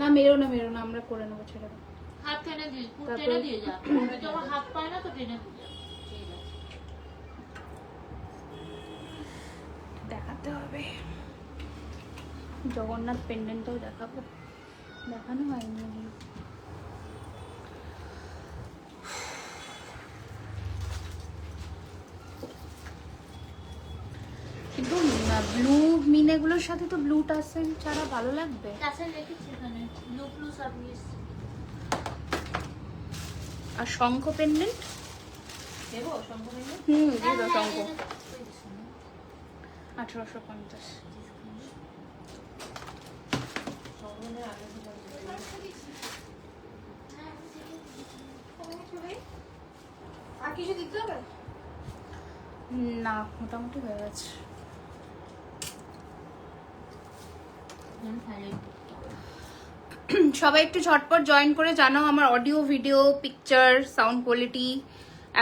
না মেরো না আমরা করে নেবো, ছেড়ে দাও। হাত টেনে দিয়ে যা, তোমার হাত পায় না তো টেনে দিয়ে যা। দেখাতে হবে জগন্নাথ পেন্ডেন্টটাও দেখাবো, দেখানো হয়নি। কিন্তু ব্লু মিনেগুলোর সাথে তো ব্লু টাসেল ছাড়া ভালো লাগবে। টাসেল রেখেছি এখানে, ব্লু সব নিয়েছি। আর শঙ্খ পেন্ডেন্ট দেবো শঙ্খ পেন্ডেন্ট? দিয়ে দাও শঙ্খ। 1850। আর কিছু দিতে হবে না, মোটামুটি হয়ে গেছে। সবাই একটু ঝটপট জয়েন করে জানাও আমার audio, video, picture, sound quality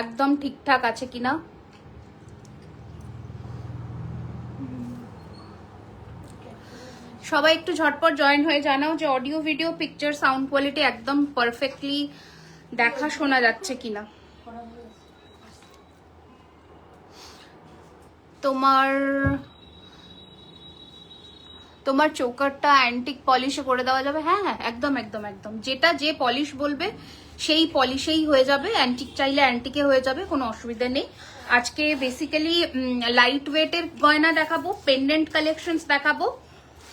একদম ঠিকঠাক আছে কিনা। সবাই একটু ঝটপট জয়েন হয়ে জানাও যে audio, video, picture, sound quality একদম পারফেক্টলি দেখা শোনা যাচ্ছে কিনা। তোমার চৌকারটা অ্যান্টিক পলিশে করে দেওয়া যাবে। হ্যাঁ হ্যাঁ, একদম একদম একদম, যেটা যে পলিশ বলবে সেই পলিশেই হয়ে যাবে। অ্যান্টিক চাইলে অ্যান্টিকে হয়ে যাবে, কোনো অসুবিধা নেই। আজকে বেসিক্যালি লাইট ওয়েটের গয়না দেখাবো, পেন্ডেন্ট কালেকশনস দেখাবো।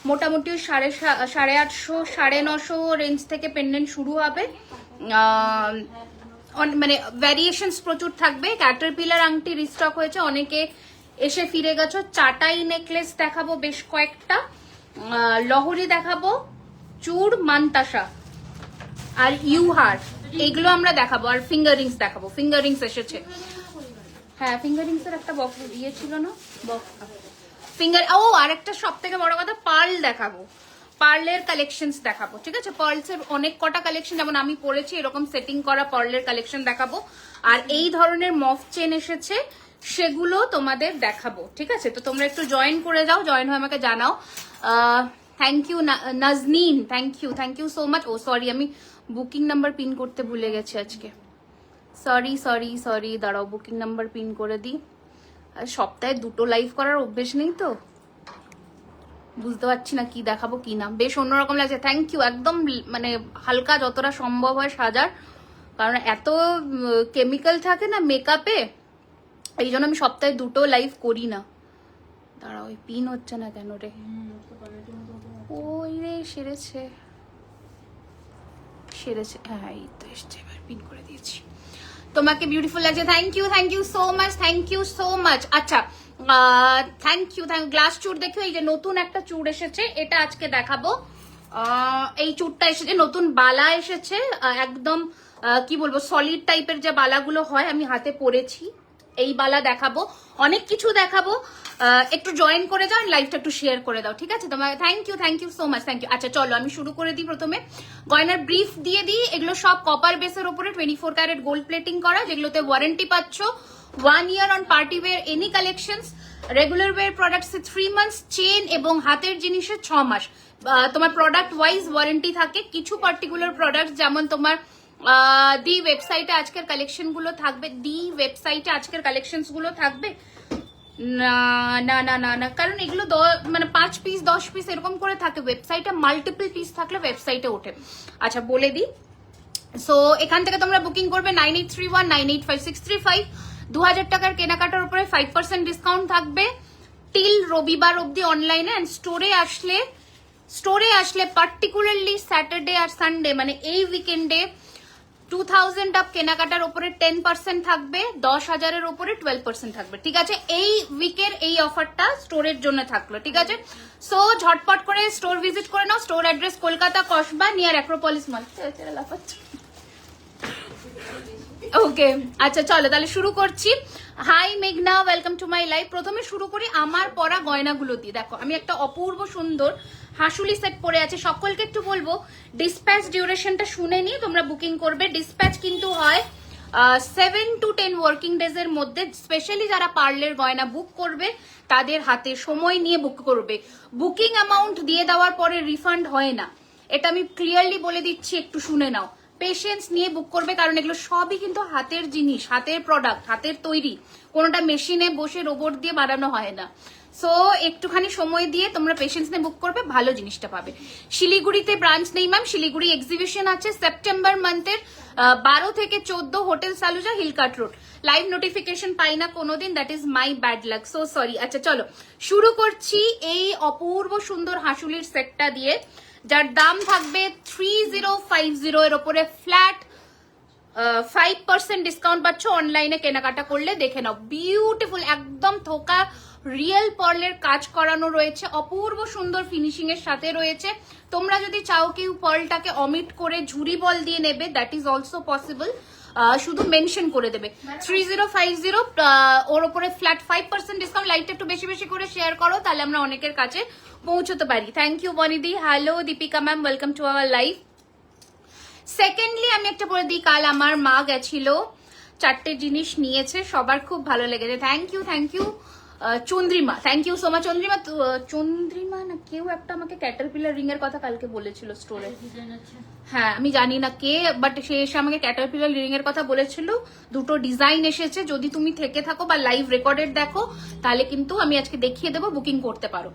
মোটামুটি 850, 950 রেঞ্জ থেকে পেন্ডেন্ট শুরু হবে। মানে ভ্যারিয়েশনস প্রচুর থাকবে। ক্যাটারপিলার আংটি রিস্টক হয়েছে, অনেকে এসে ফিরে গেছো। চাটাই নেকলেস দেখাবো বেশ কয়েকটা, লহরি দেখাবো, চূড়, মানতাসা আর ইউহার, এগুলো আমরা দেখাবো। আর ফিঙ্গার রিংস দেখাবো, ফিঙ্গার রিংস এসেছে। হ্যাঁ, ফিঙ্গার রিংস এর একটা বক্স ইয়ে ছিল না, বক্স ফিঙ্গার। ও আর একটা সব থেকে বড় কথা, পার্ল দেখাবো, পার্লের কালেকশনস দেখাবো। ঠিক আছে, পার্লস এর অনেক কটা কালেকশন, যেমন আমি পরেছি এরকম সেটিং করা পার্লের কালেকশন দেখাবো। আর এই ধরনের মফ চেন এসেছে, সেগুলো তোমাদের দেখাবো। ঠিক আছে, তো তোমরা একটু জয়েন করে যাও, জয়েন হয়ে আমাকে জানাও। Thank you Nazneen, thank you so much. ও সরি, আমি বুকিং নাম্বার পিন করতে ভুলে গেছি আজকে। সরি, দাঁড়াও বুকিং নাম্বার পিন করে দিই। সপ্তাহে 2টো লাইভ করার অভ্যেস নেই তো, বুঝতে পারছি না কি দেখাবো কি না। বেশ অন্যরকম লাগছে। Thank you. একদম মানে হালকা যতটা সম্ভব হয় সাজার, কারণ এত কেমিক্যাল থাকে না মেকআপে, এই জন্য আমি সপ্তাহে 2টো লাইভ করি না। দাঁড়াও, ওই পিন হচ্ছে না কেন রে? ওই রে, সেরেছে। হ্যাঁ এই তো এসছে, এবার পিন করে দিয়েছি। তোমাকে বিউটিফুল লাগছে। Thank you so much. আচ্ছা, থ্যাংক ইউ। গ্লাস চুড় দেখো, এই যে নতুন একটা চুড় এসেছে, এটা আজকে দেখাবো। এই চুড়টা এসেছে, নতুন বালা এসেছে, একদম কি বলবো, সলিড টাইপের যে বালাগুলো হয়, আমি হাতে পরেছি, এই বালা দেখাবো। অনেক কিছু দেখাবো, একটু জয়েন করে যাও, লাইভটা একটু শেয়ার করে দাও। ঠিক আছে, তোমাকে thank you so much, thank you. আচ্ছা চলো আমি শুরু করে দিই। প্রথমে গয়নার ব্রিফ দিয়ে দিই। এগুলো সব কপার বেসের উপরে 24 ক্যারেট গোল্ড প্লেটিং করা, যেগুলোতে ওয়ারেন্টি পাচ্ছ 1 year on party wear any collections. Regular wear প্রোডাক্টসে 3 মান্থস, চেন এবং হাতের জিনিসে 6 মাস। তোমার প্রোডাক্ট ওয়াইজ ওয়ারেন্টি থাকে। কিছু পার্টিকুলার প্রোডাক্ট, যেমন তোমার দি ওয়েবসাইটে আজকের কালেকশন গুলো থাকবে, না, কারণ এগুলো মানে 5 পিস 10 পিস এরকম করে থাকে। ওয়েবসাইটে মাল্টিপল পিস থাকলে ওয়েবসাইটে ওঠে। আচ্ছা বলে দিই, সো এখান থেকে তোমরা বুকিং করবে 9831985635। 2000 টাকার কেনাকাটার উপরে 5% ডিসকাউন্ট থাকবে টিল রবিবার অব্দি অনলাইনে। অ্যান্ড স্টোরে আসলে পার্টিকুলারলি স্যাটারডে আর সানডে, মানে এই উইকেন্ডে 2000 আপ কেনাকাটার উপরে 10% থাকবে, 10,000-এর উপরে 12% থাকবে। ঠিক আছে, এই উইকের এই অফারটা স্টোরের জন্য থাকলো। ঠিক আছে, সো ঝটপট করে স্টোর ভিজিট করে নাও। Store address Kolkata Kasba, near Acropolis mall. Okay, আচ্ছা চলো তাহলে শুরু করছি। হাই মেঘনা, ওয়েলকাম টু মাই লাইভ। প্রথমে শুরু করি আমার পরা গয়নাগুলো দিয়ে। দেখো আমি একটা অপূর্ব সুন্দর হাসুলি সেট পরে আছে। সকলকে একটু বলবো ডিসপ্যাচ ডিউরেশনটা শুনে নিয়ে তোমরা বুকিং করবে। ডিসপ্যাচ কিন্তু হয় 7 to 10 ওয়ার্কিং ডেজ এর মধ্যে, স্পেশালি যারা পার্লের গয়না বুক করবে তাদের হাতে সময় নিয়ে বুক করবে। বুকিং অ্যামাউন্ট দিয়ে দেওয়ার পরে রিফান্ড হয় না, এটা আমি ক্লিয়ারলি বলে দিচ্ছি, একটু শুনে নাও। পেশেন্স নিয়ে বুক করবে, কারণ এগুলো সবই কিন্তু হাতের জিনিস, হাতের প্রোডাক্ট, হাতের তৈরি, কোনোটা মেশিনে বসে রোবট দিয়ে বানানো হয় না। সো একটুখানি সময় দিয়ে তোমরা পেশেন্স নিয়ে বুক করবে, ভালো জিনিসটা পাবে। শিলিগুড়িতে ব্রাঞ্চ নেই ম্যাম, শিলিগুড়ি এক্সিবিশন আছে সেপ্টেম্বর মান্থের 12 থেকে 14, hotel Saluja, Hill Cart road. Live notification পাই না কোনোদিন, that is my bad luck, so sorry. আচ্ছা চলো শুরু করছি এই অপূর্ব সুন্দর হাসুলির সেটটা দিয়ে, যার দাম থাকবে 3050 এর ওপরে ফ্ল্যাট 5% ডিসকাউন্ট পাচ্ছ অনলাইনে কেনাকাটা করলে। দেখে নাও, বিউটিফুল একদম থোকা রিয়েল পার্লের কাজ করানো রয়েছে, অপূর্ব সুন্দর ফিনিশিং এর সাথে রয়েছে। তোমরা যদি চাও কেউ পার্লটাকে অমিট করে ঝুরি বল দিয়ে নেবে, দ্যাট ইজ অলসো পসিবল, শুধু মেনশন করে দেবে 3050, ওর উপরে ফ্ল্যাট 5% ডিসকাউন্ট। লাইটটা একটু বেশি বেশি করে শেয়ার করো, তাহলে আমরা অনেকের কাছে পৌঁছতে পারি। থ্যাংক ইউ বনিদি। Hello Deepika ma'am, welcome to our live. Secondly আমি একটা বলে দিই, কাল আমার মা গেছিল, 4টে জিনিস নিয়েছে, সবার খুব ভালো লেগেছে। Thank you Chandrima, thank you so much Chandrima. Chandrima না কেউ একটা আমাকে ক্যাটারপিলার রিং এর কথা কালকে বলেছিল স্টোরে, হ্যাঁ আমি জানি না কে, বাট সে এসে আমাকে ক্যাটারপিলার রিং এর কথা বলেছিল। 2টো ডিজাইন এসেছে, যদি তুমি থেকে থাকো বা লাইভ রেকর্ডেড দেখো তাহলে কিন্তু আমি আজকে দেখিয়ে দেবো, বুকিং করতে পারো।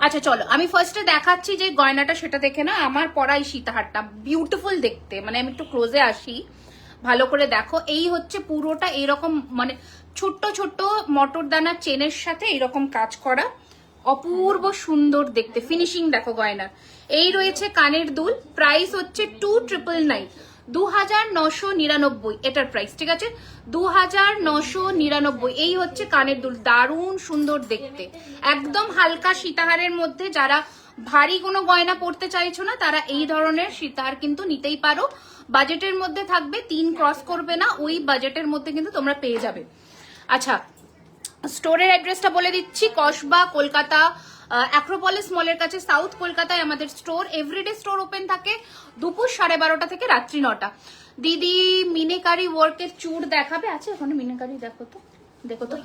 আচ্ছা চলো আমি ফার্স্টে দেখাচ্ছি যে গয়নাটা, সেটা দেখে না, আমার পরাই সীতাহারটা বিউটিফুল দেখতে, মানে আমি একটু ক্লোজে আসি, ভালো করে দেখো। এই হচ্ছে পুরোটা এইরকম, মানে ছোট্ট ছোট্ট মটর দানার চেনের সাথে এরকম কাজ করা, অপূর্ব সুন্দর দেখতে। ফিনিশিং দেখো গয়নার। এই রয়েছে কানের দুল, প্রাইস হচ্ছে 2999, 2999 এটার প্রাইস, ঠিক আছে 2999। এই হচ্ছে কানের দুল, দারুণ সুন্দর দেখতে, একদম হালকা সীতাহারের মধ্যে। যারা ভারী কোনো গয়না পড়তে চাইছো না তারা এই ধরনের সীতাহার কিন্তু নিতেই পারো। বাজেটের মধ্যে থাকবে, 3 ক্রস করবে না, ওই বাজেটের মধ্যে কিন্তু তোমরা পেয়ে যাবে। আচ্ছা স্টোরের অ্যাড্রেসটা বলে দিচ্ছি, কসবা কলকাতা, অ্যাক্রোপলিস মলের কাছে, সাউথ কলকাতায় আমাদের স্টোর। এভরিডে স্টোর ওপেন থাকে দুপুর 12:30 থেকে রাত্রি 9টা। দিদি মিনেকারি ওয়ার্কের চুড় দেখাবে? আছে ওখানে মিনেকারি, দেখো তো দেখো তো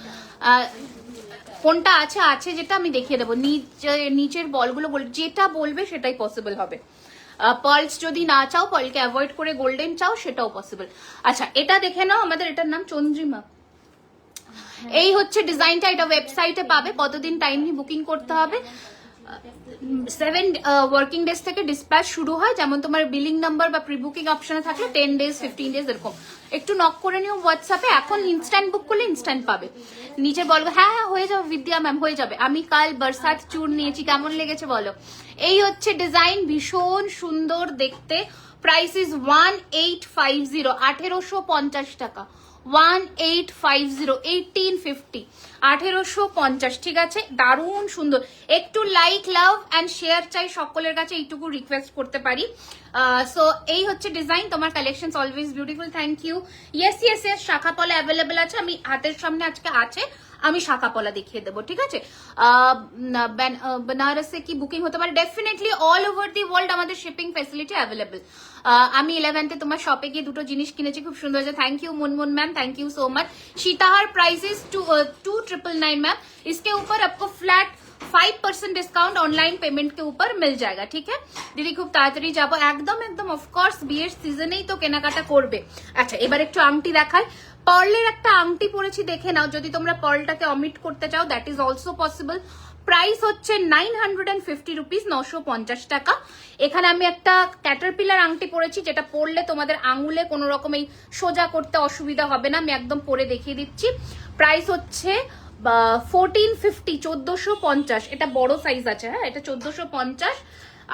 কোনটা আছে, আছে যেটা আমি দেখিয়ে দেবো। নিচের বলগুলো যেটা বলবে সেটাই পসিবল হবে। পার্লস যদি না চাও, পার্লকে অ্যাভয়েড করে গোল্ডেন চাও, সেটাও পসিবল। আচ্ছা এটা দেখে নাও, আমাদের এটার নাম চন্দ্রিমা। এই হচ্ছে ডিজাইনটা, এটা ওয়েবসাইটে পাবে। কতদিন টাইম নিয়ে বুকিং করতে হবে? 7 ওয়ার্কিং ডেজ থেকে ডিসপ্যাচ শুরু হয়, যেমন তোমার বিলিং নাম্বার বা প্রি বুকিং অপশনে থাকলে 10 ডেজ 15 ডেজ এরকম। একটু নক করে নিও হোয়াটসঅ্যাপে, এখন ইনস্ট্যান্ট বুক করলে ইনস্ট্যান্ট পাবে। নিচে বলবো হ্যাঁ হয়ে যাবে বিদ্যা ম্যাম, হয়ে যাবে। আমি কাল বরসাত চুড় নিয়েছি, কেমন লেগেছে বলো। এই হচ্ছে ডিজাইন, ভীষণ সুন্দর দেখতে। প্রাইস ইজ 1850, 1850 টাকা, 1850, 1850, 1850, ঠিক আছে, দারুণ সুন্দর। একটু লাইক লাভ অ্যান্ড শেয়ার চাই সকলের কাছে, এইটুকু রিকোয়েস্ট করতে পারি। সো এই হচ্ছে ডিজাইন, তোমার collection always beautiful. Thank you. Yes yes yes, শাখা পলা অ্যাভেলেবেল আছে, আমি হাতের সামনে আজকে আছে, আমি শাখা পলা দেখিয়ে দেবো, ঠিক আছে। বেনারসে কি বুকিং হতে পারে? Definitely all over the world আমাদের শিপিং ফেসিলিটি অ্যাভেলেবেল। আমি 11th তোমার শপে গিয়ে 2টো জিনিস কিনেছি, খুব সুন্দর হয়েছে। Thank you Munmun ma'am, thank you so much. सीताहार प्राइसेस 2999 मैम, इसके ऊपर आपको फ्लैट 5% ডিসকাউন্ট অনলাইন পেমেন্টকে উপর মিল যায়গা, ঠিক আছে দিদি। খুব তাড়াতাড়ি যাবো, একদম একদম অফকোর্স বিয়ের সিজনেই তো কেনাকাটা করবে। আচ্ছা এবার একটু আংটি দেখাই। পার্লের একটা আংটি পরেছি, দেখে নাও। যদি তোমরা পার্লটাকে অমিট করতে চাও, that is also possible. Price হচ্ছে 950 রুপিস, 950 টাকা। এখানে আমি একটা ক্যাটারপিলার আংটি পরেছি, যেটা পরলে তোমাদের আঙুলে কোনো রকম এই সোজা করতে অসুবিধা হবে না। আমি একদম পরে দেখিয়ে দিচ্ছি। প্রাইস হচ্ছে 1450, 1450। এটা বড় সাইজ আছে, হ্যাঁ এটা 1450।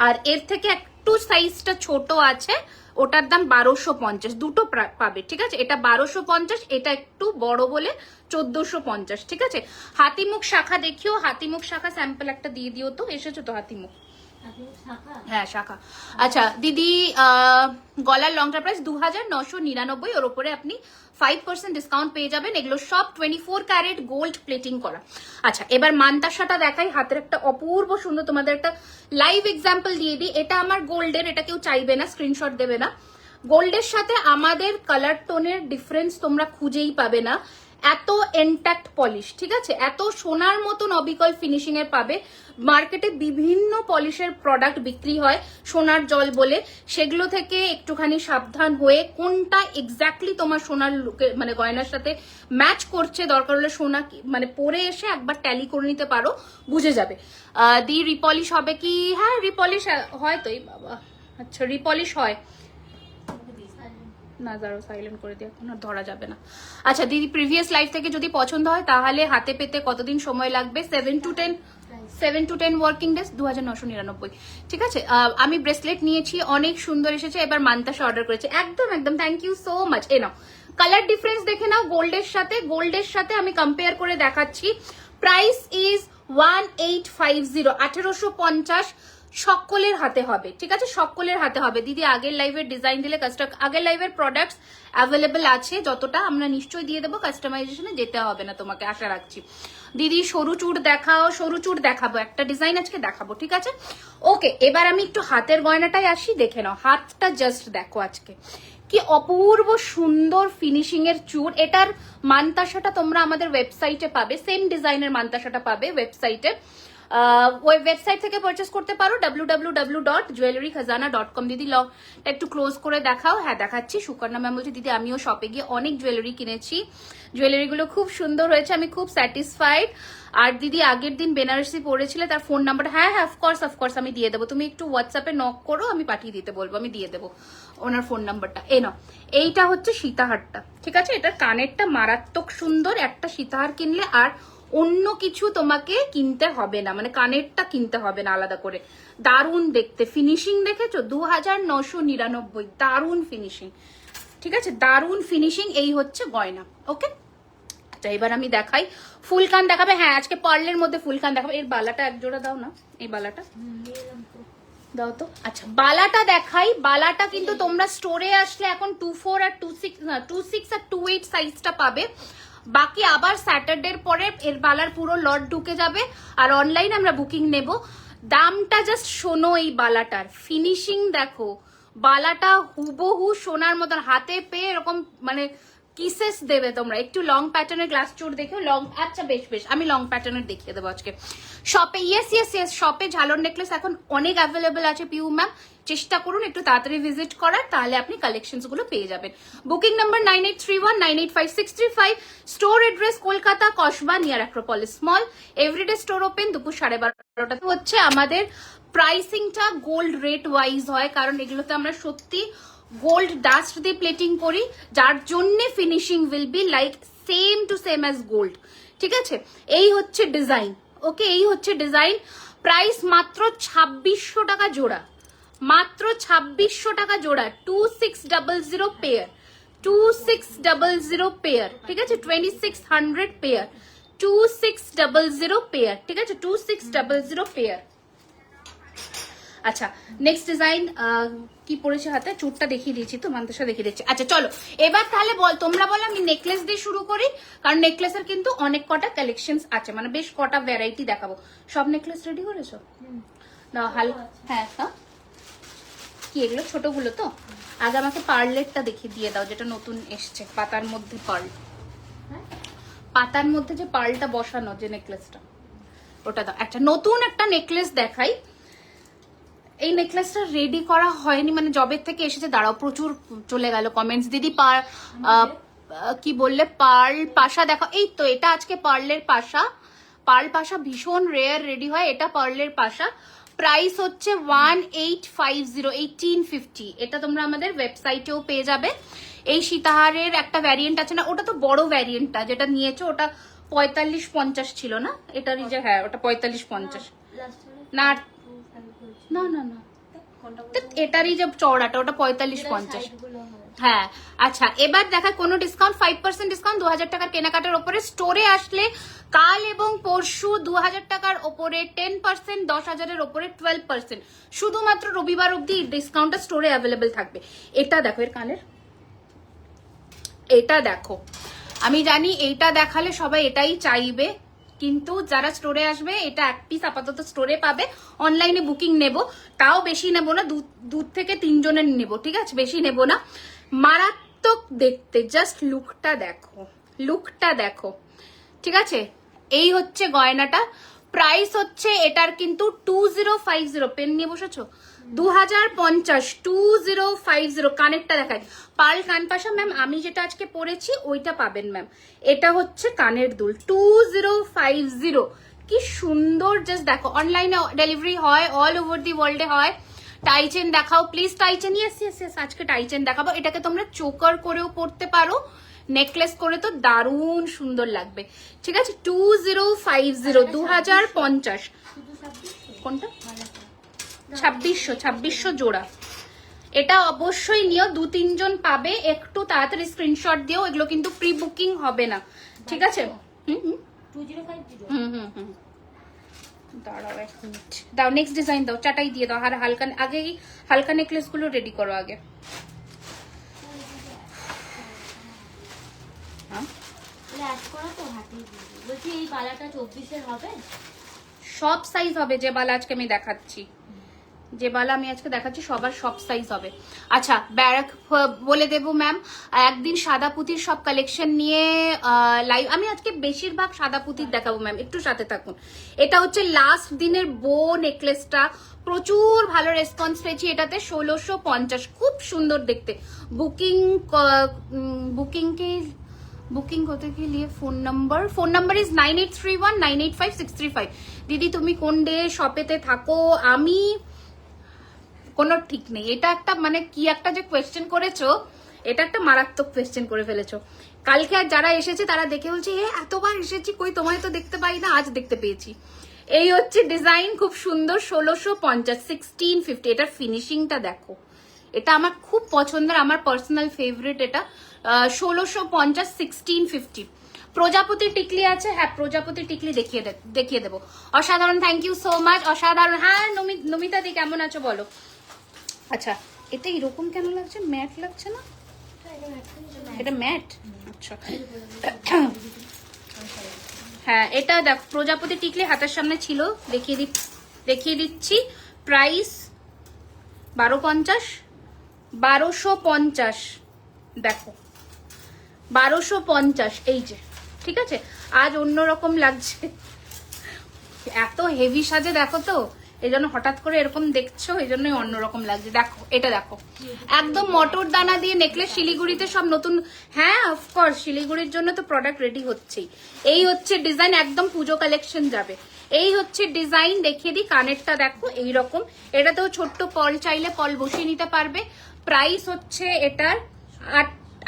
আর এর থেকে একটু সাইজটা ছোট আছে, ওটার দাম 1250। দুটো পাবে, ঠিক আছে। এটা 1250, এটা একটু বড় বলে 1450, ঠিক আছে। হাতিমুখ শাখা দেখিও, হাতিমুখ শাখা স্যাম্পল একটা দিয়ে দিও তো। এসেছো তো হাতিমুখ? হ্যাঁ শাখা। আচ্ছা দিদি, গলার লংটার প্রাইস 2999, ওর উপরে আপনি 5% ডিসকাউন্ট পেয়ে যাবেন। এগুলো সব 24 ক্যারেট গোল্ড প্লেটিং করা। আচ্ছা এবার মান্তাসাটা দেখাই, হাতের একটা অপূর্ব সুন্দর, তোমাদের একটা লাইভ এক্সাম্পল দিয়ে দিই। এটা আমার গোল্ডের, এটা কেউ চাইবে না, স্ক্রিনশট দেবে না। গোল্ডের সাথে আমাদের কালার টোনের ডিফারেন্স তোমরা খুঁজেই পাবে না, এত এন্ট্যাক্ট পলিশ, ঠিক আছে, এত সোনার মতন অবিকল ফিনিশিং এর পাবে। মার্কেটে বিভিন্ন পলিশের প্রোডাক্ট বিক্রি হয় সোনার জল বলে, সেগুলো থেকে একটুখানি সাবধান হয়ে কোনটা এক্স্যাক্টলি তোমার সোনার মানে গয়নার সাথে ম্যাচ করছে, দরকার হলে সোনা মানে পরে এসে একবার ট্যালি করে নিতে পারো, বুঝে যাবে। দি রিপলিশ হবে কি? হ্যাঁ রিপলিশ হয় তো, এই বাবা, আচ্ছা রিপলিশ হয় না, দাঁড়ো সাইলেন্ট করে দিয়ে, এখন আর ধরা যাবে না। আচ্ছা দিদি, প্রিভিয়াস লাইফ থেকে যদি পছন্দ হয় তাহলে হাতে পেতে কতদিন সময় লাগবে? 7 to 10 ওয়ার্কিং ডেজ, 2999। ঠিক আছে, আমি ব্রেসলেট নিয়েছি, অনেক সুন্দর এসেছে। এবার মান্তাসা অর্ডার করেছে, একদম একদম, থ্যাংক ইউ সো মাচ। এ নাও কালার ডিফারেন্স দেখে নাও গোল্ডের সাথে আমি কম্পেয়ার করে দেখাচ্ছি। প্রাইস ইজ 1850, 1850 সকলের হাতে হবে, ঠিক আছে, সকলের হাতে হবে। দিদি আগের লাইভের ডিজাইন দিলে আগের লাইভের প্রোডাক্টস অ্যাভেলেবেল আছে, যতটা আমরা নিশ্চয়ই দিয়ে দেবো, কাস্টমাইজেশনে যেতে হবে না তোমাকে, আশা রাখছি। দিদি সরু চুড় দেখাও, সরু চুড় দেখাবো, একটা ডিজাইন আজকে দেখাবো, ঠিক আছে। ওকে, এবার আমি একটু হাতের গয়নাটাই আসি, দেখে নাও হাতটা জাস্ট দেখো আজকে কি অপূর্ব সুন্দর ফিনিশিং এর চুড়। এটার মান্তাসাটা তোমরা আমাদের ওয়েবসাইটে পাবে, সেম ডিজাইনের মান্তাসাটা পাবে ওয়েবসাইটে, ওই ওয়েবসাইট থেকে পারচেস করতে পারো www.jewellerykhazana.com। দিদি লংটা একটু ক্লোজ করে দেখাও। হ্যাঁ দেখাচ্ছি। সুকন্যা ম্যাম বলছে দিদি আমিও শপে গিয়ে অনেক জুয়েলারি কিনেছি, জুয়েলারিগুলো খুব সুন্দর হয়েছে, আমি খুব স্যাটিসফাইড। আর দিদি আগের দিন বেনারসি পড়েছিলে, তার ফোন নাম্বারটা, হ্যাঁ হ্যাঁ অফকোর্স আমি দিয়ে দেবো, তুমি একটু হোয়াটসঅ্যাপে নক করো, আমি পাঠিয়ে দিতে বলবো, আমি দিয়ে দেবো ওনার ফোন নাম্বারটা। এ নাও, এইটা হচ্ছে সীতাহারটা, ঠিক আছে, এটার কানেরটা মারাত্মক সুন্দর। একটা সীতাহার কিনলে আর অন্য কিছু তোমাকে কিনতে হবে না, মানে কানেরটা কিনতে হবে না আলাদা করে। দারুণ দেখতে, ফিনিশিং দেখেছো, 2999, দারুণ ফিনিশিং, ঠিক আছে, দারুণ ফিনিশিং। এই হচ্ছে গয়না। ওকে, আচ্ছা এবার আমি দেখাই ফুলকান দেখাবে। হ্যাঁ আজকে পার্লের মধ্যে ফুলকান দেখাবে। এর বালাটা এক জোড়া দাও না, এই বালাটা দাও তো। আচ্ছা বালাটা দেখাই, বালাটা কিন্তু তোমরা স্টোরে আসলে এখন 24 আর 26 আর 28 সাইজটা পাবে। বাকি আবার স্যাটারডের পরে এর বালার পুরো লট ঢুকে যাবে, আর অনলাইন আমরা বুকিং নেব। দামটা জাস্ট শোনো, এই বালাটার ফিনিশিং দেখো, বালাটা হুবহু সোনার মতন, হাতে পেয়ে এরকম মানে কিসেস দেবে তোমরা। একটু লং প্যাটার্নের গ্লাস চোর দেখো, লং, আচ্ছা বেশ আমি লং প্যাটার্নের দেখিয়ে দেবো আজকে শপে। ইয়েস শপে ঝালর নেকলেস এখন অনেক অ্যাভেলেবেল আছে পিউ ম্যাম, চেষ্টা করুন একটু তাড়াতাড়ি ভিজিট করার, তাহলে আপনি কালেকশনস গুলো পেয়ে যাবেন। Booking number 9831985635, store address Kolkata Kasba near Acropolis Mall, everyday store open দুপুর 12:30। হচ্ছে আমাদের প্রাইসিংটা গোল্ড রেট ওয়াইজ হয়, কারণ এগুলোতে আমরা সত্যি গোল্ড ডাস্ট দিয়ে প্লেটিং করি, যার জন্য finishing will be like same to same as gold, ঠিক আছে। এই হচ্ছে ডিজাইন, ওকে, এই হচ্ছে ডিজাইন। প্রাইস মাত্র 2600 টাকা জোড়া, মাত্র 2600 টাকা জোড়া, 2600 পেয়ার, 2600 পেয়ার, ঠিক আছে, 2600 পেয়ার, 2600 পেয়ার, ঠিক আছে, 2600 পেয়ার। আচ্ছা নেক্সট ডিজাইন কি পড়েছে হাতে, চুটটা দেখিয়ে দিয়েছি তো, মান্তাসা দেখিয়ে দিচ্ছি। আচ্ছা চলো এবার তাহলে তোমরা বলো, আমি নেকলেস দিয়ে শুরু করি, কারণ নেকলেসের কিন্তু অনেক কটা কালেকশন আছে, মানে বেশ কটা ভ্যারাইটি দেখাবো। সব নেকলেস রেডি করেছো না? হ্যাঁ হ্যাঁ, কি এগুলো ছোটগুলো তো? আগে আমাকে পার্লেরটা দেখিয়ে দিয়ে দাও, যেটা নতুন এসছে, পাতার মধ্যে পার্ল, পাতার মধ্যে যে পার্লটা বসানো যে নেকলেসটা, ওটা দাও। একটা নতুন একটা নেকলেস দেখাই। এই নেকলেসটা রেডি করা হয়নি, মানে জবের থেকে এসেছে, দাঁড়াও প্রচুর চলে গেল কমেন্টস। দিদি কি বললে, পার্ল পাশা দেখো, এই তো এটা আজকে পার্লের পাশা, পার্ল পাশা ভীষণ রেয়ার রেডি হয়, এটা পার্লের পাশা। প্রাইস হচ্ছে 1850, এটা তোমরা আমাদের ওয়েবসাইটেও পেয়ে যাবে। এই সীতাহারের একটা ভ্যারিয়েন্ট আছে না, ওটা তো বড় ভ্যারিয়েন্টটা যেটা নিয়েছো, ওটা 45-50 ছিল না, এটারই যে, হ্যাঁ ওটা 45-50 না না না না, এটারই যে চওড়াটা ওটা 45-50। হ্যাঁ আচ্ছা এবার দেখা কোনো ডিসকাউন্ট, 5% ডিসকাউন্ট 2000 টাকার কেনাকাটার ওপরে। স্টোরে আসলে কাল এবং পরশু 2000 টাকার ওপরে 10%, 10,000-এর ওপরে 12%, শুধুমাত্র রবিবার অব্দি ডিসকাউন্টটা স্টোরে অ্যাভেলেবেল থাকবে। এটা দেখো, এর কানের এটা দেখো, আমি জানি এইটা দেখালে সবাই এটাই চাইবে, কিন্তু যারা স্টোরে আসবে এটা এক পিস আপাতত স্টোরে পাবে, অনলাইনে বুকিং নেব, তাও বেশি নেব না, 2 থেকে 3 জনের নেব, ঠিক আছে, বেশি নেব না। মারাত্মক দেখতে, জাস্ট লুকটা দেখো, লুকটা দেখো, ঠিক আছে। এই হচ্ছে গয়নাটা, প্রাইস হচ্ছে এটার কিন্তু 2050, পেন নিয়ে বসেছো, 2050, 2050। কানেরটা দেখায়, পার্ল কানপাশা ম্যাম, আমি যেটা আজকে পরেছি ওইটা পাবেন ম্যাম। এটা হচ্ছে কানের দুল, 2050। কি সুন্দর, জাস্ট দেখো। অনলাইনে ডেলিভারি হয়, অল ওভার দি ওয়ার্ল্ডে হয়। টাইচেন দেখাও প্লিজ, টাইচেন। ইয়েস ইয়েস ইয়েস, আজকে টাইচেন দেখাবো। এটাকে তোমরা চোকার করেও পরতে পারো, নেকলেস করে তো দারুণ সুন্দর লাগবে, ঠিক আছে। 2050, 2050। কোনটা? 2600 জোড়া। এটা অবশ্যই নিও, 2-3 জন পাবে, একটু তাড়াতাড়ি স্ক্রিনশট দিও, এগুলো কিন্তু প্রি বুকিং হবে না, ঠিক আছে। 2050 দাঁড়াও 1 মিনিট, দাও নেক্সট ডিজাইন দাও, চাটাই দিয়ে দাও। আর হালকা, আগে হালকা নেকলেস গুলো রেডি করো আগে। অ্যাড করা তো হাতেই বলছি, এই বালাটা 24-এর হবে? সব সাইজ হবে, যে বালা আজকে আমি দেখাচ্ছি, যে বালা আমি আজকে দেখাচ্ছি সবার সব সাইজ হবে। আচ্ছা, ব্যারাক বলে দেবো ম্যাম, একদিন সাদা পুঁতির সব কালেকশন নিয়ে লাইভ, আমি আজকে বেশিরভাগ সাদা পুঁতির দেখাবো ম্যাম, একটু সাথে থাকুন। এটা হচ্ছে লাস্ট দিনের বো নেকলেসটা, প্রচুর ভালো রেসপন্স পেয়েছি এটাতে। 1650, খুব সুন্দর দেখতে। বুকিং করতে के लिए ফোন নাম্বার ইজ 9831985635। দিদি তুমি কোন ডে শপেতে থাকো? আমি কোনো ঠিক নেই, এটা একটা মানে কি একটা যে কোয়েশ্চেন করেছো, এটা একটা মারাত্মক কোয়েশ্চেন করে ফেলেছো। কালকে আর যারা এসেছে তারা দেখে বলছে এতবার এসেছি কই তোমায় তো দেখতে পাই না, আজ দেখতে পেয়েছি। এই হচ্ছে ডিজাইন, খুব সুন্দর, 1650, 1650। এটার ফিনিশিংটা দেখো, এটা আমার খুব পছন্দের, আমার পার্সোনাল ফেভারিট এটা। 1650, 1650। প্রজাপতি টিকলি আছে, হ্যাঁ প্রজাপতি টিকলি দেখিয়ে দেবো। অসাধারণ, থ্যাংক ইউ সো মাচ, অসাধারণ। হ্যাঁ নমিতা দি কেমন আছো বলো। আচ্ছা, এটা এরকম কেন লাগছে, ম্যাট লাগছে না? এটা ম্যাট, আচ্ছা। হ্যাঁ, এটা দেখ, প্রজাপতি টিকলি হাতের সামনে ছিল, দেখিয়ে দিচ্ছি। প্রাইস 1250, 1250, দেখো 1250, এই যে, ঠিক আছে। আজ অন্যরকম লাগছে, এত হেভি সাজে দেখো তো, এই জন্য হঠাৎ করে এরকম দেখছো, এই জন্যই অন্যরকম লাগছে। দেখো এটা দেখো, একদম মটর দানা দিয়ে নেকলেস। শিলিগুড়িতে সব নতুন, হ্যাঁ অফকোর্স শিলিগুড়ির জন্য তো প্রোডাক্ট রেডি হচ্ছেই। এই হচ্ছে ডিজাইন, একদম পুজো কালেকশন যাবে। এই হচ্ছে ডিজাইন, দেখিয়ে দিই। কানেরটা দেখো এইরকম, এটাতেও ছোট্ট পল চাইলে পল বসিয়ে নিতে পারবে। প্রাইস হচ্ছে এটার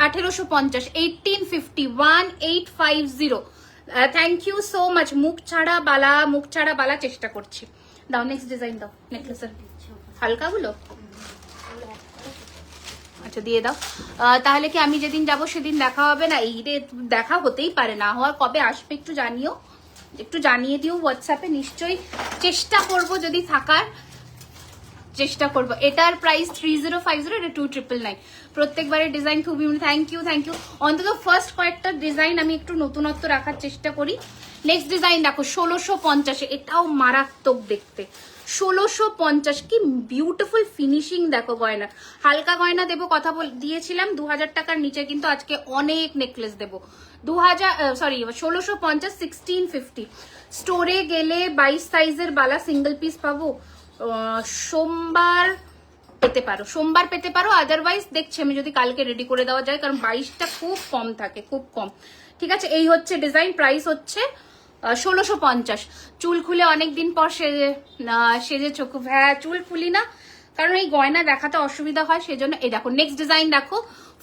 1850, 1850, 1850। Thank you so much. মুখ ছাড়া বালা চেষ্টা করছি। দাও নেক্সট ডিজাইন দাও, নেকলেসের হালকাগুলো, আচ্ছা দিয়ে দাও। তাহলে কি আমি যেদিন যাব সেদিন দেখা হবে না? এই রে, দেখা হতেই পারে, না হওয়ার কবে আসবে একটু জানিও, একটু জানিয়ে দিও হোয়াটসঅ্যাপে। নিশ্চয়ই চেষ্টা করব, যদি থাকার চেষ্টা করবো। এটার প্রাইস 3050, এটা 2999। প্রত্যেকবারের ডিজাইন খুবই, থ্যাংক ইউ থ্যাংক ইউ। অন্তত ফার্স্ট কয়েকটা ডিজাইন আমি একটু নতুনত্ব রাখার চেষ্টা করি। নেক্সট ডিজাইন দেখো 1650, এটাও মারাত্মক দেখতে। 1650, কি বিউটিফুল ফিনিশিং দেখো গয়না। হালকা গয়না দেবো কথা দিয়েছিলাম, 2000 টাকার নিচে কিন্তু আজকে অনেক নেকলেস দেবো। 1650, 1650। স্টোরে গেলে 22 সাইজের বালা সিঙ্গেল পিস পাবো? সোমবার পেতে পারো, আদারওয়াইজ দেখছি আমি যদি কালকে রেডি করে দেওয়া যায়, কারণ 22টা খুব কম থাকে, খুব কম, ঠিক আছে। এই হচ্ছে ডিজাইন, প্রাইস হচ্ছে 1650। চুল খুলে অনেকদিন পর সেজেছো খুব? হ্যাঁ, চুল খুলি না, কারণ এই গয়না দেখাতে অসুবিধা হয়, সেজন্য। এই দেখো নেক্সট ডিজাইন দেখো,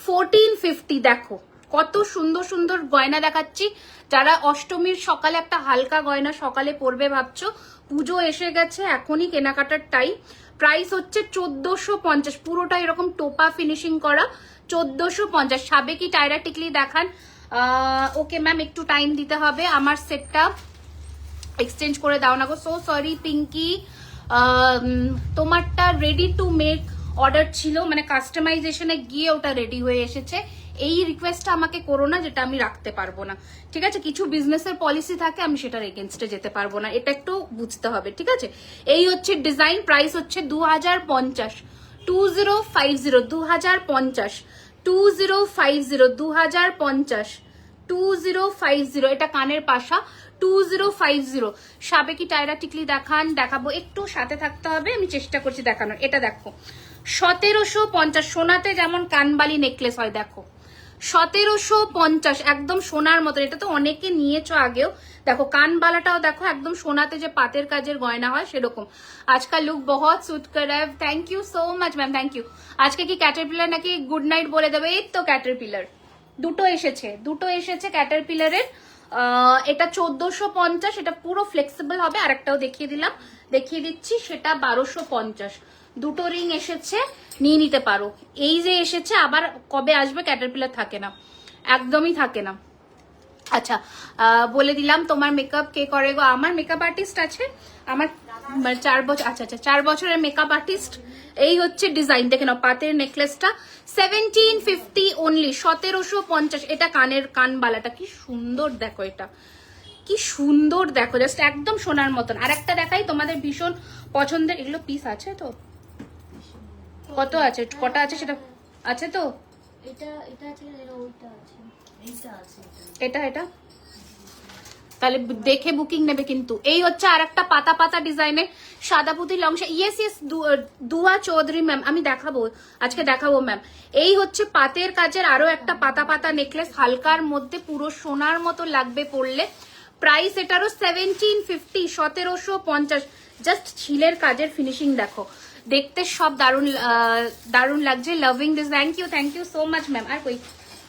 1450। দেখো কত সুন্দর সুন্দর গয়না দেখাচ্ছি। যারা অষ্টমীর সকালে একটা হালকা গয়না সকালে পরবে ভাবছো, পুজো এসে গেছে, এখনই কেনাকাটার টাইম। প্রাইস হচ্ছে 1450, পুরোটা এরকম টোপা ফিনিশিং করা, 1450। সাবেকি টায়রা টিকলি দেখান। ওকে ম্যাম, একটু টাইম দিতে হবে, আমার সেটটা এক্সচেঞ্জ করে দাও না গো। সো সরি পিঙ্কি, তোমারটা রেডি টু মেক অর্ডার ছিল, মানে কাস্টমাইজেশনে গিয়ে ওটা রেডি হয়ে এসেছে। এই রিকোয়েস্টটা আমাকে করো না যেটা আমি রাখতে পারবো না, ঠিক আছে? কিছু বিজনেসের পলিসি থাকে, আমি সেটার এগেনস্টে যেতে পারবো না, এটা একটু বুঝতে হবে, ঠিক আছে? এই হচ্ছে ডিজাইন, প্রাইস হচ্ছে 2050, 2050, 2050, 2050, 2050, 2050। এটা কানের পাশা, 2050। সাবেকি টায়রা টিকলি দেখাবো, একটু সাথে থাকতে হবে, আমি চেষ্টা করছি দেখানোর। এটা দেখো 1750, সোনাতে যেমন কানবালি নেকলেস হয়, দেখো 1750, একদম সোনার মতো। এটা তো অনেকে নিয়েছো আগেও। দেখো কানবালাটাও দেখো, একদম সোনাতে যে পাতের কাজের গয়না হয় সেরকম। আজকাল লুক বহুত সুট করে। Thank you so much ma'am, thank you. আজকে কি ক্যাটারপিলার নাকি গুড নাইট বলে দেবে? এই তো ক্যাটারপিলার দুটো এসেছে ক্যাটারপিলারের। এটা 1450, এটা পুরো ফ্লেক্সিবল হবে। আরেকটাও দেখিয়ে দিচ্ছি, সেটা 1250। দুটো রিং এসেছে, নিয়ে নিতে পারো। এই যে এসেছে, আবার কবে আসবে ক্যাটারপিলার থাকে না, একদমই থাকে না। আচ্ছা, বলে দিলাম তোমার মেকআপ কে করে গো? আমার মেকআপ আর্টিস্ট আছে, আমার 4 বছর। আচ্ছা 4 বছরের মেকআপ আর্টিস্ট। এই হচ্ছে ডিজাইন, দেখে নাও পাতের নেকলেসটা 1750 অনলি, 1750। এটা কানবালাটা কি সুন্দর দেখো, এটা কি সুন্দর দেখো, জাস্ট একদম সোনার মতন। আর একটা দেখাই তোমাদের ভীষণ পছন্দের, এগুলো পিস আছে তো? কত আছে, কটা আছে সেটা আছে তো? এটা আছে, ওইটা আছে, এইটা আছে, এটা তাহলে দেখে বুকিং নেবে কিন্তু। এই হচ্ছে আর একটা পাতা পাতা ডিজাইনের সাদা পুঁতি লংসা। ইয়েস দুয়া চৌধুরী ম্যাম, আমি আজকে দেখাবো ম্যাম। এই হচ্ছে পাতের কাজের আরো একটা পাতা পাতা নেকলেস, হালকার মধ্যে, পুরো সোনার মতো লাগবে পরলে। প্রাইস এটারও 1750, 1750। জাস্ট ছিলের কাজের ফিনিশিং দেখো, দেখতে সব দারুণ লাগছে। Loving this, thank you so much ma'am. আর কই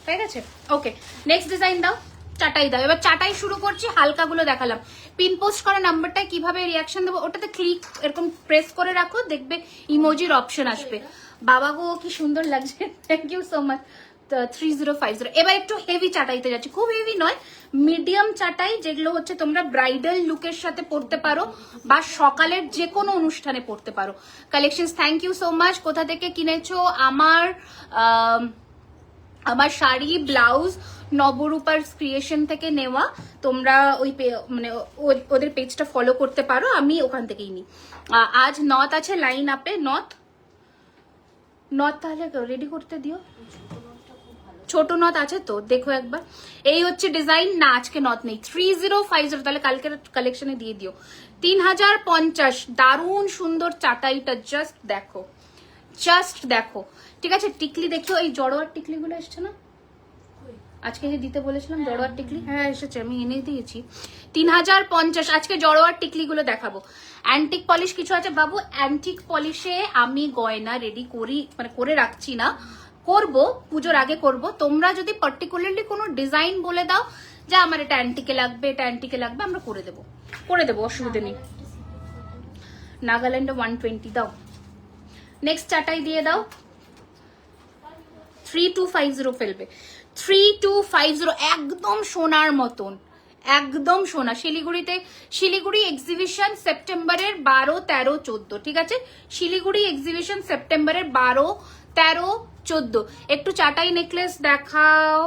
হয়ে গেছে? ওকে, নেক্সট ডিজাইন দাও, চাটাই দাও। এবার চাটাই শুরু করছি, হালকাগুলো দেখালাম। পিন পোস্ট করা নাম্বারটায় কিভাবে রিয়াকশন দেবো, ওটাতে ক্লিক এরকম প্রেস করে রাখো, দেখবে ইমোজির অপশন আসবে। বাবা গো কি সুন্দর লাগছে, থ্যাংক ইউ সো মাচ। 3050। এবার একটু হেভি চাটাইতে যাচ্ছি, খুব হেভি নয়, মিডিয়াম চাটাই, যেগুলো হচ্ছে তোমরা ব্রাইডাল লুকের সাথে পরতে পারো বা সকালের যে কোনো অনুষ্ঠানে পরতে পারো। Collection, thank you so much. কোথা থেকে কিনেছো? আমার শাড়ি ব্লাউজ নবরূপার ক্রিয়েশন থেকে নেওয়া। তোমরা ওই মানে ওদের পেজটা ফলো করতে পারো, আমি ওখান থেকেই নিই। আজ নথ আছে লাইন আপে, নথ তাহলে রেডি করতে দিও। ছোট নথ আছে তো, দেখো একবার। এই হচ্ছে ডিজাইন, না আজকে নথ নেই। 3050, তাহলে কালকের কালেকশনে দিয়ে দিও। 3050, দারুণ সুন্দর চাটাইটা, জাস্ট দেখো, ঠিক আছে? টিকলি দেখিও, এই জড়োয়ার টিকলিগুলো এসছে না আজকে, যে দিতে বলেছিলাম জড়োয়ার টিকলি, হ্যাঁ এসেছে, আমি এনে দিয়েছি। 3050, আজকে জড়োয়ার টিকলিগুলো দেখাবো। অ্যান্টিক পলিশ কিছু আছে বাবু, অ্যান্টিক পলিশে আমি গয়না রেডি করি, মানে করে রাখছি না, করব পুজোর আগে করব। তোমরা যদি পার্টিকুলারলি কোনো ডিজাইন বলে দাও যে আমার এটা অ্যান্টিকে লাগবে, আমরা করে দেবো, অসুবিধা নেই। নাগাল্যান্ডে 120 দাও। নেক্সট চাটাই দিয়ে দাও। 3250 ফেলবে, 3250, একদম সোনার মতন, একদম সোনা। শিলিগুড়ি এক্সিবিশন সেপ্টেম্বরের 12, 13, 14, ঠিক আছে? শিলিগুড়ি এক্সিবিশন সেপ্টেম্বরের 12, 13, 14। একটু চাটাই নেকলেস দেখাও।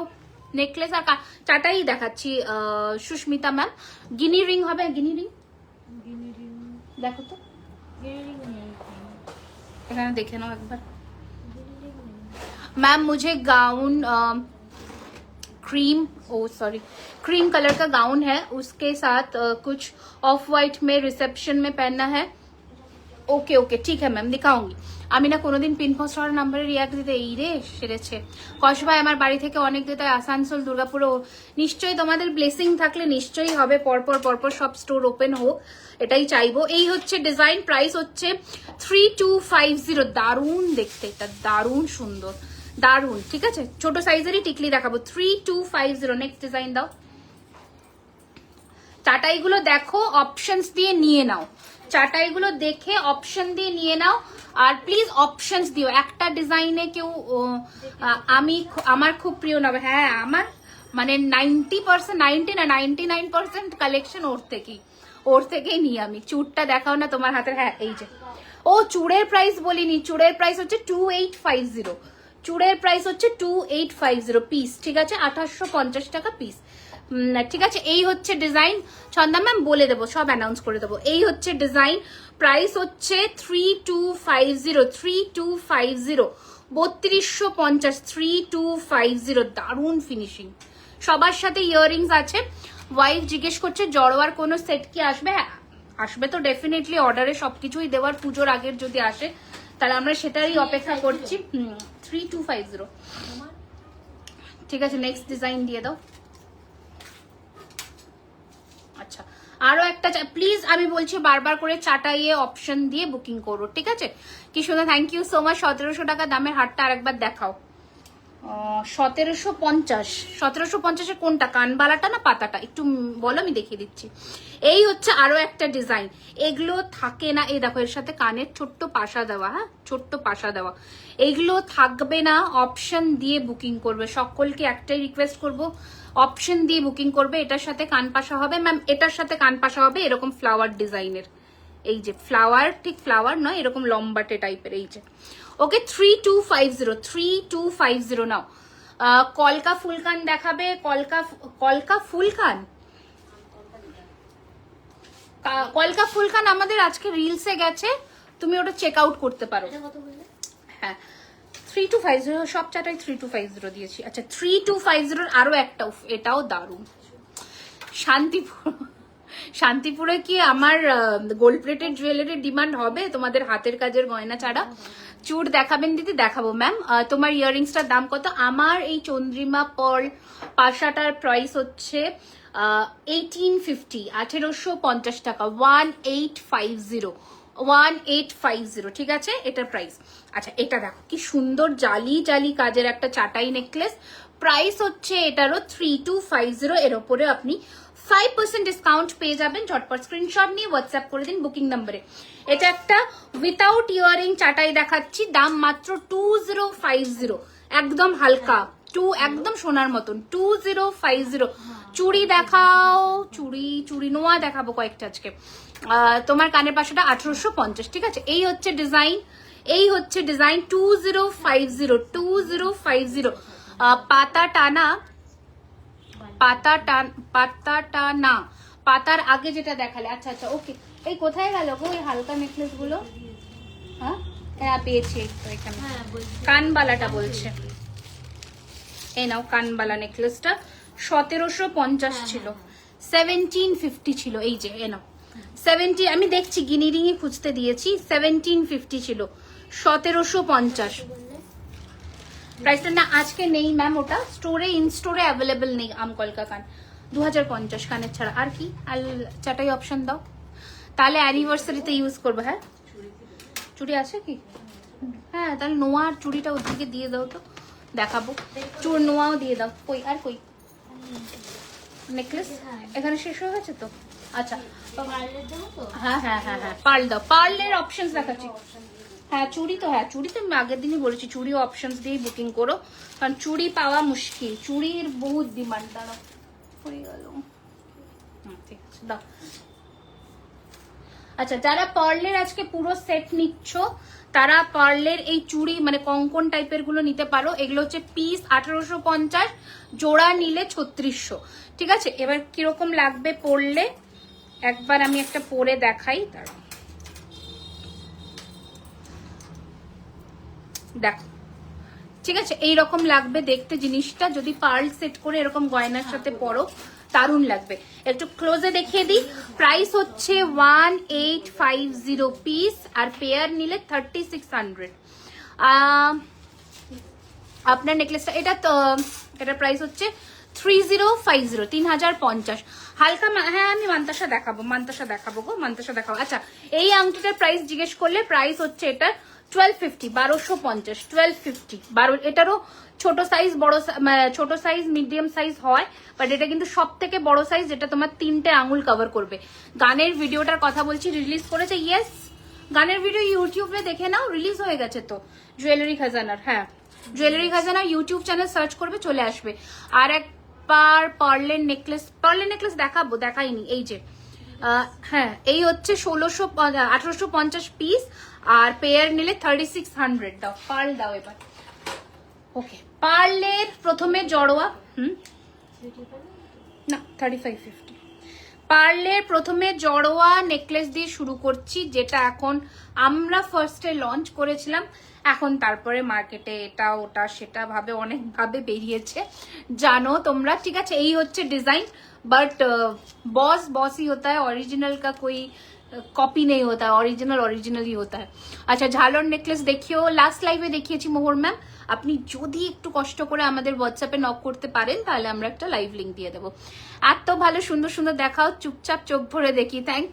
নেকলেস আর চাটাই দেখাচ্ছি সুস্মিতা ম্যাম। গিনি রিং হবে, গিনি রিং দেখো তো, এখানে দেখে নাও একবার। मैम मुझे गाउन क्रीम कलर का गाउन है, उसके साथ कुछ ऑफ वाइट में रिसेप्शन में पहनना है। ओके ठीक है मैम, दिखाऊंगी। আমি না কোনোদিন পিন পোস্ট করার নাম্বারে রিয়াক্ট দিতে, এই রে সেরেছে। কশ ভাই আমার বাড়ি থেকে অনেক দিতে, আসানসোল দুর্গাপুরও। নিশ্চয়ই তোমাদের ব্লেসিং থাকলে নিশ্চয়ই হবে, পরপর সব স্টোর ওপেন হোক, এটাই চাইবো। এই হচ্ছে ডিজাইন, প্রাইস হচ্ছে 3250। দারুণ দেখতে, এটা দারুণ সুন্দর, দারুণ, ঠিক আছে? ছোট সাইজেরই টিকলি দেখাবো। 3250। নেক্সট ডিজাইন দাও। চাটাইগুলো দেখো, অপশনস দিয়ে নিয়ে নাও, চাটাইগুলো দেখে অপশন দিয়ে নিয়ে নাও। আর প্লিজ অপশনস দিও, একটা ডিজাইনে কেউ আমার খুব প্রিয় নবে। হ্যাঁ, আমার মানে 90%, 99% কালেকশন ওর থেকেই নিই আমি। চুড়টা দেখাও না তোমার হাতের, হ্যাঁ এই যে। ও চুড়ের প্রাইস বলিনি, চুড়ের প্রাইস হচ্ছে 2850, চুড়ের প্রাইস হচ্ছে 2850 পিস, ঠিক আছে, 2850 টাকা পিস। ঠিক আছে, এই হচ্ছে ডিজাইন। ছন্দা ম্যাম বলে দেবো, সব অ্যানাউন্স করে দেবো। এই হচ্ছে ডিজাইন, প্রাইস হচ্ছে 3250, 3250, 3250, 3250। দারুণ ফিনিশিং, সবার সাথে ইয়াররিংস আছে। ওয়াইফ জিজ্ঞেস করছে জড়োয়ার কোনো সেট কি আসবে? আসবে তো ডেফিনেটলি, অর্ডারে সবকিছুই দেওয়ার, পুজোর আগের যদি আসে তাহলে আমরা সেটারই অপেক্ষা করছি। 3250, ঠিক আছে। নেক্সট ডিজাইন দিয়ে দাও। আচ্ছা, আরো একটা প্লিজ, আমি বলছি বারবার করে চাটাইয়ে অপশন দিয়ে বুকিং করো, ঠিক আছে। কি সুন্দর, থ্যাংক ইউ সো মাচ। 1700 টাকা দামের হারটা আরেকবার দেখাও। 1750, 1750 কোনটা, কানবালাটা না পাতাটা? একটু বলো, আমি দেখিয়ে দিচ্ছি। এই হচ্ছে আরো একটা ডিজাইন, এগুলো থাকে না। এই দেখো, এর সাথে কানের ছোট্ট পাশা দেওয়া, হ্যাঁ ছোট্ট পাশা দেওয়া। এইগুলো থাকবে না, অপশন দিয়ে বুকিং করবে। সকলকে একটাই রিকোয়েস্ট করব, অপশন দিয়ে বুকিং করবে। এটার সাথে কান পাশা হবে ম্যাম, এটার সাথে কান পাশা হবে এরকম ফ্লাওয়ার ডিজাইনের। এই যে ফ্লাওয়ার, ঠিক ফ্লাওয়ার নয়, এরকম লম্বাটে টাইপের। এই যে ওকে, 3250, 3250 নাও। কলকা ফুলকান দেখাবে, কলকা ফুলকান, কলকা ফুলকান আমাদের আজকে রিলসে গেছে, তুমি ওটা চেক আউট করতে পারো। হ্যাঁ, 3250, সব চাটাই 3250 দিয়েছি। আচ্ছা, 3250 আরো একটা, এটাও দারুণ। শান্তিপুরে কি আমার গোল্ড প্লেটেড জুয়েলারির ডিমান্ড হবে তোমাদের হাতের কাজের গয়না ছাড়া? চুড় দেখাবেন দিদি? দেখাবো ম্যাম। তোমার ইয়াররিংসটার দাম কত? আমার এই চন্দ্রিমা পার্ল পাশাটার প্রাইস হচ্ছে 1850, 1850 টাকা, 1850, 1850, ঠিক আছে এটার প্রাইস। আচ্ছা, এটা দেখো কি সুন্দর জালি জালি কাজের একটা চাটাই নেকলেস, প্রাইস হচ্ছে এটারও 3250। এর ওপরে আপনি 5% ডিসকাউন্ট পেয়ে যাবেন। ঝটপট স্ক্রিনশট নিয়ে হোয়াটসঅ্যাপ করে দিন বুকিং নাম্বারে। এটা একটা উইথাউট ইয়ারিং চাটাই দেখাচ্ছি, দাম মাত্র 2050, একদম হালকা, একদম সোনার মতন, 2050। চুড়ি দেখাও, চুড়ি নোয়া দেখাবো কয়েকটা আজকে। তোমার কানের পাশাটা 1850, ঠিক আছে। এই হচ্ছে ডিজাইন, এই হচ্ছে ডিজাইন 2050, 2050। পাতা টানা, পাতার আগে যেটা দেখালে। আচ্ছা আচ্ছা, ওকে। এই কোথায় গেল গো এই হালকা নেকলেস গুলো? হ্যাঁ পেয়েছি, এখানে কানবালাটা বলছে। এই নাও কানবালা নেকলেসটা, 1750 ছিল, 1750 ছিল। এই যে এ নাও 70, আমি দেখছি গিনিরিংয়ে খুঁজতে দিয়েছি, 1750 ছিল, 1750 প্রাইসটা। না আজকে নেই ম্যাম, ওটা স্টোরে, ইন স্টোরে অ্যাভেলেবেল নেই। আমকলকা কান 2050 কানের ছাড়া। আর কি চাটাই অপশন দাও, তাহলে অ্যানিভার্সারিতে ইউজ করবো। হ্যাঁ, চুড়ি আছে কি? হ্যাঁ, তাহলে নোয়া আর চুড়িটা ওদিকে দিয়ে দাও তো, দেখাবো। চুড় নোয়াও দিয়ে দাও। কই আর কই নেকলেস? এখানে শেষ হয়ে গেছে তো। আচ্ছা, হ্যাঁ হ্যাঁ হ্যাঁ হ্যাঁ, পার্ল দাও, পার্লের অপশন দেখাচ্ছি। হ্যাঁ চুড়ি তো, হ্যাঁ চুড়ি তো আমি আগের দিনই বলেছি, চুড়ি অপশনস দিয়েই বুকিং করো, কারণ চুড়ি পাওয়া মুশকিল, চুড়ির বহুত ডিমান্ড। দাঁড়াও, হয়ে গেল, ঠিক আছে দাও। আচ্ছা, যারা পার্লের আজকে পুরো সেট নিচ্ছ তারা পার্লের এই চুড়ি মানে কঙ্কন টাইপের গুলো নিতে পারো। এগুলো হচ্ছে পিস 1850, জোড়া নিলে 3600, ঠিক আছে। এবার কিরকম লাগবে পরলে একবার আমি একটা পরে দেখাই, দাঁড়াও দেখো, ঠিক আছে। এইরকম লাগবে দেখতে জিনিসটা, যদি পার্ল সেট করে এরকম গয়নার সাথে পরো দারুণ লাগবে। একটু ক্লোজে দেখিয়ে দিই, প্রাইস হচ্ছে 1850 পিস, আর পেয়ার নিলে 3600। আপনার নেকলেসটা এটা তো, এটার প্রাইস হচ্ছে 3050, 3050 হালকা। হ্যাঁ আমি মান্তাসা দেখাবো, মান্তাসা দেখাবো গো, মান্তাসা দেখাবো। আচ্ছা, এই আংটিটার প্রাইস জিজ্ঞেস করলে প্রাইস হচ্ছে এটা 1250, 1250, 1250, 12। এটারও ছোট সাইজ, বড় ছোট সাইজ, মিডিয়াম সাইজ হয়, বাট এটা কিন্তু সব থেকে বড় সাইজ, যেটা তোমার 3টে আঙুল কভার করবে। গানের ভিডিওটার কথা বলছি, রিলিজ করেছে, ইয়েস গানের ভিডিও ইউটিউবে দেখে নাও, রিলিজ হয়ে গেছে তো, জুয়েলারি খাজানার। হ্যাঁ, জুয়েলারি খাজানা ইউটিউব চ্যানেল সার্চ করবে, চলে আসবে। আর একবার পার্লের নেকলেস দেখাবো, দেখাইনি। এই যে হ্যাঁ, এই হচ্ছে 1850 পিস, আর পেয়ার নিলে 3600 দাও। পার্ল দাও এবার, ওকে, পার্লের প্রথমে জড়োয়া না 3550, পার্লের প্রথমে জড়োয়া নেকলেস দিয়ে শুরু করছি, যেটা এখন আমরা ফার্স্টে লঞ্চ করেছিলাম। এখন তারপরে মার্কেটে এটা ওটা সেটা ভাবে অনেক ভাবে বেরিয়েছে, জানো তোমরা, ঠিক আছে। এই হচ্ছে ডিজাইন, बट बॉस ही होता है, ओरिजिनल का कोई কপি নেই হতা, অরিজিনালই হতা है। আচ্ছা, ঝালর নেকলেস দেখিও, লাস্ট লাইভে দেখিয়েছি মোহর ম্যাম। আপনি যদি একটু কষ্ট করে আমাদের হোয়াটসঅ্যাপে নক করতে পারেন তাহলে আমরা একটা লাইভ লিঙ্ক দিয়ে দেবো। এত ভালো সুন্দর সুন্দর দেখাও, চুপচাপ চোখ ভরে দেখি। Thank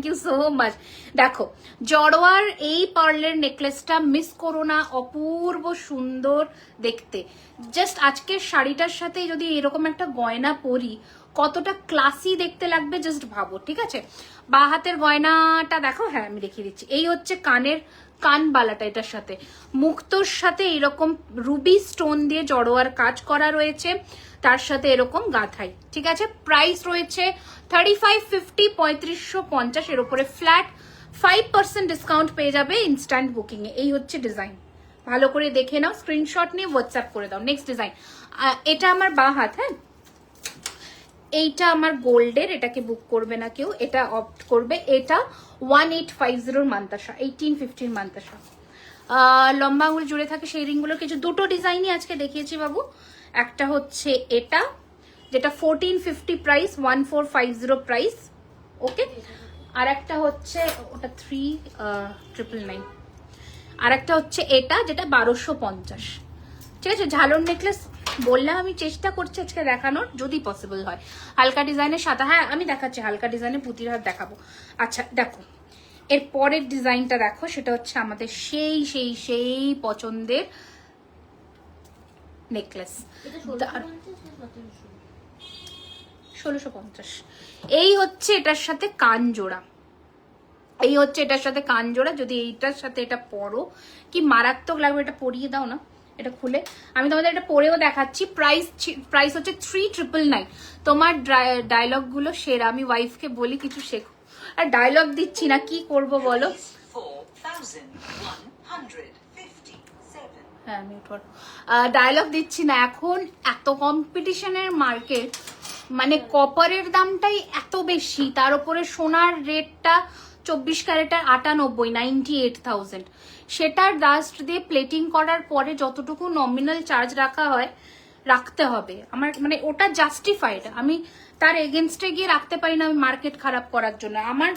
you so much. দেখো, জড়োয়ার এই পার্লের নেকলেসটা মিস করো না, অপূর্ব সুন্দর দেখতে। জাস্ট আজকের শাড়িটার সাথে যদি এরকম একটা গয়না পরি কতটা ক্লাসি দেখতে লাগবে, জাস্ট ভাবো, ঠিক আছে। বা হাতের গয়নাটা দেখো, হ্যাঁ আমি দেখিয়ে দিচ্ছি। এই হচ্ছে কানের কানবালাটা, এটার সাথে মুক্তোর সাথে এরকম রুবি স্টোন দিয়ে জড়োয়ার কাজ করা রয়েছে, তার সাথে এরকম গাঁথাই, ঠিক আছে। প্রাইস রয়েছে 3550, 3550, এর উপরে ফ্ল্যাট 5% ডিসকাউন্ট পেয়ে যাবে ইনস্ট্যান্ট বুকিং এ। এই হচ্ছে ডিজাইন, ভালো করে দেখে নাও, স্ক্রিনশট নিয়ে হোয়াটসঅ্যাপ করে দাও। নেক্সট ডিজাইন, এটা আমার বাঁ হাত, হ্যাঁ এইটা আমার গোল্ডের, এটাকে বুক করবে না কেউ, এটা অপ্ট করবে। এটা 1850 মান্তাসা, 1850 মান্তাসা। লম্বা আঙুল জুড়ে থাকে সেই রিংগুলোর কিছু দুটো ডিজাইনই আজকে দেখিয়েছি বাবু। একটা হচ্ছে এটা, যেটা 1450 প্রাইস, 1450 প্রাইস, ওকে। আর একটা হচ্ছে ওটা 3999। আর একটা হচ্ছে এটা, যেটা 1250, ঠিক আছে। ঝালর নেকলেস বললাম আমি চেষ্টা করছি আজকে দেখানোর, যদি পসিবল হয়। হালকা ডিজাইনের সাথে, হ্যাঁ আমি দেখাচ্ছি, হালকা ডিজাইনের পুঁতির হাত দেখাবো। আচ্ছা দেখো, এর পরের ডিজাইনটা দেখো, সেটা হচ্ছে আমাদের সেই সেই সেই পছন্দের নেকলেস, 1650। এই হচ্ছে এটার সাথে কান জোড়া, এই হচ্ছে এটার সাথে কান জোড়া। যদি এইটার সাথে এটা পরো কি মারাত্মক লাগবে, এটা পরিয়ে দাও না, এটা খুলে আমি তোমাদের এটা পরেও দেখাচ্ছি। প্রাইস হচ্ছে 3999। তোমার ডায়লগ গুলো সেরা, আমি ওয়াইফকে বলি কিছু শেখো, আর ডায়লগ দিচ্ছি না, কি করব বলো। হ্যাঁ মিউট করো, ডায়লগ দিচ্ছি না। এখন এত কম্পিটিশনের মার্কেট, মানে কপারের দামটাই এত বেশি, তার উপরে সোনার রেটটা 24 ক্যারেটার 98,000, সেটার ডাস্ট দিয়ে প্লেটিং করার পরে যতটুকু নমিনাল চার্জ রাখা হয় রাখতে হবে আমার, মানে ওটা জাস্টিফাইড। আমি তার এগেনস্টে গিয়ে রাখতে পারি না, আমি মার্কেট খারাপ করার জন্য। আমার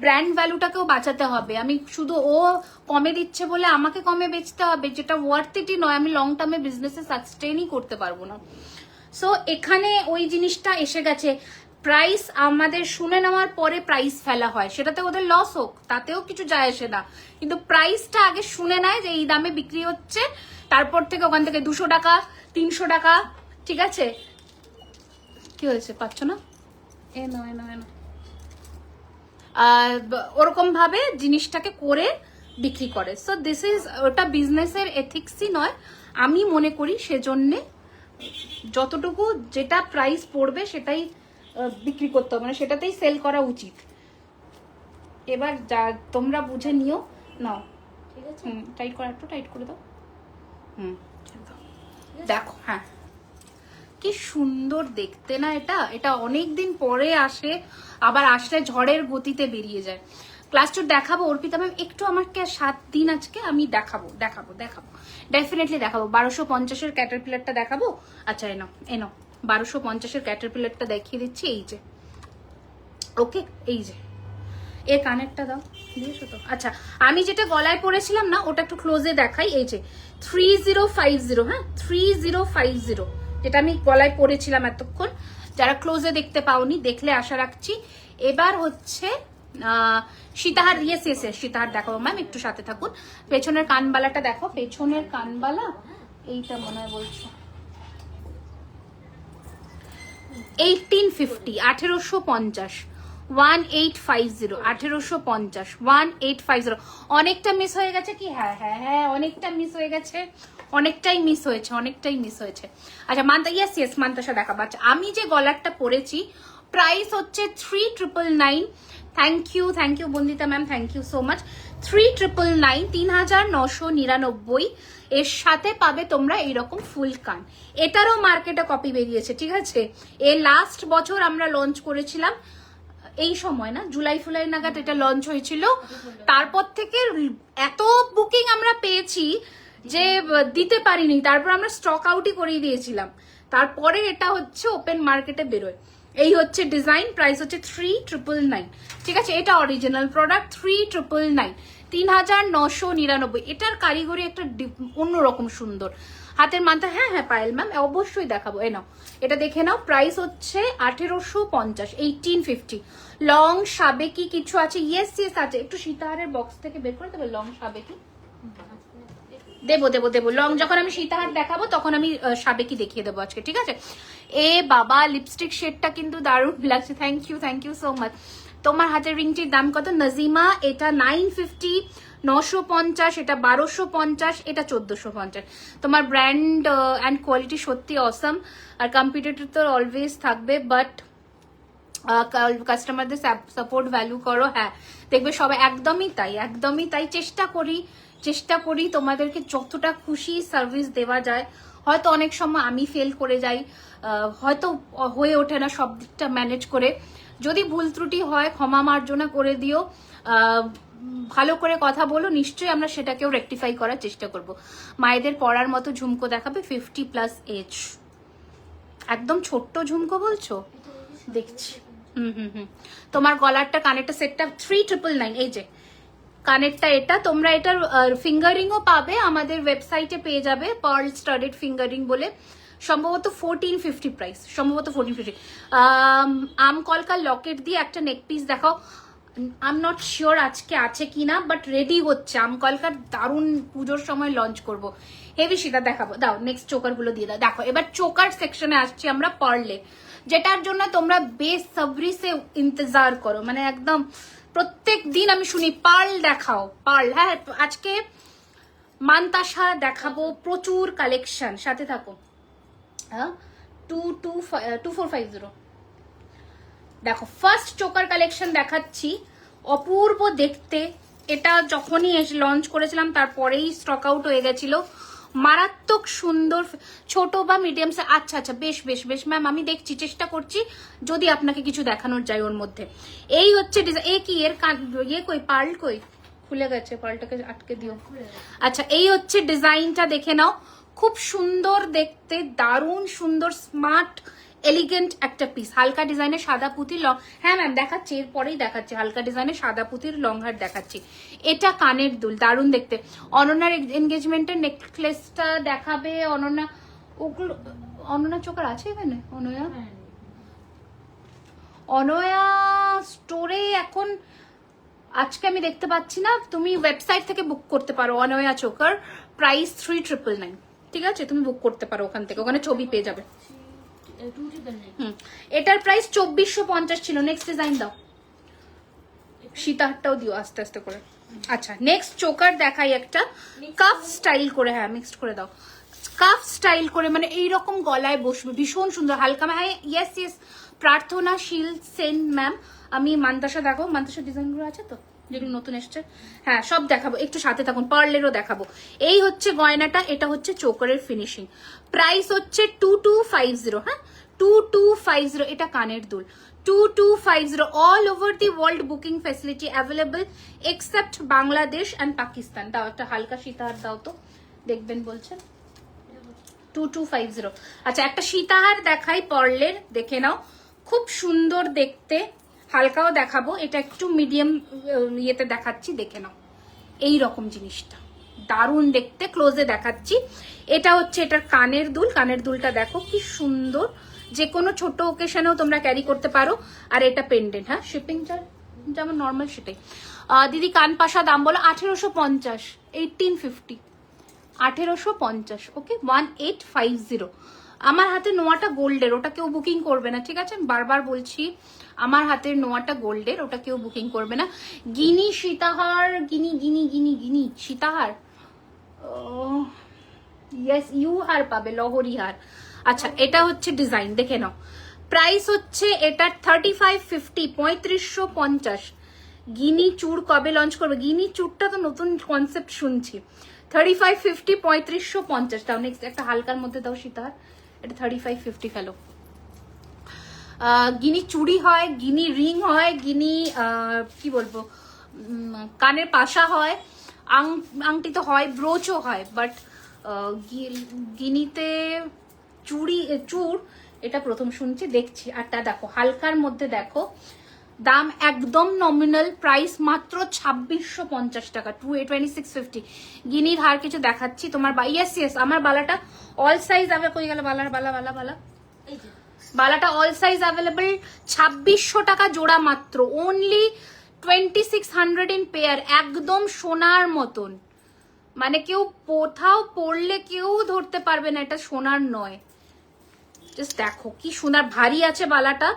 ব্র্যান্ড ভ্যালুটাকেও বাঁচাতে হবে। আমি শুধু ও কমে দিচ্ছে বলে আমাকে কমে বেচতে হবে, যেটা ওয়ার্থিটি নয়, আমি লং টার্মে বিজনেসে সাস্টেনই করতে পারবো না। সো এখানে ওই জিনিসটা এসে গেছে। প্রাইস আমাদের শুনে নেওয়ার পরে প্রাইস ফেলা হয়, সেটাতে ওদের লস হোক তাতেও কিছু যায় আসে না, কিন্তু প্রাইসটা আগে শুনে নেয় যে এই দামে বিক্রি হচ্ছে, তারপর থেকে ওখান থেকে 200 টাকা 300 টাকা, ঠিক আছে। কি হয়েছে, পাচ্ছ না, এ নয় ওরকম ভাবে জিনিসটাকে করে বিক্রি করে। সো দিস ইজ, ওটা বিজনেসের এথিক্সই নয় আমি মনে করি। সেজন্যে যতটুকু যেটা প্রাইস পড়বে সেটাই বিক্রি করতে হবে, মানে সেটাতেই সেল করা উচিত। এবার যা তোমরা বুঝে নিও, নাও ঠিক আছে। টাইট করে, একটু টাইট করে দাও। দেখো, হ্যাঁ কি সুন্দর দেখতে না, এটা অনেকদিন পরে আসে, আবার আসলে ঝড়ের গতিতে বেরিয়ে যায়। ক্লাস টু দেখাবো অর্পিতা ম্যাম, একটু আমাকে 7 দিন আজকে, আমি দেখাবো ডেফিনেটলি দেখাবো। 1250-এর ক্যাটারপিলারটা দেখাবো। আচ্ছা এনো 1250-এর ক্যাটারপিলারটা দেখিয়ে দিচ্ছি, এই যে, ওকে, এই যে এর কানেরটা দাও, দিয়েছো তো? আচ্ছা, আমি যেটা গলায় পরেছিলাম না, ওটা একটু ক্লোজে দেখাই। এই যে 3050, হ্যাঁ 3050, যেটা আমি গলায় পরেছিলাম এতক্ষণ। যারা ক্লোজে দেখতে পাওনি, দেখলে আশা রাখছি। এবার হচ্ছে সীতাহার, ইয়েস সীতাহার দেখাবো ম্যাম, একটু সাথে থাকুন। পেছনের কানবালাটা দেখো, পেছনের কানবালা এইটা মনে হয় বলছো 1850, 1850, 1850, 1850, 1850। অনেকটা মিস হয়ে গেছে কি? হ্যাঁ অনেকটা মিস হয়ে গেছে, অনেকটাই মিস হয়েছে। আচ্ছা মান্তা, ইয়েস মান্তাসা দেখাবো। আচ্ছা, আমি যে গলারটা পরেছি প্রাইস হচ্ছে 3999, thank you Bandita ma'am, thank you so much. 3999, 3999 এর সাথে পাবে তোমরা এইরকম ফুল কান। এটারও মার্কেটে কপি বেরিয়েছে, ঠিক আছে। এর লাস্ট বছর আমরা লঞ্চ করেছিলাম এই সময়, না জুলাই ফুলাই নাগাদ এটা লঞ্চ হয়েছিল। তারপর থেকে এত বুকিং আমরা পেয়েছি যে দিতে পারিনি, তারপর আমরা স্টক আউটই করিয়ে দিয়েছিলাম। তারপরে এটা হচ্ছে ওপেন মার্কেটে বেরোয়। এই হচ্ছে ডিজাইন, প্রাইস হচ্ছে 3999, ঠিক আছে। এটা অরিজিনাল প্রোডাক্ট, 3999, 3999। এটার কারিগরি একটা অন্যরকম সুন্দর হাতের মানটা। হ্যাঁ হ্যাঁ পায়েল ম্যাম অবশ্যই দেখাবো, এ নাও এটা দেখে নাও। প্রাইস হচ্ছে 1850, 1850। লং সাবেকি কিছু আছে, ইয়েস ইয়েস আছে। একটু সীতাহারের বক্স থেকে বের করে দেবে লং সাবেকি। দেবো লং যখন আমি সীতাহার দেখাবো তখন আমি সাবেকি দেখিয়ে দেবো আজকে, ঠিক আছে। এ বাবা লিপস্টিক শেডটা কিন্তু দারুণ লাগছে, থ্যাংক ইউ সো মাচ। তোমার হাতের রিংটির দাম কত নাজিমা? এটা 950, 950, এটা 1250, এটা 1450। তোমার ব্র্যান্ড অ্যান্ড কোয়ালিটি সত্যি অসম, আর কম্পিটিটর তো অলওয়েজ থাকবে, বাট কাস্টমারদের সাপোর্ট ভ্যালু করো। হ্যাঁ দেখবে সবাই একদমই তাই। চেষ্টা করি তোমাদেরকে যতটা খুশি সার্ভিস দেওয়া যায়। হয়তো অনেক সময় আমি ফেল করে যাই, হয়তো হয়ে ওঠে না সব দিকটা ম্যানেজ করে। যদি ভুল ত্রুটি হয় ক্ষমা মার্জনা করে দিও, ভালো করে কথা বলো, নিশ্চয়ই আমরা সেটাকেও রেকটিফাই করার চেষ্টা করব। মায়েদের পরার মতো ঝুমকো দেখাবে 50+ এজ, একদম ছোট্ট ঝুমকো বলছো, দেখছি। তোমার গলারটা কানেরটা সেটটা 3999, এই যে কানেরটা এটা। তোমরা এটার ফিঙ্গারিংও পাবে, আমাদের ওয়েবসাইটে পেয়ে যাবে, পার্ল স্টাডেড ফিঙ্গারিং বলে। সম্ভবত 1450 প্রাইস, সম্ভবত 1450। আমকলকার লকেট দিয়ে একটা নেক পিস দেখাও। আই এম নট শিওর আজকে আছে কিনা, বাট রেডি হচ্ছে। আমকলকার দারুণ পুজোর সময় লঞ্চ করব। হেভি সেটা দেখাবো। দাও নেক্সট চোকার গুলো দিয়ে দাও। দেখো এবার চোকার সেকশনে আসছি আমরা, পার্লে, যেটার জন্য তোমরা বেসব্রি সে ইন্তজার করো, মানে একদম প্রত্যেক দিন আমি শুনি পার্ল দেখাও, পার্ল। হ্যাঁ আজকে মানতাসা দেখাবো, প্রচুর কালেকশন, সাথে থাকো। হ্যাঁ 2450। দেখো ফার্স্ট চোকার কালেকশন দেখাচ্ছি, অপূর্ব দেখতে। এটা যখনই লঞ্চ করেছিলাম তারপরেই স্টক আউট হয়ে গেছিল। মারাত্মক সুন্দর, ছোট বা মিডিয়াম সাইজ। আচ্ছা বেশ ম্যাম, আমি দেখছি, চেষ্টা করছি যদি আপনাকে কিছু দেখানোর যায় ওর মধ্যে। এই হচ্ছে ডিজাইন। এ কি এর ইয়ে কই, পার্ল কই? খুলে গেছে, পার্লটাকে আটকে দিও। আচ্ছা এই হচ্ছে ডিজাইনটা, দেখে নাও, খুব সুন্দর দেখতে, দারুণ সুন্দর, স্মার্ট এলিগেন্ট একটা পিস। হালকা ডিজাইনের সাদা পুঁতির লং। হ্যাঁ ম্যাম দেখাচ্ছি, এরপরেই দেখাচ্ছি। হালকা ডিজাইনের সাদা পুঁতির লং হার দেখাচ্ছি। এটা কানের দুল, দারুণ দেখতে। অনন্যার এনগেজমেন্টের নেকলেসটা দেখাবে অনন্যা। ওগুলো অনন্যা চোকার আছে এখানে? অনয়া স্টোরে এখন আজকে আমি দেখতে পাচ্ছি না। তুমি ওয়েবসাইট থেকে বুক করতে পারো অনয়া চোকার, প্রাইস 3999, ঠিক আছে। তুমি বুক করতে পারো ওখান থেকে, ওখানে ছবি পেয়ে যাবে। এটার প্রাইস 2450 ছিল। নেক্সট ডিজাইন দাও, সীতাহারটাও দিও আস্তে আস্তে করে। আচ্ছা নেক্সট চোকার দেখাই একটা, কাফ স্টাইল করে। হ্যাঁ মিক্সড করে দাও, কাফ স্টাইল করে, মানে এইরকম গলায় বসবে, ভীষণ সুন্দর, হালকা। হ্যাঁ ইয়েস প্রার্থনা শীল সেন ম্যাম। আমি মানতাসা দেখো, মানতাসা ডিজাইনগুলো আছে তো যেগুলো নতুন এসছে, হ্যাঁ সব দেখাবো, একটু সাথে থাকুন। পার্লেরও দেখাবো। এই হচ্ছে গয়নাটা, এটা হচ্ছে চোকারের ফিনিশিং। প্রাইস হচ্ছে 2250। হ্যাঁ 2250। এটা কানের দুল, 2250। All over the world booking facility available except Bangladesh and Pakistan. দাও একটা হালকা সীতাহার দাও তো, দেখবেন বলছেন। 2250। আচ্ছা একটা সীতাহার দেখাই পার্লের, দেখে নাও, খুব সুন্দর দেখতে। হালকাও দেখাবো, এটা একটু মিডিয়াম ইয়েতে দেখাচ্ছি, দেখে নাও। এই রকম জিনিসটা দারুণ দেখতে, ক্লোজে দেখাচ্ছি। এটা হচ্ছে এটার কানের দুল, কানের দুলটা দেখো কি সুন্দর, যে কোনো ছোট ওকেশনেও তোমরা ক্যারি করতে পারো। আর এটা পেন্ডেন্ট। হ্যাঁ শিপিং চার্জ যেমন নর্মাল সেটাই। দিদি কান পাশা দাম বলো 1850, 1850, 1850। ওকে 1850। আমার হাতে নোয়াটা গোল্ডের, ওটা কেউ বুকিং করবে না, ঠিক আছে। বারবার বলছি আমার হাতের নোয়াটা গোল্ডের, ওটা কেউ বুকিং করবে না। গিনি সীতাহার, গিনি সীতাহার, ইয়েস ইউ হার পাবে, লহরি হার। আচ্ছা এটা হচ্ছে ডিজাইন, দেখে নাও। প্রাইস হচ্ছে এটা 3550, 3550। গিনি চূড় কবে লঞ্চ করবে? গিনি চূড়টা তো নতুন কনসেপ্ট শুনছি। 3550, 3550 দাও। নেক্সট একটা হালকার মধ্যে দাও সীতাহার, এটা 3550 ফেলো। গিনি চুড়ি হয়, গিনি রিং হয়, গিনি কি বলবো কানের পাশা হয়, আংটি তো হয়, ব্রোচও হয়, বাট গিনিতে চূড় এটা প্রথম শুনছি, দেখছি। আর তা দেখো হালকার মধ্যে দেখো, দাম একদম নমিনাল, প্রাইস মাত্র 2650 টাকা, 2650। গিনির হার কিছু দেখাচ্ছি তোমার। ইয়েস আমার বালাটা অল সাইজ আবে কই গেল? বালা এই যে বালাটা অল সাইজ অ্যাভেলেবল, 2600 টাকা জোড়া মাত্র, অনলি 2600 ইন পেয়ার, একদম সোনার মতন, মানে কেউ কোথাও পড়লে কেউ ধরতে পারবে না এটা সোনার নয়। জাস্ট দেখো কি সোনার, ভারী আছে বালাটা,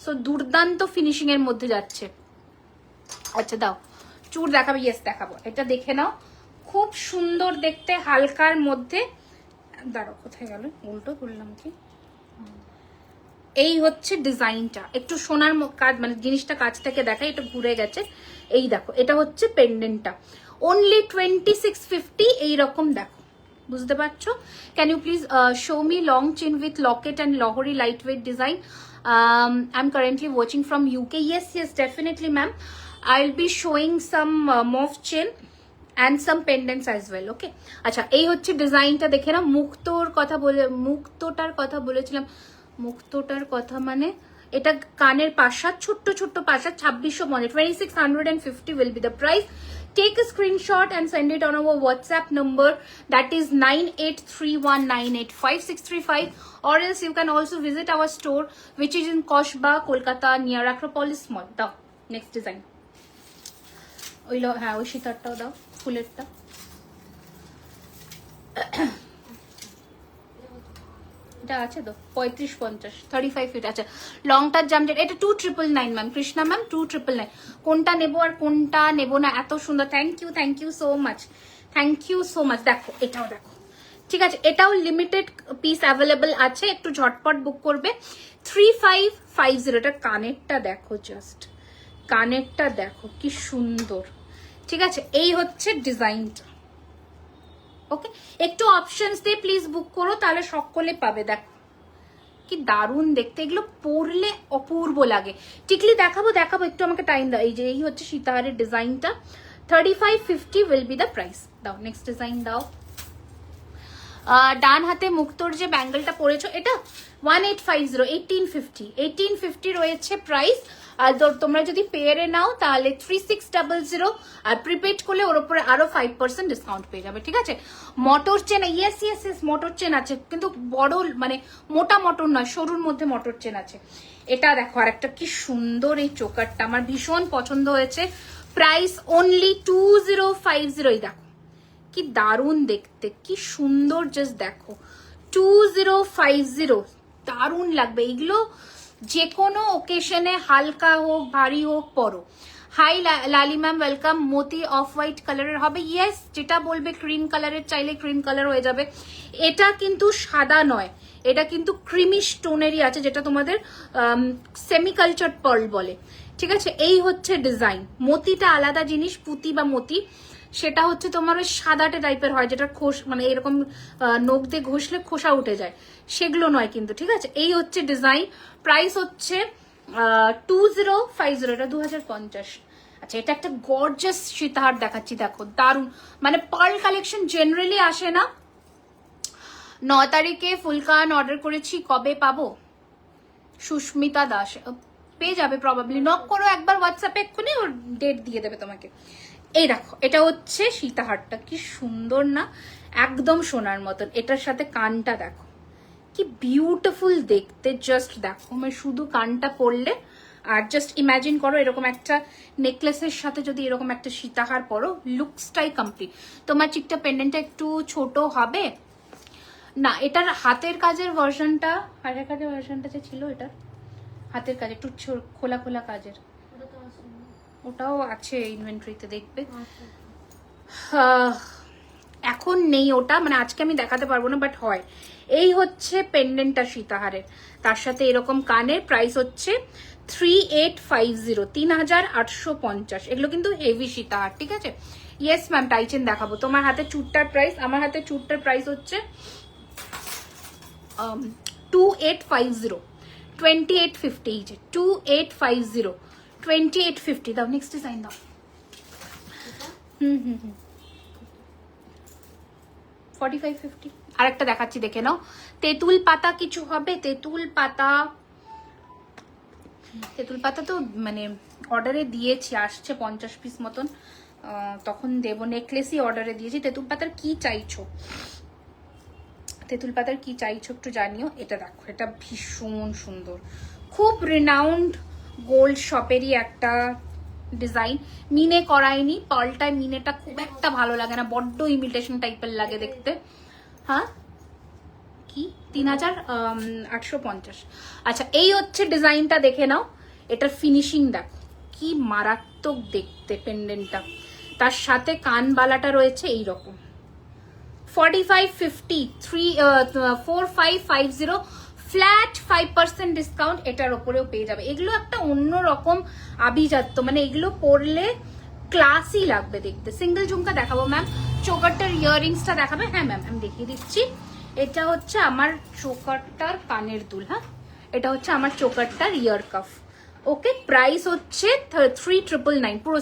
সো দুর্দান্ত ফিনিশিং এর মধ্যে যাচ্ছে। আচ্ছা দাও চূড় দেখাবো, ইয়েস দেখাবো, এটা দেখে নাও, খুব সুন্দর দেখতে, হালকার মধ্যে। দাঁড়াও কোথায় গেল, উল্টো করলাম কি? এই হচ্ছে ডিজাইনটা, একটু সোনার কাজ, মানে জিনিসটা কাছ থেকে দেখাই, এটা ঘুরে গেছে। এই দেখো এটা হচ্ছে পেন্ডেন্টটা, অনলি 2650, এইরকম দেখো, বুঝতে পারছো? Can you please show me long chain with locket and লহরি light weight design? I am currently watching from UK. Yes definitely ma'am, I will be showing some muff chain and some pendants as well, okay? আচ্ছা এই হচ্ছে ডিজাইনটা দেখে না। মুক্তোটার কথা বলেছিলাম, মুক্তোটার কথা মানে এটা কানের পাশা, ছোট্ট ছোট্ট পাশা, 2650, 2650 will be the price. Take a screenshot and send it on our WhatsApp number, that is 9831985635, or else you can also visit our store which is in Koshba, Kolkata, near Acropolis Mall. দাও next design, হ্যাঁ ওই সীতারটাও দাও, ফুলেরটা। এটা আছে তো 3550, 35 fit. আচ্ছা লংটার জামজেট, এটা 2999 ma'am, Krishna ma'am 2999। কোনটা নেবো আর কোনটা নেবো না, এত সুন্দর, থ্যাংক ইউ সো মাচ, দেখো এটাও দেখো, ঠিক আছে? এটাও লিমিটেড পিস অ্যাভেলেবল আছে, একটু ঝটপট বুক করবে। 3550, এটা কানেরটা দেখো, জাস্ট কানেরটা দেখো কি সুন্দর, ঠিক আছে? এই হচ্ছে ডিজাইনটা, ওকে? একটু অপশনস দিয়ে প্লিজ বুক করো, তাহলে সকলে পাবে। দেখো কি দারুণ দেখতে, এগুলো পরলে অপূর্ব লাগে। টিকলি দেখাবো, একটু আমাকে টাইম দাও। এই যে এই হচ্ছে সীতাহারের ডিজাইনটা, 3550 will be the price. দাও নেক্সট ডিজাইন দাও। ডান হাতে মুক্তোর যে ব্যাঙ্গেলটা পরেছো, এটা 1850, 1850 রয়েছে প্রাইস। আর তোমরা যদি পেয়ারে নাও তাহলে 3600, আর প্রিপেড করলে ওর উপরে আরো 5% ডিসকাউন্ট পেয়ে যাবে, ঠিক আছে? Motor chain, yes motor chain আছে, কিন্তু বড় মানে মোটা মোটর নয়, সরুর মধ্যে মোটর চেন আছে। এটা দেখো আর একটা কি সুন্দর, এই চোকারটা আমার ভীষণ পছন্দ হয়েছে। প্রাইস অনলি 2050, দেখো কি দারুণ দেখতে, কি সুন্দর, জাস্ট দেখো 2050, দারুণ লাগবে এগুলো যে কোনো ওকেশনে, হালকা হোক ভারী হোক পরো। হাই লালি ম্যাম, ওয়েলকাম। মোতি অফ হোয়াইট কালারের হবে, ইয়েস, যেটা বলবে ক্রিম কালারের চাইলে ক্রিম কালার হয়ে যাবে। এটা কিন্তু সাদা নয়, এটা কিন্তু ক্রিমি স্টোনেরই আছে, যেটা তোমাদের সেমি কালচার পার্ল বলে, ঠিক আছে? এই হচ্ছে ডিজাইন। মতিটা আলাদা জিনিস, পুঁতি বা মতি সেটা হচ্ছে তোমার ওই সাদাটে টাইপের হয়, যেটা মানে এরকম নখ দিয়ে ঘষলে খোসা উঠে যায়, সেগুলো নয় কিন্তু, ঠিক আছে? এই হচ্ছে ডিজাইন, প্রাইস হচ্ছে 2050, এটা 2050। আচ্ছা এটা একটা গর্জাস সীতাহার দেখাচ্ছি, দেখো দারুণ, মানে পার্ল কালেকশন জেনারেলি আসে না। 9 তারিখে ফুলকান অর্ডার করেছি, কবে পাবো? সুস্মিতা দাস, পেয়ে যাবে প্রবাবলি, নক করো একবার হোয়াটসঅ্যাপে, এক্ষুনি ওর ডেট দিয়ে দেবে তোমাকে। এই দেখো এটা হচ্ছে সীতাহারটা, কি সুন্দর না, একদম সোনার মতন। এটার সাথে কানটা দেখো কি বিউটিফুল দেখতে, জাস্ট দেখো, মানে শুধু কানটা পরলে, আর জাস্ট ইমাজিন করো এরকম একটা নেকলেসের সাথে যদি এরকম একটা সীতাহার পরো, লুকসটাই কমপ্লিট। তোমার চিকটা পেন্ডেন্টটা একটু ছোট হবে না, এটার হাতের কাজের ভার্সনটা, হাতের কাজের ভার্সনটা যে ছিল, এটার হাতের কাজ একটু খোলা খোলা কাজের, ওটাও আছে ইনভেন্টরিতে, দেখবে। এখন নেই ওটা, মানে আজকে আমি দেখাতে পারবো না, বাট হয়। এই হচ্ছে পেন্ডেন্টটা সীতাহারের, তার সাথে এরকম কানের, প্রাইস হচ্ছে 3850, 3850, এগুলো কিন্তু হেভি সীতাহার, ঠিক আছে? ইয়েস ম্যাম, টাইচেন দেখাবো। তোমার হাতে চুটটার প্রাইস, আমার হাতে চুটটার প্রাইস হচ্ছে 2850, 2850, এই যে 2850, 2850। দাও নেক্সট ডিজাইন দাও। 4550। আরেকটা দেখাচ্ছি, দেখে নাও। তেঁতুল পাতা কিছু হবে? তেঁতুল পাতা তো মানে অর্ডারে দিয়েছি, আসছে 50 পিস মতন, তখন দেবো। নেকলেসই অর্ডারে দিয়েছি। তেঁতুল পাতার কি চাইছো? তেঁতুল পাতার কি চাইছো একটু জানিও। এটা দেখো, এটা ভীষণ সুন্দর, খুব রিনাউন্ড গোল্ড শপেরই একটা ডিজাইন। মিনে করায়নি, পাল্টায় মিনেটা খুব একটা ভালো লাগে না, বড্ড ইমিটেশন টাইপের লাগে দেখতে। হ্যাঁ কি 3850। আচ্ছা, এই হচ্ছে ডিজাইনটা, দেখে নাও। এটার ফিনিশিং দেখো কি মারাত্মক দেখতে, পেন্ডেন্টটা, তার সাথে কানবালাটা রয়েছে এইরকম। 4550, 4550, ফ্ল্যাট 5% ডিসকাউন্ট এটার ওপরেও পেয়ে যাবে। এগুলো একটা অন্যরকম আভিজাত্য, মানে এগুলো পরলে ক্লাসই লাগবে দেখতে। সিঙ্গেল ঝুমকা দেখাবো ম্যাম, চোকারটার ইয়াররিংসটা দেখাবে? হ্যাঁ ম্যাম, আমি দেখিয়ে দিচ্ছি। এটা হচ্ছে আমার চোকারটার কানের দুল, হ্যাঁ এটা হচ্ছে আমার চোকারটার ইয়ার কাফ। ওকে, প্রাইস হচ্ছে 3999, পুরো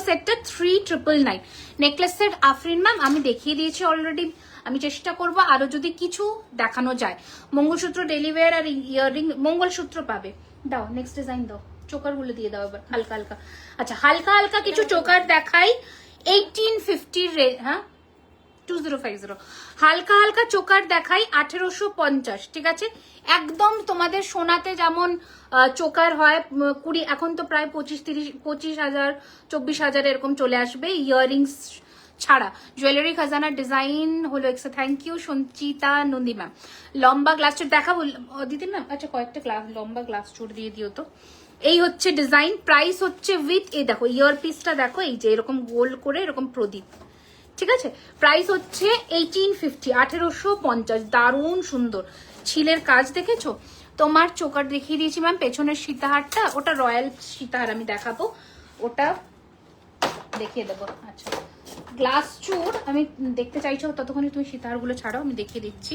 সেটটা 3999। নেকলেস সেট আফরিন ম্যাম আমি দেখিয়ে দিয়েছি অলরেডি, আমি চেষ্টা করব আরো যদি কিছু দেখানো যায়। মঙ্গলসূত্র, ডেলিভার আর ইয়াররিং, মঙ্গলসূত্র পাবে। দাও নেক্সট ডিজাইন দাও, চোকার গুলো দিয়ে দাও এবার হালকা হালকা। আচ্ছা, হালকা হালকা কিছু চোকার দেখাই। 1850, হ্যাঁ 2050, হালকা হালকা চোকার দেখাই 1850, ঠিক আছে? একদম তোমাদের সোনাতে যেমন চোকার হয় 20, এখন তো প্রায় 25,000, 24,000 এরকম চলে আসবে ইয়াররিংস ছাড়া। জুয়েলারি খাজানার ডিজাইন হলো এক্সা। Thank you Sanchita Nandi ma'am. লম্বা গ্লাস চুট দেখাবো দিদি ম্যাম? আচ্ছা, কয়েকটা লম্বা গ্লাস চুট দিয়ে দিও তো। এই হচ্ছে ডিজাইন, প্রাইস হচ্ছে উইথ, এই দেখো ইয়ার পিসটা দেখো, এই যে এরকম গোল করে এরকম প্রদীপ, ঠিক আছে? প্রাইস হচ্ছে 1850, 1850। দারুণ সুন্দর ছিলের কাজ দেখেছো? তোমার চোকার দেখিয়ে দিয়েছি ম্যাম, পেছনের সীতাহারটা ওটা রয়্যাল সীতাহার, আমি দেখাবো, ওটা দেখিয়ে দেবো। আচ্ছা, গ্লাস চুর আমি দেখতে চাইছো, ততক্ষণে তুমি সীতাহার গুলো ছাড়াও, আমি দেখিয়ে দিচ্ছি।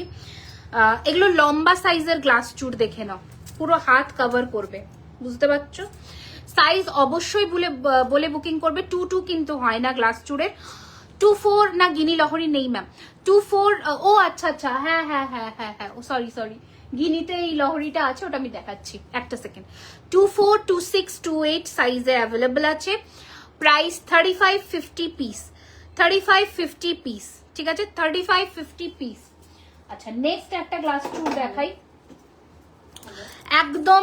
এগুলো লম্বা সাইজের গ্লাস চুর, দেখে নাও, পুরো হাত কভার করবে, বুঝতে পারছো? সাইজ অবশ্যই বলে বুকিং করবে। 2 কিন্তু হয় না গ্লাস চুরের। 24 না, গিনি লহরি নেই ম্যাম। 24, ও আচ্ছা আচ্ছা, হ্যাঁ হ্যাঁ হ্যাঁ হ্যাঁ হ্যাঁ, ও সরি, গিনিতে এই লহরিটা আছে, ওটা আমি দেখাচ্ছি, একটা সেকেন্ড। 24, 26, 28 সাইজে অ্যাভেলেবল আছে। প্রাইস 3550 পিস, 3550 পিস, ঠিক আছে? 3550 পিস। আচ্ছা, নেক্সট একটা গ্লাস চুর দেখাই, একদম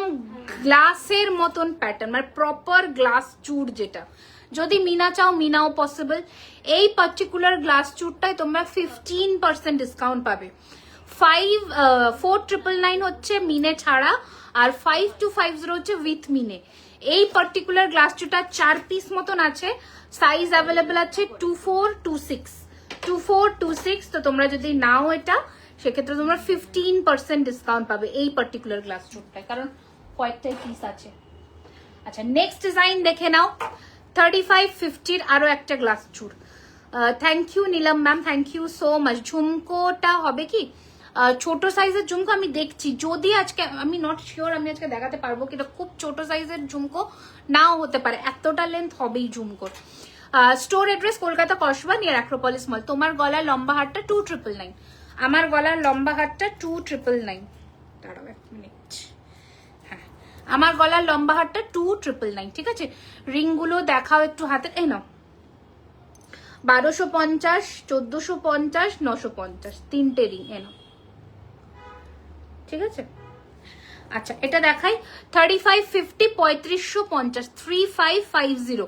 গ্লাসের মতন প্যাটার্ন, মানে প্রপার গ্লাস চুর যেটা। যদি মিনা চাও মিনাও পসিবল। এই পার্টিকুলার গ্লাস চুরটায় তোমরা 15% ডিসকাউন্ট পাবে। 4999 হচ্ছে মিনে ছাড়া, আর 5250 হচ্ছে উইথ মিনে। এই পার্টিকুলার গ্লাস চুরটা 4 পিস মতন আছে, সাইজ অ্যাভেলেবল আছে 24, 26, 24, 26। তো তোমরা যদি নাও এটা, সেক্ষেত্রে তোমরা 15% ডিসকাউন্ট পাবে এই পার্টিকুলার গ্লাস চুরটায়, কারণ কয়েকটাই পিস আছে। আচ্ছা, নেক্সট ডিজাইন দেখে নাও। 3550 আরো একটা গ্লাস চুর। Thank you Neelam ma'am, thank you so much. ঝুমকোটা হবে কি ছোট সাইজের ঝুমকো? আমি দেখছি, যদি আজকে, আমি নট শিওর আমি আজকে দেখাতে পারবো কিনা। খুব ছোট সাইজের ঝুমকো নাও হতে পারে, এতটা লেন্থ হবেই ঝুমকোর। Store address Kolkata Kasba near Acropolis mall. তোমার গলার লম্বা হারটা 2999, আমার গলার লম্বা হারটা 2999। দাঁড়াও এক মিনিট, হ্যাঁ আমার গলার লম্বা হারটা 2999, ঠিক আছে? রিং গুলো দেখাও একটু হাতে, এই নাও 1250, 1450, 950, তিনটে রিং, এ নাও, ঠিক আছে? আচ্ছা, এটা দেখাই 3550, 3550, 3550,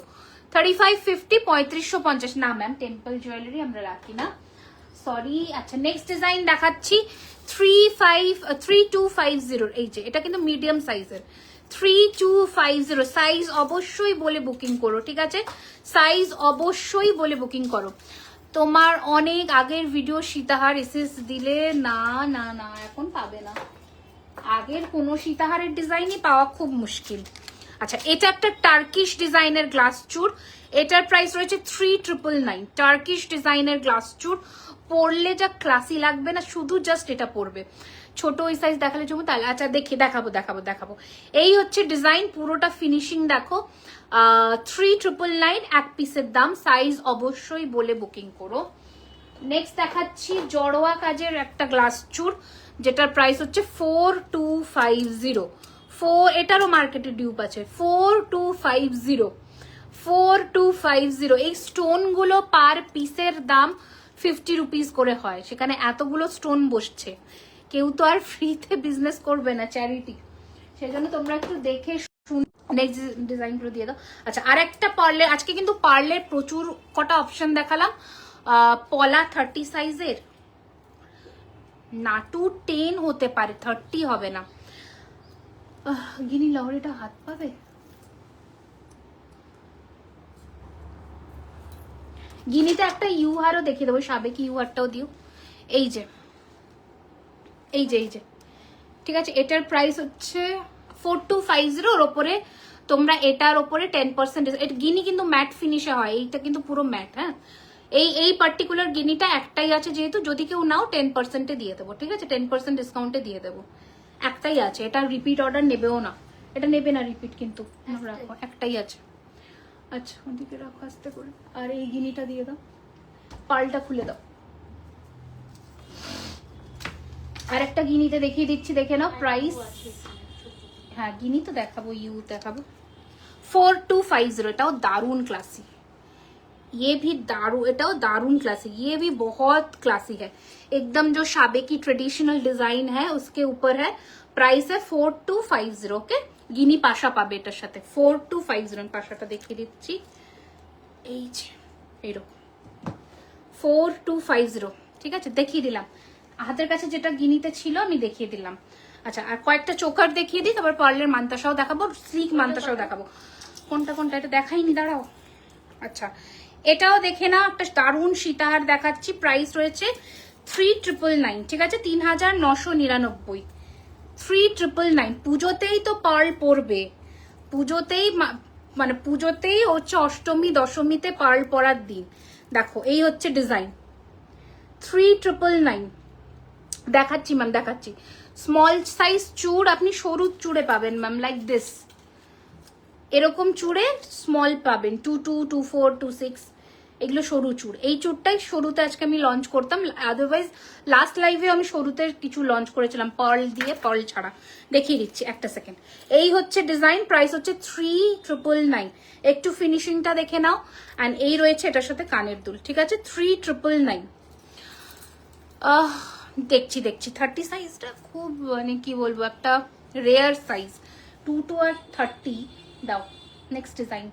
3550, 3550। না ম্যাম, টেম্পল জুয়েলারি আমরা রাখি না, সরি। আচ্ছা, নেক্সট ডিজাইন দেখাচ্ছি 3250। এই যে এটা কিন্তু মিডিয়াম সাইজের, 3250 সাইজ অবশ্যই বলে বুকিং করো, ঠিক আছে? সাইজ অবশ্যই বলে বুকিং করো। তোমার অনেক আগের ভিডিও সীতাহার এসএস দিলে, না না না এখন পাবে না, আগের কোনো সীতাহারের ডিজাইনই পাওয়া খুব মুশকিল। আচ্ছা, এটা একটা টার্কিশ ডিজাইনের গ্লাস চুড়, এটার প্রাইস রয়েছে 3999। টার্কিশ ডিজাইনের গ্লাস চুড়, পরলে যা ক্লাসি লাগবে না, শুধু জাস্ট এটা পরবে। ছোট ওই সাইজ দেখালে জমো তাহলে। আচ্ছা দেখাবো। এই হচ্ছে ডিজাইন, পুরোটা ফিনিশিং দেখো। 3999 এক পিসের দাম। সাইজ অবশ্যই বলে বুকিং করো। নেক্সট দেখাচ্ছি জড়োয়া কাজের একটা গ্লাস চুড়, যেটার প্রাইস হচ্ছে 4250। এটারও মার্কেটে ডিউপ আছে। 4250। এই স্টোন গুলো পার পিসের দাম 50 রুপিস করে হয়, সেখানে এতগুলো স্টোন বসছে। কেউ তো আর ফ্রিতে বিজনেস করবে না, চ্যারিটি। সেজন্য তোমরা একটু দেখে নেক্সট ডিজাইন গুলো দিয়ে দাও। আচ্ছা, আর একটা পার্লের, আজকে কিন্তু পার্লের প্রচুর কটা অপশন দেখালাম। পলা 30 সাইজের, নাটু 10 হতে পারে, 30 হবে না। গিনি লহরিটা হাত পাবে? গিনিতে একটা ইউহারও দেখিয়ে দেবো, সাবেকি ইউহারটাও দিও। এই যে ঠিক আছে, এটার প্রাইস হচ্ছে 4250। ওর ওপরে তোমরা এটার ওপরে 10%। গিনি কিন্তু ম্যাট ফিনিশে হয়, এইটা কিন্তু পুরো ম্যাট। হ্যাঁ, এই পার্টিকুলার গিনিটা একটাই আছে, যেহেতু যদি কেউ নাও 10%-এ দিয়ে দেবো। ঠিক আছে, 10% ডিসকাউন্টে দিয়ে দেবো। একটাই আছে, এটা রিপিট অর্ডার নেবেও না, এটা নেবে না রিপিট, কিন্তু রাখো, একটাই আছে। আচ্ছা, ওদিকে রাখো আস্তে করে। আর এই গিনিটা দিয়ে দাও, পালটা খুলে দাও। আর একটা গিনিতে দেখিয়ে দিচ্ছি, দেখে নাও প্রাইস। হ্যাঁ, গিনি তো দেখাবো, ইউ দেখাবো। 4250। এটাও दारुण क्लासी, ये भी एटाও दारुण क्लासी, ये भी बहुत क्लासी है एकदम। जो शाबे की ट्रेडिशनल डिजाइन है उसके ऊपर है। प्राइस है 4250। ओके, গিনি পাশা পাবে এটার সাথে। 4250 পাশাটা দেখিয়ে দিচ্ছি, এই যে এরকম 4250। ঠিক আছে, দেখিয়ে দিলাম। হাতের কাছে যেটা গিনিতে ছিল আমি দেখিয়ে দিলাম। আচ্ছা, আর কয়েকটা চোকার দেখিয়ে দিই, তারপর পার্লের মান্তাসাও দেখাবো, স্লিক মান্তাসাও দেখাবো। কোনটা এটা দেখাইনি, দাঁড়াও। আচ্ছা, এটাও দেখে না, একটা দারুণ সীতাহার দেখাচ্ছি। প্রাইস রয়েছে 3999। ঠিক আছে, 3999। 3999। পুজোতেই তো পার্ল পরবে, পুজোতেই মানে পুজোতেই হচ্ছে অষ্টমী দশমীতে পার্ল পরার দিন। দেখো, এই হচ্ছে ডিজাইন। 3999 দেখাচ্ছি ম্যাম, দেখাচ্ছি। স্মল সাইজ চুড় আপনি সরু চুড়ে পাবেন ম্যাম, লাইক দিস। এরকম চুড়ে স্মল পাবেন, 22, 24, 26, এগুলো সরু চুড়। এই চুড়টাই সরুতে আজকে আমি লঞ্চ করতাম, আদারওয়াইজ লাস্ট লাইভে আমি সরুতে কিছু লঞ্চ করেছিলাম পার্ল দিয়ে, পার্ল ছাড়া। দেখিয়ে দিচ্ছি একটা সেকেন্ড। এই হচ্ছে ডিজাইন, প্রাইস হচ্ছে 3999। একটু ফিনিশিংটা দেখে নাও। অ্যান্ড এই রয়েছে এটার সাথে কানের দুল। ঠিক আছে, 3999। দেখছি 30 সাইজটা খুব মানে কি বলবো, একটা রেয়ার সাইজ। 22 আর 30 দাও। নেক্সট ডিজাইন,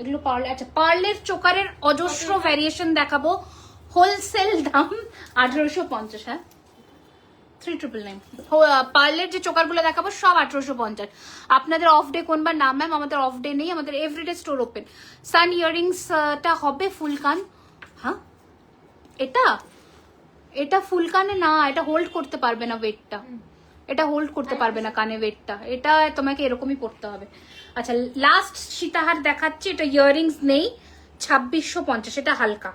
এগুলো পার্ল। আচ্ছা, পার্লের চোকারের অজস্র ভ্যারিয়েশন দেখাবো। হোলসেল দাম 1850। হ্যাঁ, 3999। পার্লের যে চোকারগুলো দেখাবো সব 1850। আপনাদের অফ ডে কোনবার নাম ম্যাম? আমাদের অফ ডে নেই, আমাদের এভরিডে স্টোর ওপেন। সান ইয়ারিংসটা হবে ফুল কান। হ্যাঁ, এটা ফুল কানে না, এটা হোল্ড করতে পারবে না ওয়েটটা, এটা হোল্ড করতে পারবে না কানে ওয়েটটা, এটা তোমাকে এরকমই পড়তে হবে। আচ্ছা, লাস্ট সীতাহার দেখাচ্ছি। এটা ইয়াররিংস নেই, 2650। এটা হালকা,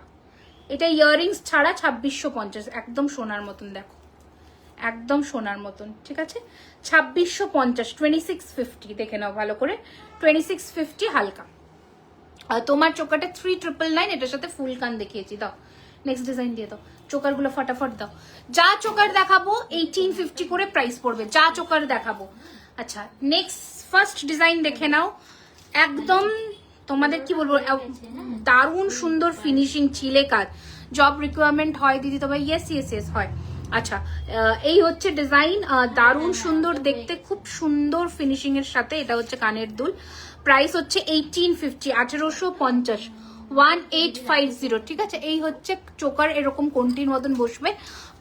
এটা ইয়াররিংস ছাড়া 2650। একদম সোনার মতন, দেখো একদম সোনার মতন। ঠিক আছে, 2650, 2650 দেখে নাও ভালো করে, 2650 হালকা। আর তোমার চোকাটা 3999, এটার সাথে ফুল কান দেখিয়েছি। দাও নেক্সট ডিজাইন দিয়ে দাও, চোকারগুলো ফটাফট দাও। যা চোকার দেখাবো 1850 করে প্রাইস পড়বে, যা চোকার দেখাবো। আচ্ছা, নেক্সট ফার্স্ট ডিজাইন দেখে নাও। একদম তোমাদের কি বলবো, দারুণ সুন্দর ফিনিশিং, চিলে কাজ। জব রিকোয়ারমেন্ট হয় দিদি তবে? ইয়েস হয়। আচ্ছা, এই হচ্ছে ডিজাইন, দারুণ সুন্দর দেখতে, খুব সুন্দর ফিনিশিং এর সাথে। এটা হচ্ছে কানের দুল। প্রাইস হচ্ছে 1850, 1850, 1850। ঠিক আছে, এই হচ্ছে চোকার, এরকম কোনটির মতন বসবে।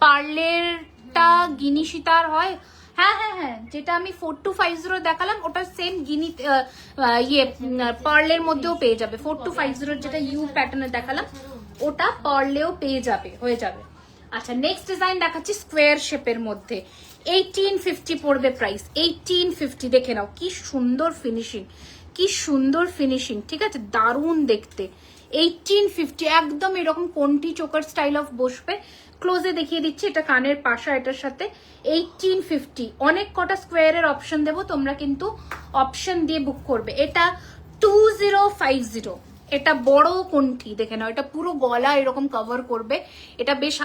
পার্লেরটা গিনি সীতার হয়। হ্যাঁ, যেটা আমি 4250 দেখালাম ওটা সেম গিনি পার্লের মধ্যেও পেয়ে যাবে। 4250 যেটা ইউ প্যাটার্নে দেখালাম ওটা পার্লেও পেয়ে যাবে, হয়ে যাবে। আচ্ছা, নেক্সট ডিজাইন দেখাচ্ছি স্কোয়ার শেপের মধ্যে। 1850 পড়বে প্রাইস, 1850। দেখে নাও কি সুন্দর ফিনিশিং, কি সুন্দর ফিনিশিং, ঠিক আছে, দারুণ দেখতে। 1850 একদম এরকম কোনটি চোকার স্টাইল অফ বসবে। ক্লোজে দেখিয়ে দিচ্ছি, এটা কানের পাশা এটার সাথে। 1850, অনেক কটা স্কোয়ারের অপশন দেবো, তোমরা কিন্তু অপশন দিয়ে বুক করবে। এটা 2050, এটা বড় কোনটি দেখে নাও, এটা পুরো গলা এরকম কভার করবে। এটা বেশ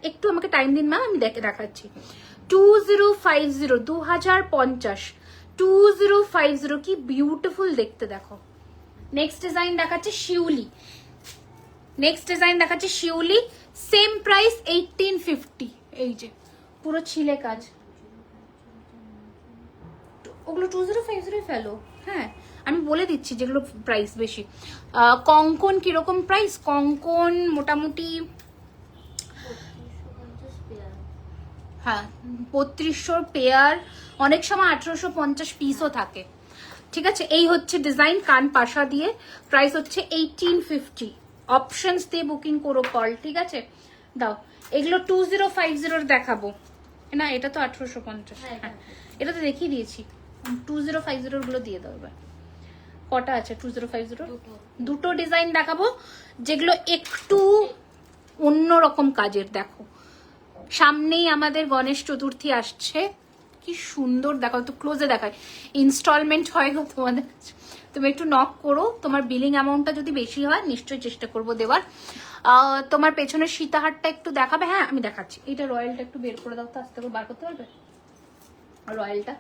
একটু আমাকে টাইম দিন ম্যাম, আমি দেখাচ্ছি। 2050, 2050, 2050, কি বিউটিফুল দেখতে দেখো। নেক্সট ডিজাইন দেখাচ্ছে শিউলি, নেক্সট ডিজাইন দেখাচ্ছে শিউলি, সেম প্রাইস 1850। এই যে পুরো ছিলে কাজ, ওগুলো 2050 ফেলো। হ্যাঁ আমি বলে দিচ্ছি যেগুলো প্রাইস বেশি। কঙ্কন কিরকম প্রাইস, কঙ্কন মোটামুটি হ্যাঁ 3200 পেয়ার, অনেক সময় 1850 পিসও থাকে, ঠিক আছে। এই হচ্ছে ডিজাইন, কান পাশা দিয়ে, প্রাইস হচ্ছে 1850। অপশনস দিয়ে বুকিং করো কল, ঠিক আছে। দাও এগুলো 2050 দেখাবো না, এটা তো 1850। হ্যাঁ এটা তো দেখিয়ে দিয়েছি, 2050 গুলো দিয়ে দাও এবার। কটা আছে 2050? দুটো ডিজাইন দেখাবো যেগুলো একটু অন্যরকম কাজের। দেখো সামনেই আমাদের গণেশ চতুর্থী আসছে, কি সুন্দর দেখো, একটু ক্লোজে দেখায়। ইনস্টলমেন্ট হয় গো তোমাদের, তুমি একটু নক করো, তোমার বিলিং অ্যামাউন্টটা যদি বেশি হয় নিশ্চয়ই চেষ্টা করবো দেওয়ার। তোমার পেছনের সীতাহারটা একটু দেখাবে, হ্যাঁ আমি দেখাচ্ছি। এটা রয়্যালটা একটু বের করে দাও তো, আস্তে করে বার করতে পারবে রয়্যালটা?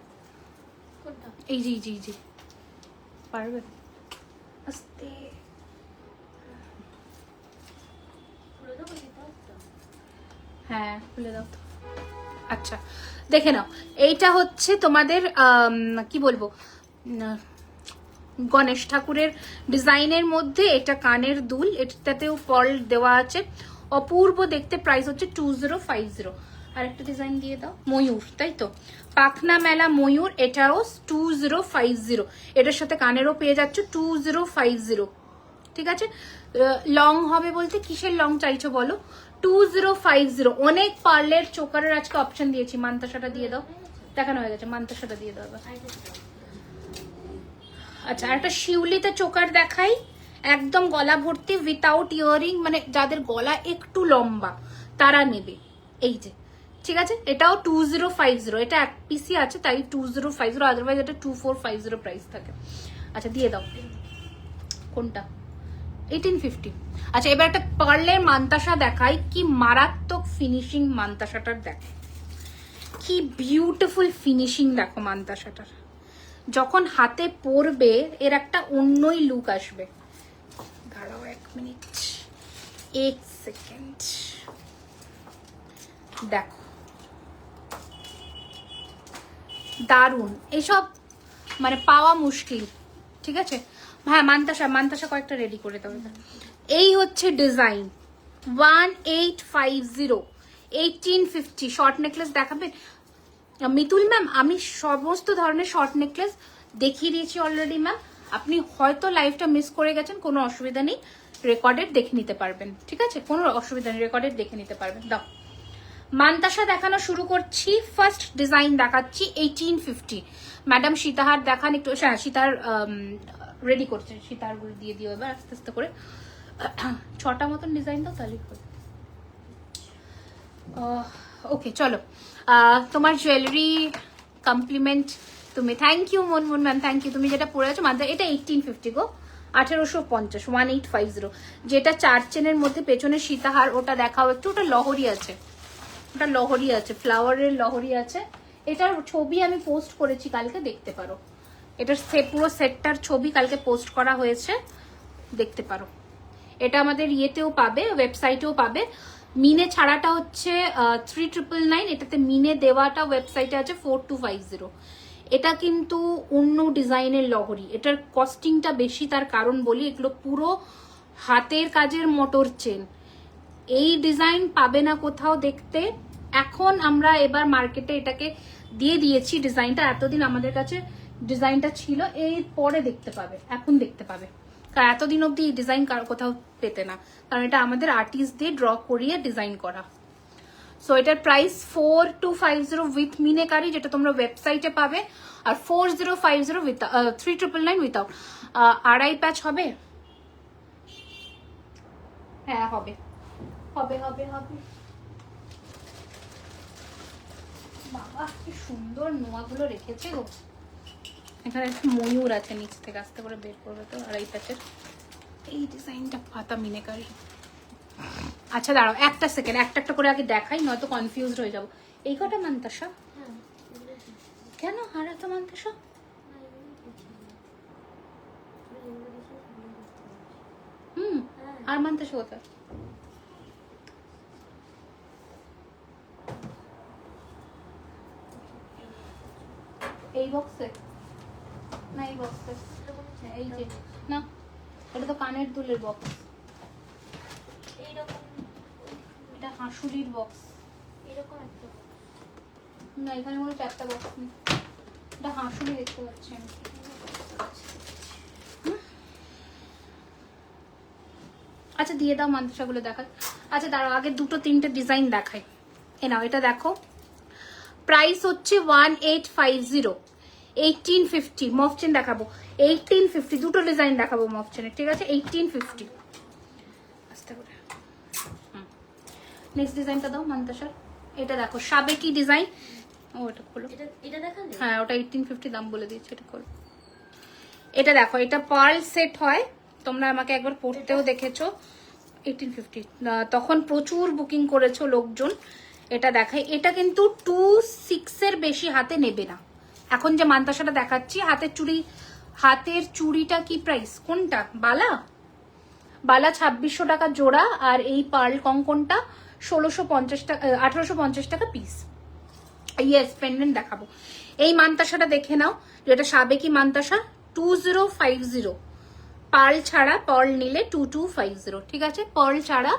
এই জি জি জি পারবে, আস্তে। হ্যাঁ খুলে দাও তো। আচ্ছা দেখে নাও, এইটা হচ্ছে তোমাদের কি বলবো, গণেশ ঠাকুরের ডিজাইনের মধ্যে এটা কানের দুল, এটাতেও পার্ল দেওয়া আছে, অপূর্ব দেখতে। প্রাইস হচ্ছে 2050। আর একটা ডিজাইন দিয়ে দাও, ময়ূর, তাই তো, পাখনা মেলা ময়ূর, এটাও 2050। এটার সাথে কানেরও পেয়ে যাচ্ছ 2050, ঠিক আছে। লং হবে বলতে কিসের লং চাইছো বলো? 2050। অনেক পার্লের চোকারের আজকে অপশন দিয়েছি। মান্তাসাটা দিয়ে দাও, দেখানো হয়ে গেছে, মান্তাসাটা দিয়ে দাও এবার। আচ্ছা একটা শিউলিতে চোকার দেখাই, একদম গলা ভর্তি উইথাউট ইয়ারিং, মানে যাদের গলা একটু লম্বা তারা নেবে। এই যে ঠিক আছে, এটাও 2050, এটা এক পিসি আছে তাই 2050, আদারওয়াইজ এটা 2450 প্রাইস থাকে। আচ্ছা দিয়ে দাও কোনটা, 1850। আচ্ছা এবার একটা পার্লের মান্তাসা দেখাই, কি মারাত্মক ফিনিশিং মান্তাসাটার, দেখো কি বিউটিফুল ফিনিশিং, দেখো মান্তাসাটার যখন হাতে পরবে এর একটা অন্যই লুক আসবে। দাঁড়াও 1 মিনিট, 1 সেকেন্ড, দেখো দারুন, এসব মানে পাওয়া মুশকিল, ঠিক আছে। হ্যাঁ মান্তাসা কয়েকটা রেডি করে দেবো। এই হচ্ছে ডিজাইন 1850, 1850। শর্ট নেকলেস দেখাবেন মিতুল ম্যাম? আমি সমস্ত ধরনের শর্ট নেকলেস দেখিয়ে দিয়েছি অলরেডি ম্যাম, আপনি হয়তো লাইভটা মিস করে গেছেন, কোনো অসুবিধা নেই, রেকর্ডেড দেখে নিতে পারবেন, ঠিক আছে, কোনো অসুবিধা নেই, রেকর্ডেড দেখে নিতে পারবেন। দাও মান্তাসা দেখানো শুরু করছি, ফার্স্ট ডিজাইন দেখাচ্ছি 1850। ম্যাডাম সীতাহার দেখান একটু, হ্যাঁ সীতার রেডি করছে, সীতাহারগুলো দিয়ে দিও এবার আস্তে আস্তে করে। 6টা মতন ডিজাইন দাও তাহলে। ওকে চলো, তোমার জুয়েলারি কমপ্লিমেন্ট তুমি, thank you Munmun ma'am, thank you. তুমি যেটা পরে আছো মান্তা, এটা 1850 গো, 1850, 1850। যেটা 4 চেনের মধ্যে পেছনে সীতাহার, ওটা দেখাও একটু, ওটা লহরি আছে, ওটা লহরি আছে, ফ্লাওয়ারের লহরি আছে। এটার ছবি আমি পোস্ট করেছি কালকে, দেখতে পারো। এটার পুরো সেটটার ছবি কালকে পোস্ট করা হয়েছে, দেখতে পারো। এটা আমাদের ইয়েতেও পাবে, ওয়েবসাইটেও পাবে। মিনে ছাড়াটা হচ্ছে 3999, এটাতে মিনে দেওয়াটা ওয়েবসাইটে আছে 4250। এটা কিন্তু অন্য ডিজাইনের লহরি, এটার কস্টিংটা বেশি, তার কারণ বলি, এগুলো পুরো হাতের কাজের মোটর চেন। এই ডিজাইন পাবে না কোথাও দেখতে। এখন আমরা এবার মার্কেটে এটাকে দিয়ে দিয়েছি ডিজাইনটা, এতদিন আমাদের কাছে ডিজাইনটা ছিল, এই পরে দেখতে পাবে, এখন দেখতে পাবে, কারণ এতদিন অব্দি ডিজাইন কোথাও পেতে না, কারণ এটা আমাদের আর্টিস্ট দিয়ে ড্র করিয়ে ডিজাইন করা। সো এটার প্রাইস 4250 উইথ মিনেকারি, যেটা তোমরা ওয়েবসাইটে পাবে, আর 4050 উইথ 3999 উইথাউট। আড়াই প্যাচ হবে? হ্যাঁ হবে হবে হবে হবে। বাবা কি সুন্দর নোয়াগুলো রেখেছে গো। এখানে একটা ময়ূর আছে, নিচ থেকে আস্তে করে বের করবে তো। আড়াই প্যাচের এই ডিজাইনটা পাতা মিনেকারি। আচ্ছা দাঁড়াও একটা সেকেন্ড, একটা একটা করে আগে দেখাই, নয়তো কনফিউজড হয়ে যাবো। এই কটা মান্তাসা? হ্যাঁ, এগুলো ঠিক। কেন আর এত মান্তাসা? না, এগুলো ঠিক ছিল। এগুলো দেখে সুন্দর দেখতে লাগছে। হুম, হ্যাঁ। আর মান্তাসা কোথায়? এই বক্সে না, এই বক্সে এই যে না, এটা তো কানের দুলের বক্স, এইরকম এটা হাঁসুলির বক্স। এরকম একটা না এখানে মনে হচ্ছে একটা বক্স নেই, এটা হাঁসুলি দেখতে পাচ্ছি আমি। আচ্ছা দিয়ে দাও মান্তাসাগুলো দেখাই। আচ্ছা দাঁড়াও আগে দুটো তিনটে ডিজাইন দেখাই। এ নাও এটা দেখো, প্রাইস হচ্ছে 1850, 1850 মফ চেন দেখাবো, 1850 দুটো ডিজাইন দেখাবো মফ চেনের, ঠিক আছে? 1850 আস্তে করে। নেক্সট ডিজাইনটা দাও মান্তাসার, এটা দেখো সাবেকি ডিজাইন। ও এটা খোলো, এটা দেখালে? হ্যাঁ ওটা 1850 দাম বলে দিয়েছে, এটা খোলো। এটা দেখো, এটা পার্ল সেট হয়, তোমরা আমাকে একবার পড়তেও দেখেছো 1850, তখন প্রচুর বুকিং করেছো লোকজন। এটা দেখাই, এটা কিন্তু 26 এর বেশি হাতে নেবে না। এখন যে মান্তাসাটা দেখাচ্ছি, হাতের চুড়িটা কি প্রাইস? কোনটা? বালা 2600 টাকা জোড়া, আর এই পার্ল কঙ্কনটা 1650 টাকা, 1850 টাকা পিস। ইয়েস পেন্ডেন্ট দেখাবো। এই মান্তাসাটা দেখে নাও, যেটা সাবেকি মান্তাসা 2050, পার্ল ছাড়া, পার্ল নিলে 2250, ঠিক আছে? পার্ল ছাড়া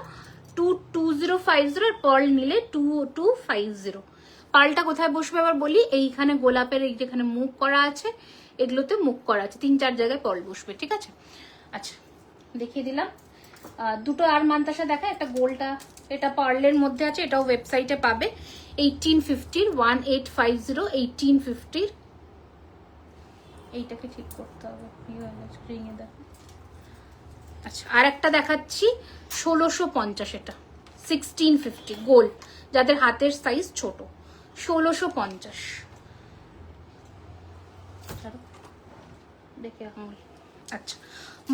2050 আর পার্ল নিলে 2250। পার্লটা কোথায় বসবে আবার বলি, এইখানে গোলাপের এই যেখানে মুখ করা আছে, এগুলোতে মুখ করা আছে, 3-4 জায়গায় পার্ল বসবে, ঠিক আছে? আচ্ছা দেখিয়ে দিলাম। দুটো আর মান্তাসা দেখা, একটা গোলটা, এটা পার্লের মধ্যে আছে, এটাও ওয়েবসাইটে পাবে। 1850, 1850, 1850। এইটাকে ঠিক করতে হবে, রিঙে দেখো। আচ্ছা আর একটা দেখাচ্ছি 1650, এটা 1650 গোল, যাদের হাতের সাইজ ছোট, 1650। দেখে আমার আচ্ছা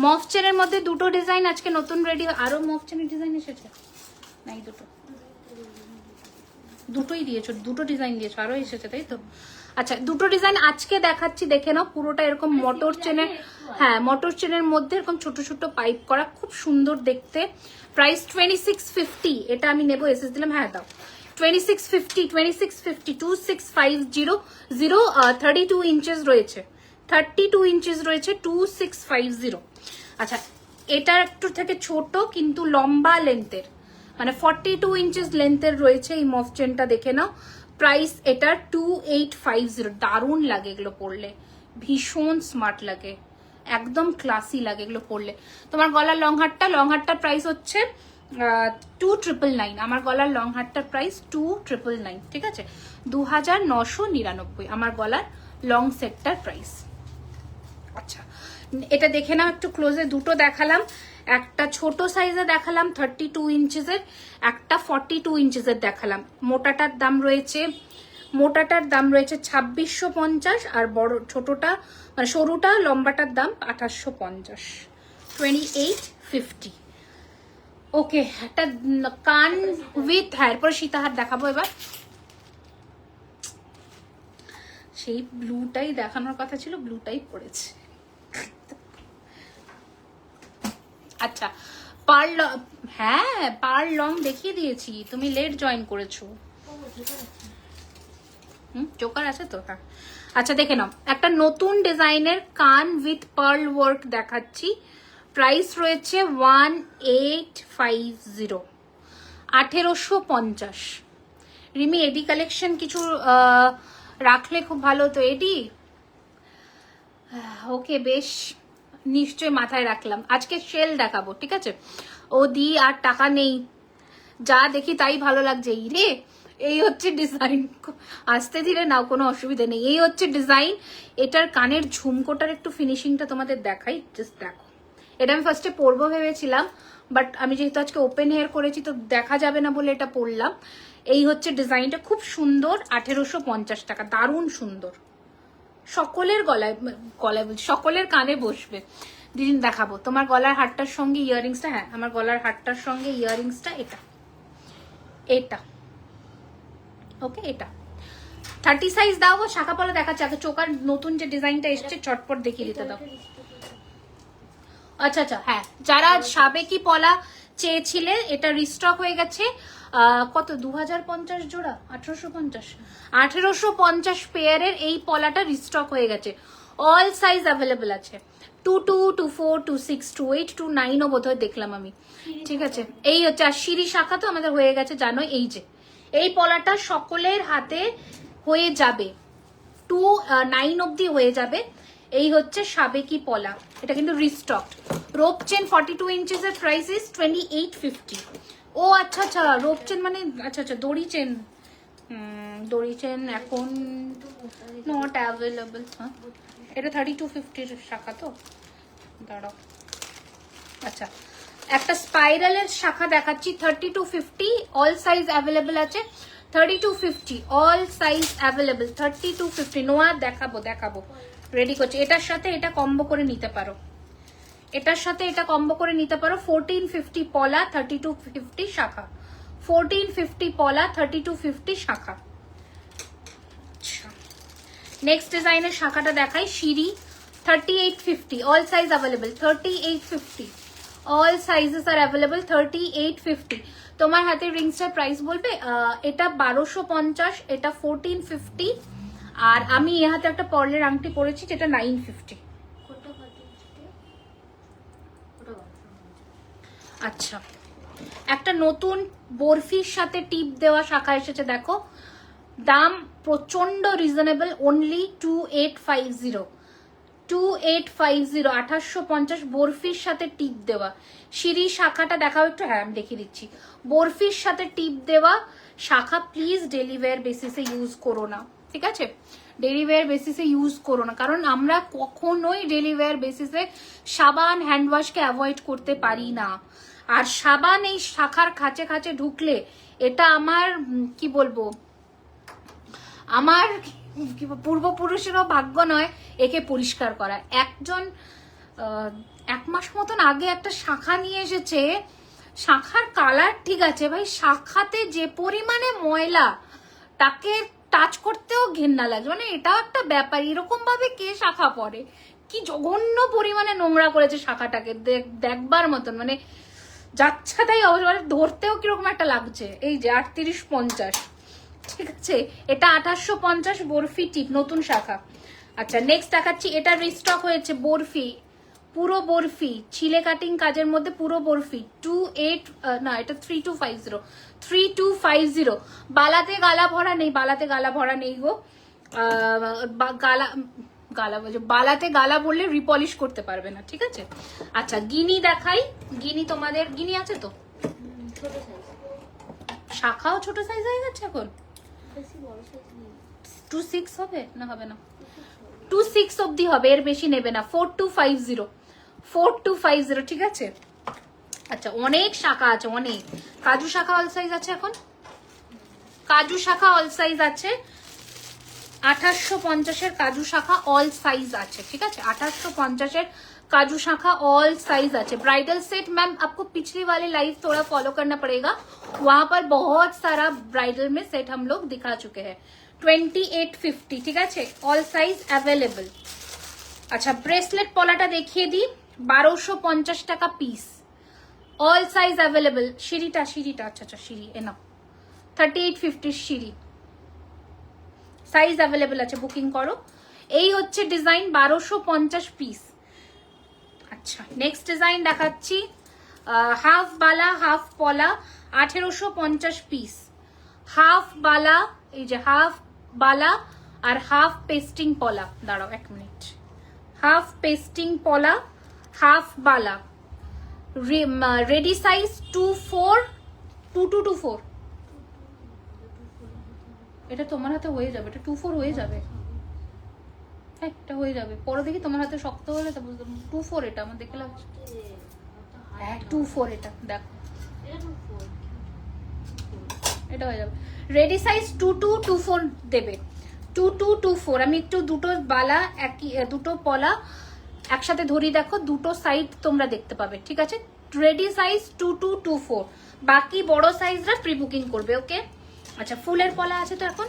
মফ চেনের মধ্যে দুটো ডিজাইন আজকে নতুন রেডি, আরো মফ চেনের ডিজাইন এসেছে না? এই দুটোই দিয়েছো, দুটো ডিজাইন দিয়েছো, আরো এসেছে তাই তো? আচ্ছা দুটো ডিজাইন আজকে দেখাচ্ছি, দেখে নাও। পুরোটা এরকম মোটর চেনের, হ্যাঁ মোটর চেনের মধ্যে এরকম ছোট ছোট পাইপ করা, খুব সুন্দর দেখতে। প্রাইস 2650, এটা আমি নেবো, এসএস দিলাম, হ্যাঁ দাও 2650, 2650, 2650, 32 ইঞ্চেস রয়েছে, 32 ইঞ্চেস রয়েছে, 2650। আচ্ছা এটা একটু থেকে ছোট কিন্তু লম্বা লেন্থের, মানে 42 ইঞ্চেস লেন্থের রয়েছে এই মফ চেনটা, দেখে নাও। প্রাইস এটা 2850, দারুণ লাগে এগুলো পরলে, ভীষণ স্মার্ট লাগে, একদম ক্লাসি লাগে এগুলো পরলে। তোমার গলার লং হারটার প্রাইস হচ্ছে 2999, আমার গলার লং হারটার প্রাইস 2999, ঠিক আছে? 2999 আমার গলার লং সেটটার প্রাইস। আচ্ছা এটা দেখে নাও একটু ক্লোজে, দুটো দেখালাম, একটা ছোট সাইজে দেখালাম 32 ইঞ্চেসের, একটা 42 ইঞ্চেসের দেখালাম। মোটাটার দাম রয়েছে 2650, আর বড় ছোটটা মানে সরুটা লম্বাটার দাম 2850, 2850। ওকে একটা কান উইথ, হ্যাঁ এরপর সীতাহার দেখাবো এবার। সেই ব্লুটাই দেখানোর কথা ছিল, ব্লুটাই পড়েছে। আচ্ছা পার্ল, হ্যাঁ পার্ল লং দেখিয়ে দিয়েছি, তুমি লেট জয়েন করেছো। জোকার আছে তো, হ্যাঁ। আচ্ছা দেখে নাও, একটা নতুন ডিজাইনের কান উইথ পার্ল ওয়ার্ক দেখাচ্ছি। প্রাইস রয়েছে 1850, 1850। রিমি এডি কালেকশন কিছু রাখলে খুব ভালো তো। এডি ওকে বেশ, নিশ্চয় মাথায় রাখলাম। আজকে সেল দেখাবো, ঠিক আছে? ও দি আর টাকা নেই, যা দেখি তাই ভালো লাগছে। এই রে, এই হচ্ছে ডিজাইন। আস্তে ধীরে নাও, কোনো অসুবিধা নেই। এই হচ্ছে ডিজাইন। এটার কানের ঝুমকোটার একটু ফিনিশিংটা তোমাদের দেখাই, জাস্ট দেখো। এটা আমি ফার্স্টে পরবো ভেবেছিলাম, বাট আমি যেহেতু আজকে ওপেন হেয়ার করেছি তো দেখা যাবে না বলে এটা পরলাম। এই হচ্ছে ডিজাইনটা, খুব সুন্দর, 1850 টাকা, দারুণ সুন্দর। সকলের গলায় গলায় বলছি, সকলের কানে বসবে। দিদি দেখাবো তোমার গলার হারটার সঙ্গে ইয়াররিংসটা। হ্যাঁ, আমার গলার হারটার সঙ্গে ইয়াররিংসটা এটা, এটা ওকে, এটা 30 সাইজ দাও। শাখা পলা দেখাচ্ছে আগে, চোকার নতুন যে ডিজাইনটা এসছে চটপট দেখিয়ে দিতে দাও। আচ্ছা আচ্ছা, হ্যাঁ, যারা সাবেকি পলা চেয়েছিলে এটা রিস্টক হয়ে গেছে। কত, 2050 জোড়া, 1850 পেয়ারের এই পলাটা রিস্টক হয়ে গেছে। অল সাইজ অ্যাভেলেবল আছে, 22, 24, 26, 28, 29 ও বোধহয় দেখলাম আমি। ঠিক আছে, এই হচ্ছে। আর সিঁড়ি শাখা তো আমাদের হয়ে গেছে জানো। এই যে এই পলাটা সকলের হাতে হয়ে যাবে, 29 অব্দি হয়ে যাবে। এই হচ্ছে সাবেকি পলা, এটা কিন্তু রিস্টক। রোপ চেন 42 ইঞ্চেস এর প্রাইস ইজ 2850। ও আচ্ছা আচ্ছা, রোপ চেন মানে আচ্ছা আচ্ছা, দড়ি চেন। দড়ি চেন এখন নট অ্যাভেলেবল। হ্যাঁ, এটা 3250 শাখা তো, দাঁড়াও। আচ্ছা, একটা স্পাইরালের শাখা দেখাচ্ছি, 3250, অল সাইজ অ্যাভেলেবল আছে। 3250 অল সাইজ অ্যাভেলেবল, 3250। নোয়া দেখাবো দেখাবো, রেডি করছি। এটার সাথে এটা কম্বো করে নিতে পারো, এটার সাথে এটা কম্বো করে নিতে পারো। 1450 পলা, 3250 শাখা। 1450 পলা, 3250 শাখা। আচ্ছা, নেক্সট ডিজাইনের শাখাটা দেখাই, সিঁড়ি 3850, all size available. 3850 all sizes আর অ্যাভেলেবল, 3850। তোমার হাতে রিংসটার প্রাইস বলবে। এটা 1250, এটা 1450, আর আমি এ হাতে একটা পর্লের আংটি পরেছি যেটা 950। আচ্ছা, একটা নতুন বরফির সাথে টিপ দেওয়া শাখা এসেছে, দেখো। দাম প্রচন্ড রিজনেবল, অনলি 2850। 2850, 1850, বরফির সাথে টিপ দেওয়া। সিঁড়ি শাখাটা দেখাও একটু। হ্যাঁ, আমি দেখিয়ে দিচ্ছি। বরফির সাথে টিপ দেওয়া শাখা, প্লিজ ডেলিওয়ার বেসিসে ইউজ করো না, ঠিক আছে? ডেলিওয়ার বেসিসে ইউজ করো না, কারণ আমরা কখনোই ডেলিওয়ার বেসিসে সাবান হ্যান্ড ওয়াশকে অ্যাভয়েড করতে পারি না। আর সাবান এই শাখার খাঁচে খাঁচে ঢুকলে এটা আমার কি বলবো, আমার পূর্বপুরুষেরও ভাগ্য নয় একে পরিষ্কার করা। একজন 1 মাস মতন আগে একটা শাখা নিয়ে এসেছে, শাখার কালার ঠিক আছে ভাই, শাখাতে যে পরিমাণে ময়লা, তাকে টাচ করতেও ঘেন্না লাগে। মানে এটাও একটা ব্যাপার, এরকম ভাবে কে শাখা পরে, কি জঘন্য পরিমাণে নোংরা করেছে শাখাটাকে, দেখবার মতন। মানে যাচ্ছা তাই অবশ্য, ধরতেও কিরকম একটা লাগছে। এই যে 3850, ঠিক আছে, এটা 1850 বরফি টিপ, নতুন শাখা। আচ্ছা, নেক্সট দেখাচ্ছি, এটা রিস্টক হয়েছে বরফি, পুরো বরফি, ছিলে কাটিং কাজের মধ্যে পুরো বরফি। 3250। বালাতে গালা ভরা নেই, বালাতে গালা ভরা নেই গো। বালাতে গালা বললে রিপলিশ করতে পারবে না, ঠিক আছে? আচ্ছা, গিনি দেখাই। গিনি তোমাদের গিনি আছে তো? শাখাও ছোট সাইজ হয়ে গেছে এখন। 26 হবে না? হবে না, 26 অব্দি হবে, এর বেশি নেবে না। 4250, ঠিক আছে? আচ্ছা, অনেক শাখা আছে, অনেক। কাজু শাখা অল সাইজ আছে এখন, কাজু শাখা অল সাইজ আছে। 1850 এর কাজু শাখা অল সাইজ আছে, ঠিক আছে? 1850 এর काजू शाखा ऑल साइज अच्छे। ब्राइडल सेट मैम आपको पिछली वाली लाइव थोड़ा फॉलो करना पड़ेगा, वहां पर बहुत सारा ब्राइडल में सेट हम लोग दिखा चुके हैं। 2850, ठीक है, ऑल साइज अवेलेबल। अच्छा, ब्रेसलेट पलाटा देखिए दी, 1250 टाका पिस, ऑल साइज अवेलेबल। সিঁড়িটা अच्छा अच्छा সিঁড়ি এনা 3850 সিঁড়ি সাইজ अवेलेबल আছে, বুকিং করো। এই হচ্ছে ডিজাইন, 1250 পিস। আচ্ছা, নেক্সট ডিজাইন দেখাচ্ছি, হাফ বালা হাফ পলা, 1850 পিস। হাফ বালা, এই যে হাফ বালা আর হাফ পেস্টিং পলা। দাঁড়াও 1 মিনিট। হাফ পেস্টিং পলা, হাফ বালা, রেডি সাইজ 24, 2224 এটা তোমার হাতে হয়ে যাবে, এটা 24 হয়ে যাবে। হ্যাঁ এটা হয়ে যাবে, পরে দেখি তোমার হাতে শক্ত হলে তো বুঝতে 24 এটা আমার দেখে লাগছে। হ্যাঁ 24 এটা দেখো, এটা হয়ে যাবে। রেডি সাইজ 2224 দেবে, 2224। আমি একটু দুটো বালা একই দুটো পলা একসাথে ধরি, দেখো দুটো সাইড তোমরা দেখতে পাবে, ঠিক আছে। রেডি সাইজ 2224, বাকি বড় সাইজরা প্রি বুকিং করবে, ওকে। আচ্ছা ফুলের পলা আছে তো এখন,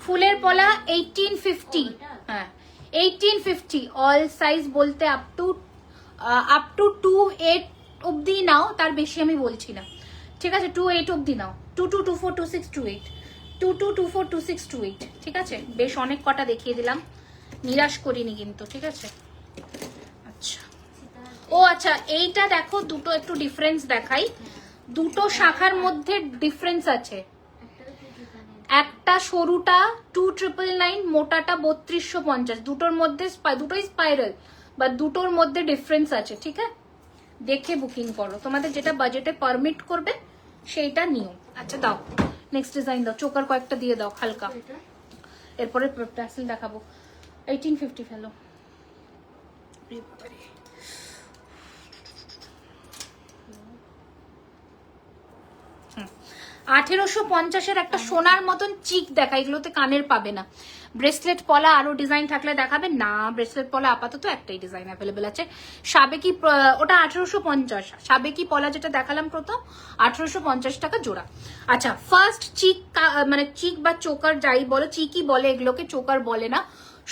ফুলের পলা 1850, হ্যাঁ 1850 অল সাইজ বলতে আপ টু 28 অবধি নাও, তার বেশি আমি বলছি না, ঠিক আছে। 28 অবধি নাও, 2224 2628 2224 2628, ঠিক আছে। বেশ অনেক কটা দেখিয়ে দিলাম, নিরাশ করিনি কিন্তু, ঠিক আছে। আচ্ছা ও আচ্ছা এইটা দেখো, দুটো একটু ডিফারেন্স দেখাই, দুটো শাখার মধ্যে ডিফারেন্স আছে। একটা সরুটা 2999, মোটাটা 3250, দুটোর মধ্যে দুটোই স্পাইরাল, বা দুটোর মধ্যে ডিফারেন্স আছে, ঠিক আছে। দেখে বুকিং করো, তোমাদের যেটা বাজেটে পারমিট করবে সেইটা নিও। আচ্ছা দাও নেক্সট ডিজাইন দাও, চোকার কয়েকটা দিয়ে দাও হালকা, এরপরে ট্যাসেল দেখাবো। 1850 ফেলো, 1850-এর একটা সোনার মতন চিক দেখা, এগুলোতে কানের পাবে না। ব্রেসলেট পলা আরো ডিজাইন থাকলে দেখাবে না, ব্রেসলেট পলা আপাতত একটাই ডিজাইন অ্যাভেলেবেল আছে। সাবেকি ওটা 1850, সাবেকি পলা যেটা দেখালাম প্রথম 1850 টাকা জোড়া। আচ্ছা ফার্স্ট চিক, মানে চিক বা চোকার যাই বলো, চিকই বলে এগুলোকে, চোকার বলে না।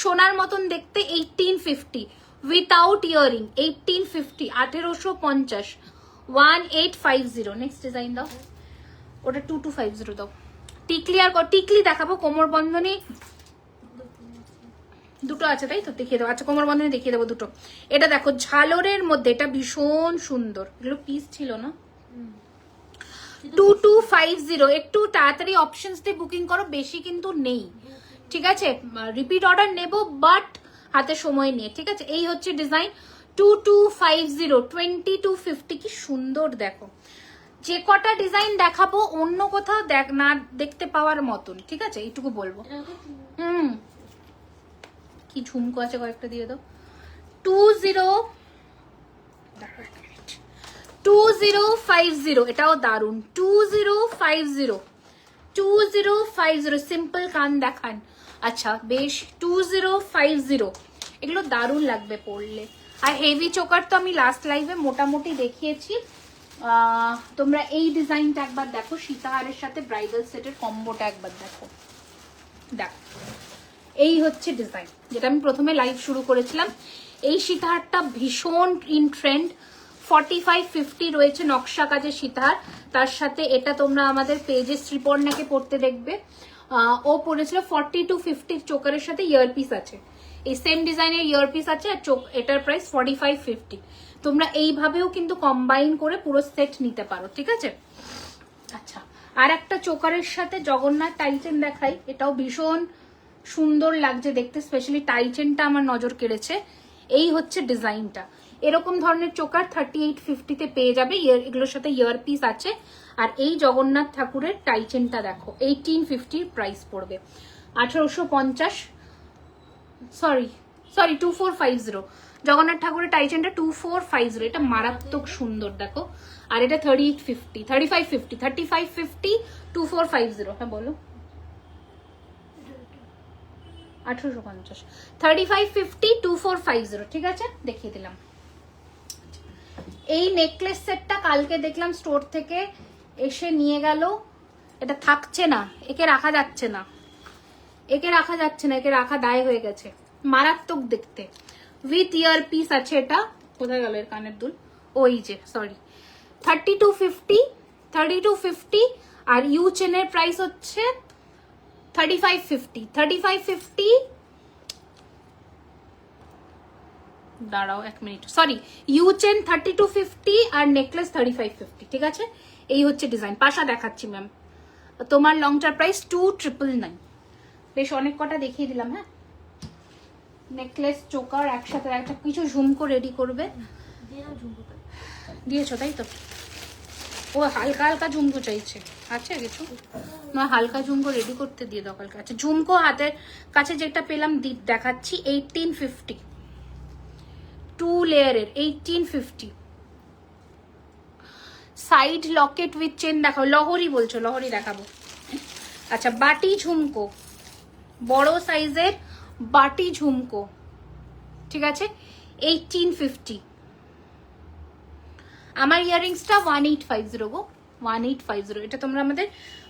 সোনার মতন দেখতে 1850 উইথাউট ইয়ারিং, 1850 1850 1850। নেক্সট ডিজাইন দাও, ওটা 2250 দাও। টিকলি আর টিকলি দেখাবো, কোমর বন্ধনী দুটো আছে তাই তো, দেখিয়ে দেবো। আচ্ছা কোমর বন্ধনী দেখিয়ে দেবো দুটো। এটা দেখো ঝালরের মধ্যে, এটা ভীষণ সুন্দর, এগুলো পিস ছিল না। 2250, একটু তাড়াতাড়ি অপশনস দিয়ে বুকিং করো, বেশি কিন্তু নেই, ঠিক আছে। রিপিট অর্ডার নেব বাট হাতে সময় নিয়ে, ঠিক আছে। এই হচ্ছে ডিজাইন 2250 2250, কি সুন্দর দেখো। যে কটা ডিজাইন দেখাবো অন্য কোথাও না দেখতে পাওয়ার মতন, ঠিক আছে, এইটুকু বলবো। কি ঝুমকো আছে কয়েকটা দিয়ে দাও। 2050, এটাও দারুন। 2050 সিম্পল কান দেখান। আচ্ছা বেশ 2050, এগুলো দারুন লাগবে পরলে। আর হেভি চোকার তো আমি লাস্ট লাইভে মোটামুটি দেখিয়েছি। তোমরা এই ডিজাইনটা একবার দেখো, সীতাহারের সাথে ব্রাইডাল সেটের কম্বোটা একবার দেখো। দেখো এই হচ্ছে ডিজাইন, যেটা আমি প্রথমে লাইভ শুরু করেছিলাম। এই সীতাহারটা ভীষণ ইন ট্রেন্ড, 4550 রয়েছে নকশা কাজের সীতাহার। তার সাথে এটা তোমরা আমাদের পেজে শ্রীপর্ণাকে পড়তে দেখবে, ও পড়েছিল 4250 চোকারের সাথে ইয়ারপিস আছে। এই সেম ডিজাইনের ইয়ারপিস আছে, আর এটার প্রাইস 4550। তোমরা এইভাবেও কিন্তু কম্বাইন করে পুরো সেট নিতে পারো, ঠিক আছে। আচ্ছা আর একটা চোকারের সাথে জগন্নাথ টাইচেন দেখাই, এটাও ভীষণ সুন্দর লাগছে দেখতে, স্পেশালি টাইচেনটা আমার নজর কেড়েছে। এই হচ্ছে ডিজাইনটা, এরকম ধরনের চোকার 3850-তে পেয়ে যাবে, এগুলোর সাথে ইয়ারপিস আছে। আর এই জগন্নাথ ঠাকুরের টাইচেনটা দেখো 1850 প্রাইস পড়বে। 1850 সরি 2450, জগন্নাথ ঠাকুরের টাইচেনটা 2450, এটা মারাত্মক সুন্দর দেখো। আর এটা 3550 2450। হ্যাঁ বলো 1850 3550 2450, ঠিক আছে দেখিয়ে দিলাম। এই নেকলেস সেটটা কালকে দেখলাম স্টোর থেকে এসে নিয়ে গেল, এটা থাকছে না, একে রাখা যাচ্ছে না, একে রাখা দায় হয়ে গেছে, মারাত্মক দেখতে। উইথ ইয়ার পিস আছে, এটা কোথায় গেল এর কানের দুল, ওই যে সরি 3250 আর ইউ চেনের প্রাইস হচ্ছে 3550 দাঁড়াও এক মিনিট, সরি ইউ চেন 3250 আর নেকলেস 3550, ঠিক আছে। এই হচ্ছে ডিজাইন, পাশা দেখাচ্ছি ম্যাম। তোমার লংটার প্রাইস 2999। বেশ অনেক কটা দেখিয়ে দিলাম। হ্যাঁ নেকলেস চোকার একসাথে একটা কিছু ঝুমকো রেডি করবে, দিয়েছো তাই তো। ও হালকা হালকা ঝুমকো চাইছে, আছে কিছু না? হালকা ঝুমকো রেডি করতে দিয়ে দাও কালকে। আচ্ছা ঝুমকো হাতের কাছে যেটা পেলাম দেখাচ্ছি, 1850, 2 লেয়ারের 1850। সাইড লকেট উইথ চেন দেখাও, লহরি বলছো? লহরি দেখাবো। আচ্ছা বাটি ঝুমকো, বড় সাইজের বাটি ঝুমকো, ঠিক আছে, 1850। আমার ইয়াররিংসটা 1850 গো, 1850। এটা তোমরা আমাদের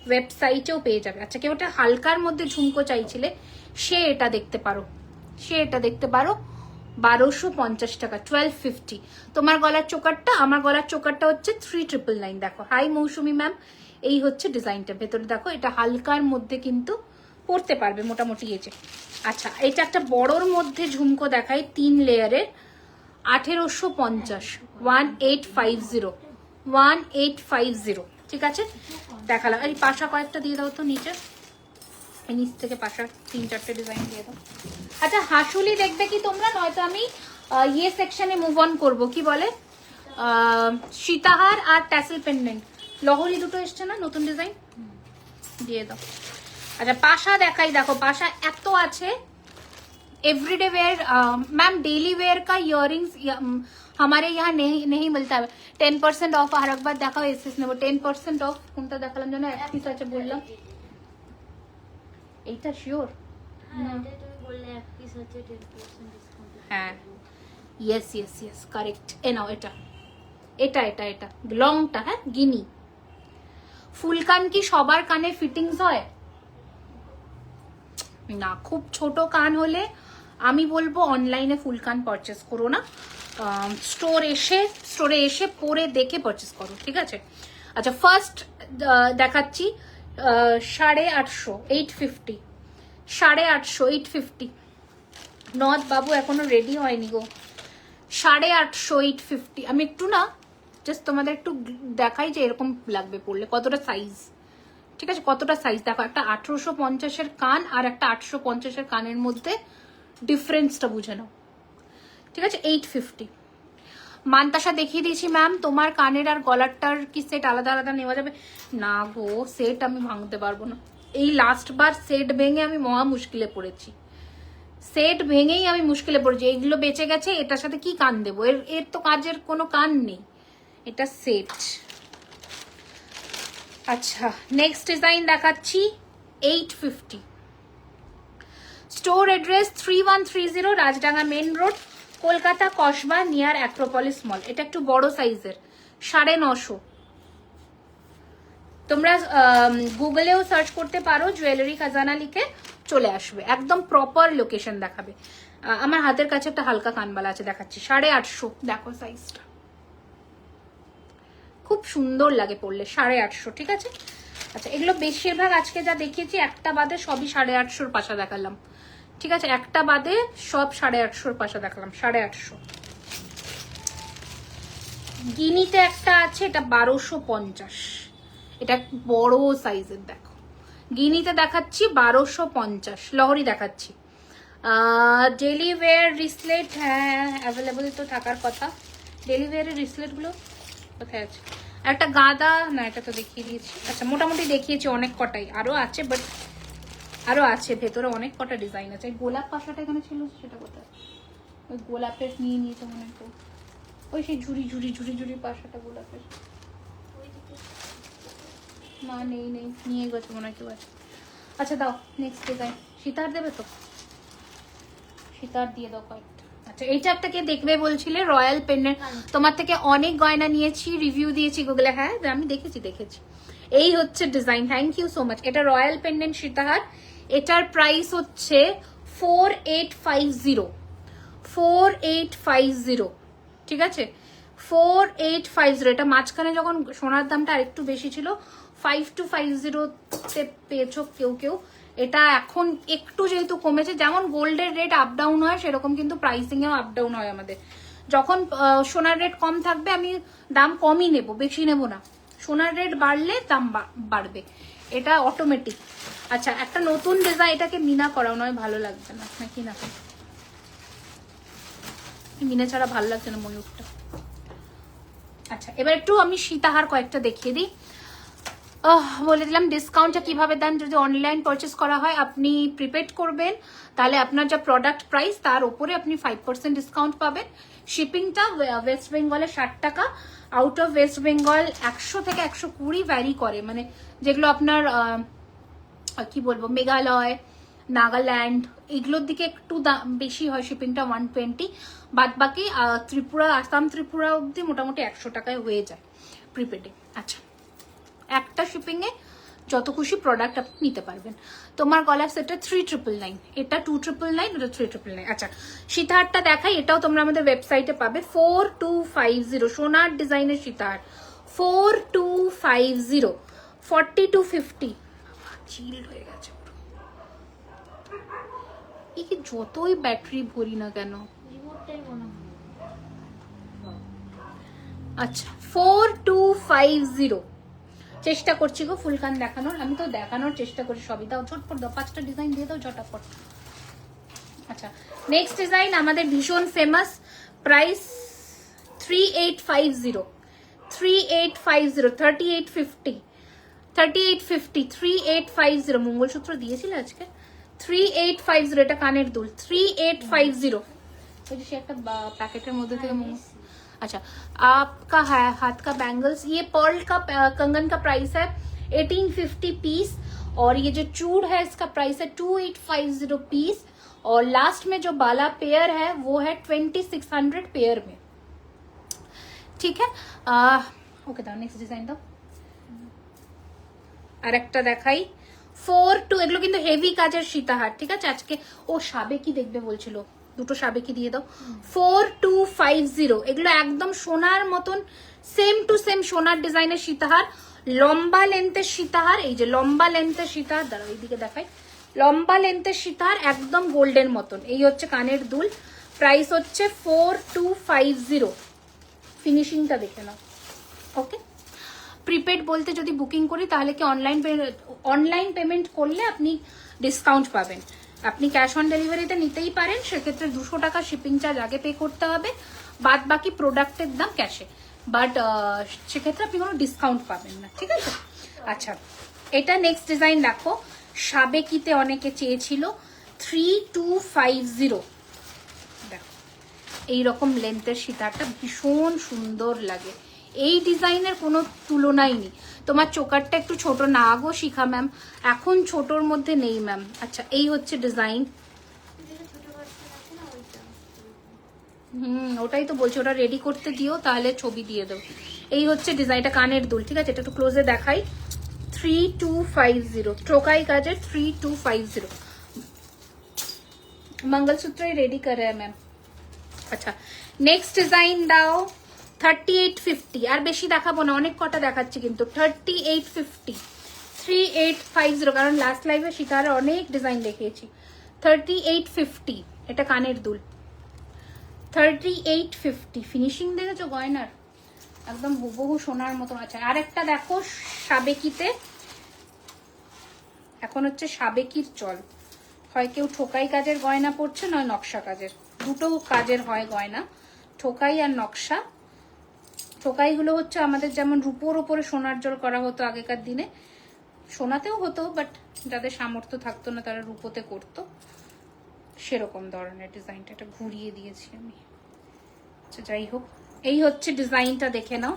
ওয়েবসাইটেও পেয়ে যাবে। আচ্ছা কেউ একটা হালকার মধ্যে ঝুমকো চাইছিলে, সে এটা দেখতে পারো, 1250 টাকা, 1250। তোমার গলার চোকারটা, আমার গলার চোকারটা হচ্ছে 3999। দেখো, হাই মৌসুমি ম্যাম, এই হচ্ছে ডিজাইনটা। ভেতরে দেখো, এটা হালকার মধ্যে কিন্তু পরতে পারবে মোটামুটি এজে। আচ্ছা এটা একটা বড়র মধ্যে ঝুমকো দেখাই, 3 লেয়ারের, 1850, 1850, 1850, ঠিক আছে দেখালাম। এই পাশা কয়েকটা দিয়ে দাও তো নিচে, নিচ থেকে পাশা 3-4টে ডিজাইন দিয়ে দাও। আচ্ছা হাসুলি দেখবে কি তোমরা? নয়তো আমি ইয়ে সেকশনে মুভ অন করবো, কি বলে, সীতাহার আর ট্যাসেল পেন্ডেন্ট, লহরি দুটো এসছে না নতুন ডিজাইন, দিয়ে দাও। আচ্ছা পাশা দেখাই, দেখো পাশা এত আছে। Everyday where ma'am, daily wear का इयरिंग्स हमारे यहाँ नहीं मिलता है। 10% ऑफ। আর একবার দেখাও এসএস নেব, 10% অফ। কোনটা দেখালাম জানো? এক পিস আছে বললাম, এইটা শিওর? হ্যাঁ ইয়েস ইয়েস ইয়েস কারেক্ট। এ নাও এটা, এটা এটা এটা লংটা, হ্যাঁ গিনি। ফুল কান কি সবার কানে ফিটিংস হয় না? খুব ছোট কান হলে আমি বলবো অনলাইনে ফুল কান পারচেস করো না, স্টোরে এসে পরে দেখে পারচেস করো, ঠিক আছে। আচ্ছা ফার্স্ট দেখাচ্ছি 850, 850, 850, 850। নথ বাবু এখনো রেডি হয়নি গো। 850, 850। আমি একটু না জাস্ট তোমাদের একটু দেখাই যে এরকম লাগবে পড়লে, কতটা সাইজ, ঠিক আছে, কতটা সাইজ দেখো। একটা 1850-এর কান আর একটা 850-এর কানের মধ্যে ডিফারেন্সটা বুঝে নাও, ঠিক আছে। 850। মানতাসা দেখিয়ে দিয়েছি ম্যাম, তোমার কানের আর গলারটার কি সেট আলাদা আলাদা নেওয়া যাবে? না গো, সেট আমি ভাঙতে পারবো না। এই লাস্ট বার সেট ভেঙে আমি মহা মুশকিলে পড়েছি, সেট ভেঙেই আমি মুশকিলে পড়েছি। এইগুলো বেঁচে গেছে, এটার সাথে কি কান দেবো? এর তো কাজের কোনো কান নেই, এটা সেট। আচ্ছা নেক্সট ডিজাইন দেখাচ্ছি, 850। Store address 3130 Rajdanga main road, Kolkata Kasba, near Acropolis Mall. এটা একটু বড় সাইজের, 950। তোমরা গুগলেও সার্চ করতে পারো, জুয়েলারি খাজানা লিখে চলে আসবে, একদম প্রপার লোকেশন দেখাবে। আমার হাতের কাছে একটা হালকা কানবালা আছে, দেখাচ্ছি, 850। দেখো সাইজটা খুব সুন্দর লাগে পরলে, 850, ঠিক আছে। আচ্ছা এগুলো বেশিরভাগ আজকে যা দেখিয়েছি একটা বাদে সবই 850-র পাশা দেখালাম, ঠিক আছে, একটা বাদে সব 850-র পাশা দেখালাম, 850। গিনিতে একটা আছে, এটা 1250, এটা বড় সাইজের, দেখো গিনিতে দেখাচ্ছি 1250। লহরি দেখাচ্ছি, ডেলি ওয়্যার রিসলেট, হ্যাঁ অ্যাভেলেবল তো থাকার কথা। ডেলি ওয়্যারের রিসলেটগুলো কোথায় আছে? একটা গাঁদা, না এটা তো দেখিয়ে দিয়েছি। আচ্ছা মোটামুটি দেখিয়েছি অনেক কটাই, আরো আছে, বাট আরো আছে ভেতরে অনেক কটা ডিজাইন আছে। গোলাপ পাশাটা এখানে ছিল, সেটা কোথায়? ওই গোলাপের নিয়ে নিয়েছে মনে হয়, ওই সেই ঝুড়ি ঝুড়ি ঝুড়ি ঝুড়ি পাশাটা গোলাপের, না নেই নেই, নিয়ে গেছে মনে হয় কেউ আছে। আচ্ছা দাও নেক্সট ডিজাইন। সীতার দেবে তো? সীতার দিয়ে দাও কয়েকটা। আচ্ছা এইটা একটা কে দেখবে বলছিলে, রয়্যাল পেন্ডেন্ট। তোমার থেকে অনেক গয়না নিয়েছি, রিভিউ দিয়েছি গুগলে, হ্যাঁ আমি দেখেছি। এই হচ্ছে design, thank you so much. এটা রয়্যাল পেন্ডেন্ট সীতাহার, এটার প্রাইস হচ্ছে 4850, 4850, ঠিক আছে, 4850। এটা মাঝখানে যখন সোনার দামটা আরেকটু বেশি ছিল, 5250-তে পেয়েছো কেউ কেউ। এটা এখন একটু যেহেতু কমেছে, যেমন গোল্ডের রেট আপ ডাউন হয় সেরকম কিন্তু প্রাইসিং এও আপ ডাউন হয় আমাদের। যখন সোনার রেট কম থাকবে আমি দাম কমই নেব, বেশি নেব না। সোনার রেট বাড়লে দাম বাড়বে, এটা অটোমেটিক। আচ্ছা একটা নতুন ডিজাইন, এটাকে মিনা করাও নয়, ভালো লাগছে না নাকি? না মিনা ছাড়া ভালো লাগছে না ময়ূরটা। আচ্ছা, এবার একটু আমি সীতাহার কয়েকটা দেখিয়ে দিই। বলে দিলাম ডিসকাউন্টটা কিভাবে দেন। যদি অনলাইন পারচেস করা হয়, আপনি প্রিপেড করবেন, তাহলে আপনার যা প্রোডাক্ট প্রাইস তার উপরে আপনি 5% ডিসকাউন্ট পাবেন। শিপিংটা ওয়েস্ট বেঙ্গলে 60 টাকা, আউট অফ ওয়েস্ট বেঙ্গল 100 থেকে 120 ভ্যারি করে, মানে যেগুলো আপনার কি বলবো মেঘালয়, নাগাল্যান্ড এগুলোর দিকে একটু বেশি হয় শিপিংটা 120, বাদ বাকি ত্রিপুরা, আসাম ত্রিপুরা অবধি মোটামুটি 100 টাকায় হয়ে যায় প্রিপেডে। আচ্ছা, একটা শিপিংয়ে যত খুশি প্রোডাক্ট আপনি নিতে পারবেন। তোমার গলার সেটটা 3999, এটা 2999, এটা 3999। আচ্ছা, সীতাহারটা দেখাই, এটাও তোমরা আমাদের ওয়েবসাইটে পাবে। 4250 সোনার ডিজাইনের সীতাহার, 4250, 4250। চিল্ড হয়ে গেছে এই কি, যতই ব্যাটারি ভরি না কেন। রিমোটটাই মনে হয়। আচ্ছা, 4250। চেষ্টা করছি গো ফুলকান দেখানোর, আমি তো দেখানোর চেষ্টা করি সবই। দাও ঝটপট দাও, 5টা ডিজাইন দিয়ে দাও ঝটপট। আচ্ছা, নেক্সট ডিজাইন আমাদের ভীষণ ফেমাস, প্রাইস 3850, 3850, 3850, 3850, 3850। মঙ্গলসূত্র দিয়েছিল আজকে। 3850, এটা কানের দুল। 3850, সে একটা প্যাকেটের মধ্যে থেকে अच्छा, आपका है हाथ का बैंगल्स, ये पर्ल का कंगन का प्राइस है 1850 पीस, और ये जो चूड़ है इसका प्राइस है 2850 पीस, और लास्ट में जो बाला पेयर है वो है 2600 पेयर में। ठीक है, ओके दाও नेक्स्ट डिजाइन দাও। আরেকটা দেখাই 42, এগুলো কিন্তু হেভি কাজের সীতাহার। ঠিক আছে, আজকে ও সাবেকি দেখবে বলছিল, দুটো সাবেকি দিয়ে দাও। 4250, এগুলো একদম সোনার মতন সেম টু সেম সোনার ডিজাইনের সীতাহার, লম্বা লেন্থের সীতাহার। এই যে লম্বা লেন্থের সীতাহার, দাঁড়াও এইদিকে দেখাই, লম্বা লেন্থের সীতাহার একদম গোল্ডের মতন। এই হচ্ছে কানের দুল, প্রাইস হচ্ছে 4250। ফিনিশিংটা দেখে নাও। ওকে, প্রিপেড বলতে যদি বুকিং করি তাহলে কি অনলাইন পেমেন্ট করলে আপনি ডিসকাউন্ট পাবেন। আপনি ক্যাশ অন ডেলিভারিতে নিতেই পারেন, সেক্ষেত্রে 200 টাকা শিপিং চার্জ আগে পে করতে হবে, বাদ বাকি প্রোডাক্টের দাম ক্যাশে, বাট সেক্ষেত্রে আপনি কোনো ডিসকাউন্ট পাবেন না। ঠিক আছে, আচ্ছা এটা নেক্সট ডিজাইন দেখো, সাবেকিতে অনেকে চেয়েছিল 3250। দেখো এইরকম লেন্থের সীতাটা ভীষণ সুন্দর লাগে, এই ডিজাইনের কোনো তুলনাই নেই। তোমার চোকারটা একটু ছোট না গো শিখা ম্যাম, এখন ছোটর মধ্যে নেই ম্যাম। আচ্ছা, এই হচ্ছে ডিজাইন। ওটাই তো বলছি, ওটা রেডি করতে দিও, তাহলে ছবি দিয়ে দেবো। এই হচ্ছে ডিজাইনটা, কানের দুল। ঠিক আছে, এটা একটু ক্লোজে দেখাই। 3250 টোকাই কাজের 3250। मंगलसूत्र रेडी कर रहे हैं मैम। अच्छा, नेक्स्ट डिजाइन दाओ 3850, আর বেশি দেখাবো না, অনেক কটা দেখাচ্ছি কিন্তু। 3850, 3850, কারণ লাস্ট লাইভে শিকারে অনেক ডিজাইন দেখিয়েছি। 3850, এটা কানের দুল। 3850, ফিনিশিং দেখেছো গয়নার, একদম হুবহু সোনার মতো। আচ্ছা, আরেকটা দেখো সাবেকিতে, এখন হচ্ছে সাবেকির চল, হয় কেউ ঠোকাই কাজের গয়না পড়ছে, নয় নকশা কাজের, দুটো কাজের হয় গয়না, ঠোকাই আর নকশা। ঠোকাইগুলো হচ্ছে আমাদের যেমন রূপোর ওপরে সোনার জল করা হতো আগেকার দিনে, সোনাতেও হতো, বাট যাদের সামর্থ্য থাকতো না তারা রূপোতে করতো, সেরকম ধরনের ডিজাইনটা। এটা ঘুরিয়ে দিয়েছি আমি। আচ্ছা, যাই হোক, এই হচ্ছে ডিজাইনটা, দেখে নাও।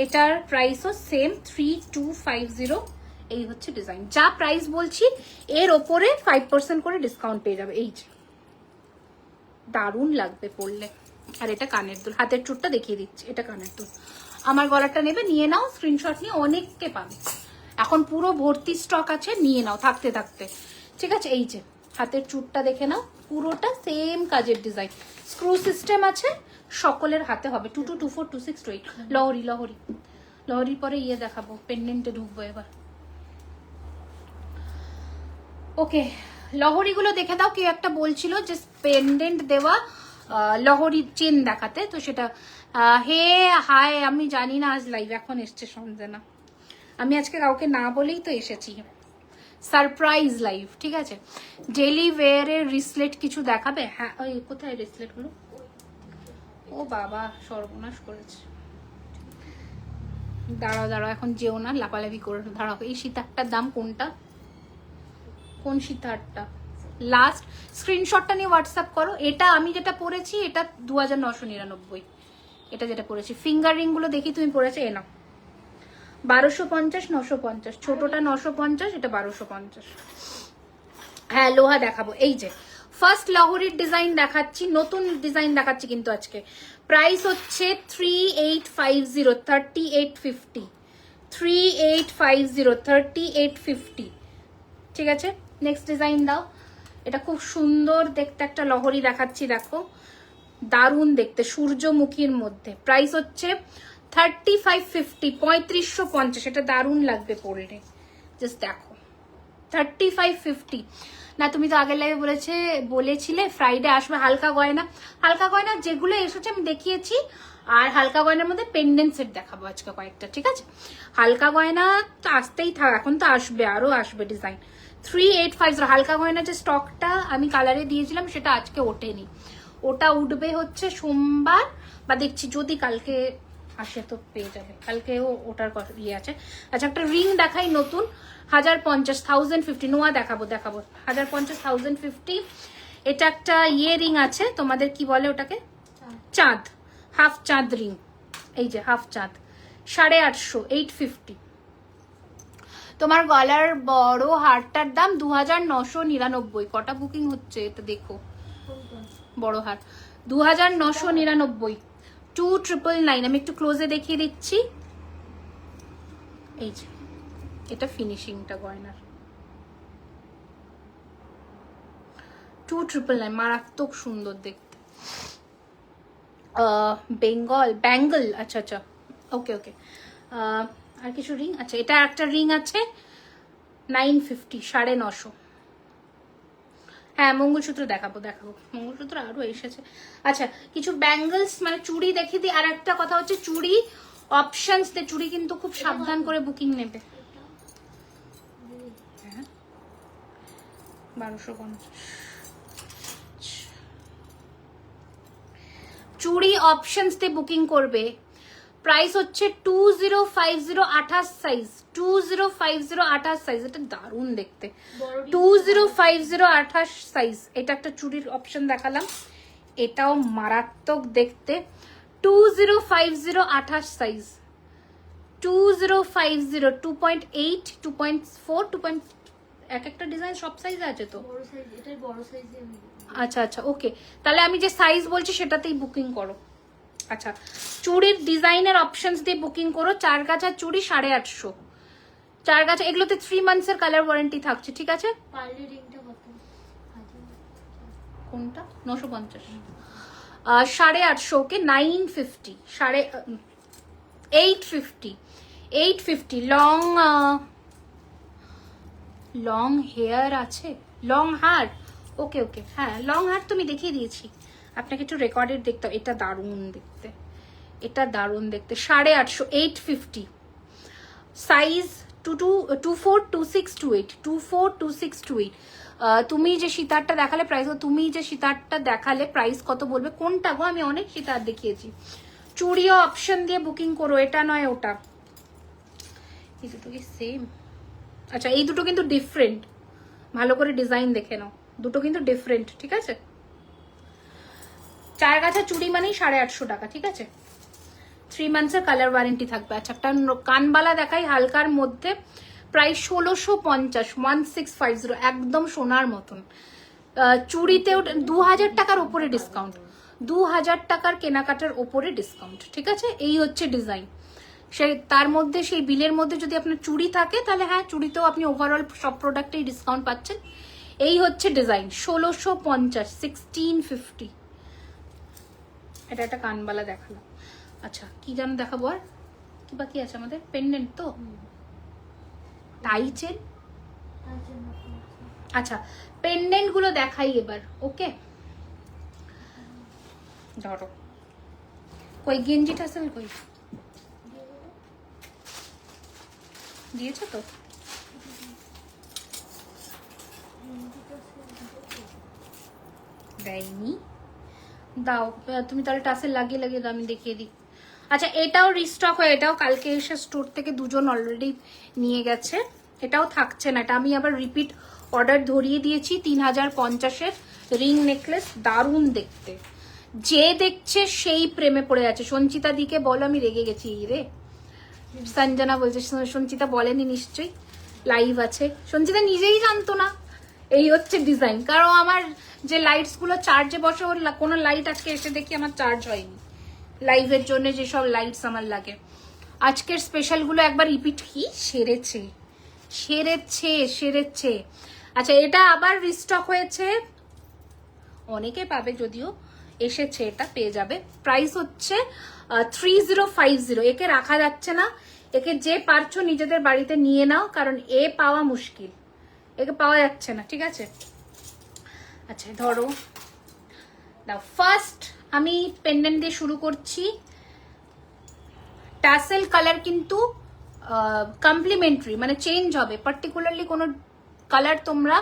এটার প্রাইসও সেম 3250। এই হচ্ছে ডিজাইন, যা প্রাইস বলছি এর ওপরে 5% করে ডিসকাউন্ট পেয়ে যাবে। এই যে দারুণ লাগবে পরলে। আর এটা কানের দুল, হাতের চুটটা দেখিয়ে দিচ্ছি, এটা কানের দুল। আমার গলাটা নেবে, নিয়ে নাও, স্ক্রিনশট নিয়ে অনেককে পাবে, এখন পুরো ভর্তি স্টক আছে, নিয়ে নাও থাকতে থাকতে। ঠিক আছে, এই যে হাতের চুটটা দেখে নাও, পুরোটা সেম কাজের ডিজাইন, স্ক্রু সিস্টেম আছে, সকলের হাতে হবে। 22242628 লহরি, লহরি, লহরির পরে ইয়ে দেখাবো, পেন্ডেন্টে ঢুকবো এবার। ওকে, লহরিগুলো দেখে দাও। কেউ একটা বলছিল যে পেন্ডেন্ট দেওয়া লহরি চেন দেখাতে, তো সেটা হে হাই, আমি জানি না, আজ লাইভ এখন এসছে সঞ্জনা, আমি আজকে কাউকে না বলেই তো এসেছি, সারপ্রাইজ লাইভ। ঠিক আছে, ডেলি ওয়্যারের রিসলেট কিছু দেখাবে? হ্যাঁ, ওই কোথায় রিসলেট গুলো? ও বাবা, সর্বনাশ করেছে। দাঁড়াও দাঁড়াও, এখন যেও না, লাপালাপি করে দাঁড়াও। এই সীতারটার দাম কোনটা, কোন সীতারটা? লাস্ট স্ক্রিনশটটা নিয়ে হোয়াটসঅ্যাপ করো। এটা আমি যেটা পরেছি এটা 2999, এটা যেটা পরেছি। ফিঙ্গার রিং গুলো দেখি তুমি পরেছে, এ নাও 1250, 950, ছোটটা 950, এটা 1250। হ্যাঁ লোহা দেখাবো, এই যে ফার্স্ট লহরির ডিজাইন দেখাচ্ছি, নতুন ডিজাইন দেখাচ্ছি কিন্তু আজকে। প্রাইস হচ্ছে 3850, 3850, 3850, 3850, ঠিক আছে। নেক্সট ডিজাইন দাও। এটা খুব সুন্দর দেখতে একটা লহরি দেখাচ্ছি, দেখো দারুণ দেখতে, সূর্যমুখীর মধ্যে। প্রাইস হচ্ছে 3550, 3550, এটা দারুণ লাগবে পরলে, জাস্ট দেখো 3550। না তুমি তো আগের লাইভে বলেছিলে ফ্রাইডে আসবে হালকা গয়না। হালকা গয়না যেগুলো এসেছে আমি দেখিয়েছি, আর হালকা গয়নার মধ্যে পেন্ডেন্ট সেট দেখাবো আজকে কয়েকটা, ঠিক আছে। হালকা গয়না তো আসতেই থাক, এখন তো আসবে, আরো আসবে ডিজাইন। 3850 হালকা গয়না যে স্টকটা আমি কালারে দিয়েছিলাম সেটা আজকে ওঠেনি, ওটা উঠবে হচ্ছে সোমবার, বা দেখছি যদি কালকে আসে তো পেয়ে যাবে, কালকেও ওটার ইয়ে আছে। আচ্ছা একটা রিং দেখাই নতুন, 1050, 1050, নোয়া দেখাবো 1050, 1050। এটা একটা ইয়ে রিং আছে, তোমাদের কি বলে ওটাকে, চাঁদ, হাফ চাঁদ রিং, এই যে হাফ চাঁদ, 850, 850। তোমার গলার বড় হারটার দাম 2999। কটা বুকিং হচ্ছে এটা দেখো, বড় হার 2999, 2999। আমি একটু ক্লোজে দেখিয়ে দিচ্ছি, এই যে এটা ফিনিশিংটা গয়নার, 2999, মারাত্মক সুন্দর দেখতে। ব্যাঙ্গল, আচ্ছা আচ্ছা, ওকে ওকে। আর কিছু রিং, আচ্ছা এটা একটা রিং আছে 950, 950। হ্যাঁ মঙ্গলসূত্র দেখাবো, মঙ্গলসূত্র আরো এসেছে। আচ্ছা কিছু ব্যাঙ্গলস মানে চুড়ি দেখিয়ে দিই। আর একটা কথা হচ্ছে চুড়ি অপশনস, চুড়ি কিন্তু খুব সাবধান করে বুকিং নেবে। হ্যাঁ 1250 চুড়ি অপশনস তে বুকিং করবে। প্রাইস হচ্ছে 2050, 28 সাইজ, 2050, 28 সাইজ, এটা দারুণ দেখতে। 2050, 28 সাইজ, এটা একটা চুড়ির অপশন দেখালাম, এটাও মারাত্মক দেখতে। 2050, 28 সাইজ, 2050, 2.8, 2.4, 2. এক একটা ডিজাইন সব সাইজ আছে তো, বড় সাইজ, এটাই বড় সাইজে আমি দেব। আচ্ছা আচ্ছা ওকে, তাহলে আমি যে সাইজ বলছি সেটাতেই বুকিং করো। আচ্ছা চুড়ির ডিজাইনের অপশনস দিয়ে বুকিং করো। 4 গাছা চুড়ি 850, 4 গাছা, এগুলোতে 3 মান্থসের কালার ওয়ারেন্টি থাকছে, ঠিক আছে। পার্লি রিংটা কত? কোনটা? 950, 850, ওকে 950, 850, 850। লং হেয়ার আছে, লং হার, ওকে ওকে, হ্যাঁ লং হার তুমি দেখিয়ে দিয়েছি আপনাকে, একটু রেকর্ডেড দেখতে হবে। এটা দারুণ দেখতে, এটা দারুণ দেখতে, 850, 850 সাইজ 24, 26, 28, 24, 26, 28। তুমি যে সীতারটা দেখালে প্রাইস, তুমি যে সীতারটা দেখালে প্রাইস কত বলবে? কোনটা গো? আমি অনেক সীতার দেখিয়েছি। চুড়িও অপশন দিয়ে বুকিং করো, এটা নয় ওটা। এই দুটো কি সেম? আচ্ছা এই দুটো কিন্তু ডিফারেন্ট, ভালো করে ডিজাইন দেখে নাও, দুটো কিন্তু ডিফারেন্ট, ঠিক আছে। 4 গাছা চুড়ি মানেই 850 টাকা, ঠিক আছে। 3 মান্থসের কালার ওয়ারেন্টি থাকবে। আচ্ছা একটা কানবালা দেখাই হালকার মধ্যে, প্রাইস 1650, 1650, একদম সোনার মতন। চুড়িতেও 2000 টাকার ওপরে ডিসকাউন্ট, 2000 টাকার কেনাকাটার ওপরে ডিসকাউন্ট, ঠিক আছে। এই হচ্ছে ডিজাইন। সেই তার মধ্যে সেই বিলের মধ্যে যদি আপনার চুড়ি থাকে তাহলে হ্যাঁ চুড়িতেও আপনি ওভারঅল সব প্রোডাক্টেই ডিসকাউন্ট পাচ্ছেন। এই হচ্ছে ডিজাইন 1650, 1650। এটা একটা কানবালা দেখালাম। আচ্ছা কি যেন দেখাবো, আর কি বাকি আছে আমাদের? পেন্ডেন্ট তো, টাই চেন। আচ্ছা পেন্ডেন্ট গুলো দেখাই এবার, ওকে। ধরো কই গেঞ্জি টাসেল কই দিয়েছো তো? দেয়নি, দাও তুমি তাহলে টাসেল লাগিয়ে লাগিয়ে দাও, আমি দেখিয়ে দিই। আচ্ছা এটাও রিস্টক হয়ে, এটাও কালকে এসে স্টোর থেকে দুজন অলরেডি নিয়ে গেছে, এটাও থাকছে না। এটা আমি আবার রিপিট অর্ডার ধরিয়ে দিয়েছি। 3050-এর রিং নেকলেস, দারুণ দেখতে, যে দেখছে সেই প্রেমে পড়ে আছে। সঞ্চিতা দিকে বলো আমি রেগে গেছি রে। সঞ্জনা বলছে, সঞ্চিতা বলেনি নিশ্চয়ই, লাইভ আছে। সঞ্চিতা নিজেই জানতো না এই হচ্ছে ডিজাইন, কারণ আমার যে লাইটস গুলো চার্জে বসে, ওর কোনো লাইট আজকে এসে দেখি আমার চার্জ হয়নি। লাইভের জন্য যেসব লাইটস আমার লাগে, আজকের স্পেশাল গুলো একবার রিপিট। কি সেরেছে সেরেছে সেরেছে। আচ্ছা এটা আবার রিস্টক হয়েছে, অনেকে পাবে যদিও, এসেছে, এটা পেয়ে যাবে। প্রাইস হচ্ছে 3050। একে রাখা যাচ্ছে না, একে যে পারছো নিজেদের বাড়িতে নিয়ে নাও, কারণ এ পাওয়া মুশকিল, একে পাওয়া যাচ্ছে না, ঠিক আছে? আচ্ছা ধরো দাও। ফার্স্ট আমি পেন্ডেন্ট দিয়ে শুরু করছি। টাসেল কালার কিন্তু কমপ্লিমেন্টারি, মানে চেঞ্জ হবে, পার্টিকুলারলি কোনো কালার তোমরা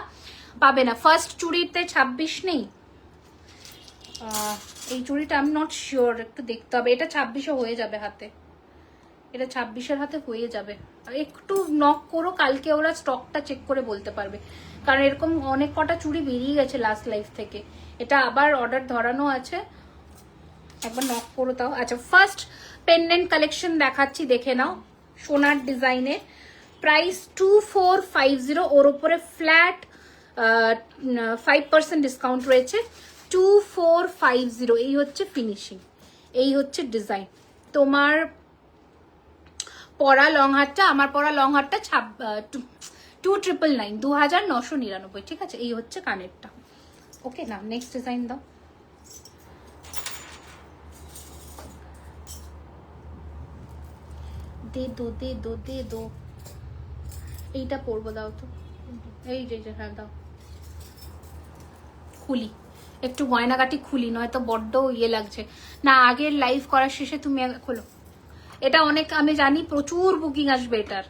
পাবে না। ফার্স্ট চুড়িতে 26 নেই, এই চুড়িটা আমি নট শিওর, একটু দেখতে হবে। এটা 26-এ হয়ে যাবে হাতে, এটা 26-এর হাতে হয়ে যাবে। একটু নক করো, কালকে ওরা স্টকটা চেক করে বলতে পারবে, কারণ এরকম অনেক কটা চুড়ি বেরিয়ে গেছে লাস্ট লাইফ থেকে। এটা আবার অর্ডার ধরানো আছে, একবার নক করো তাও। আচ্ছা ফার্স্ট পেন্ডেন্ট কালেকশন দেখাচ্ছি, দেখে নাও, সোনার ডিজাইনের। প্রাইস 2450, ওর উপরে ফ্ল্যাট 5% ডিসকাউন্ট রয়েছে। 2450, এই হচ্ছে ফিনিশিং, এই হচ্ছে ডিজাইন। তোমার পরা লং হারটা, আমার পরা লং হারটা 2999, 2999, ঠিক আছে? এই হচ্ছে কানেরটা। ওকে না, নেক্সট ডিজাইন দাও। দে দো দে দো দে দো, এইটা পরবো, দাও তো, এই যে হ্যাঁ দাও। খুলি একটু গয়নাগাটি খুলি, নয়তো বড্ড ইয়ে লাগছে না। আগের লাইভ করার শেষে তুমি খোলো, এটা অনেক, আমি জানি প্রচুর বুকিং আসবে এটার।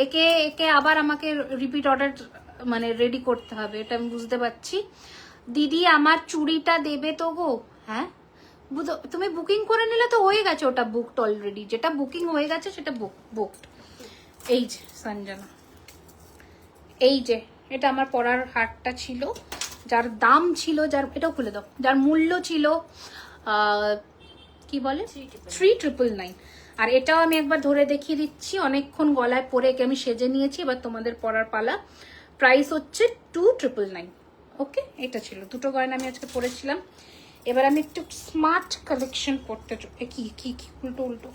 একে একে আবার আমাকে রিপিট অর্ডার মানে রেডি করতে হবে, এটা আমি বুঝতে পারছি। দিদি আমার চুড়িটা দেবে তো গো? হ্যাঁ তুমি বুকিং করে নিলে তো হয়ে গেছে, ওটা বুকড অলরেডি, যেটা বুকিং হয়ে গেছে সেটা বুকড। এই যে সঞ্জনা, এই যে এটা আমার পরার হারটা ছিল, যার দাম ছিল, যার, এটাও খুলে দাও, যার মূল্য ছিল কি বলে 3999। আর এটাও আমি একবার ধরে দেখিয়ে দিচ্ছি, অনেকক্ষণ গলায় পরে একে আমি সেজে নিয়েছি, এবার তোমাদের পরার পালা। প্রাইস হচ্ছে 2999। ওকে, এটা ছিল দুটো গয়না আমি আজকে পরেছিলাম। এবার আমি একটু স্মার্ট কালেকশন করতে, কি কি কি উল্টো উল্টো,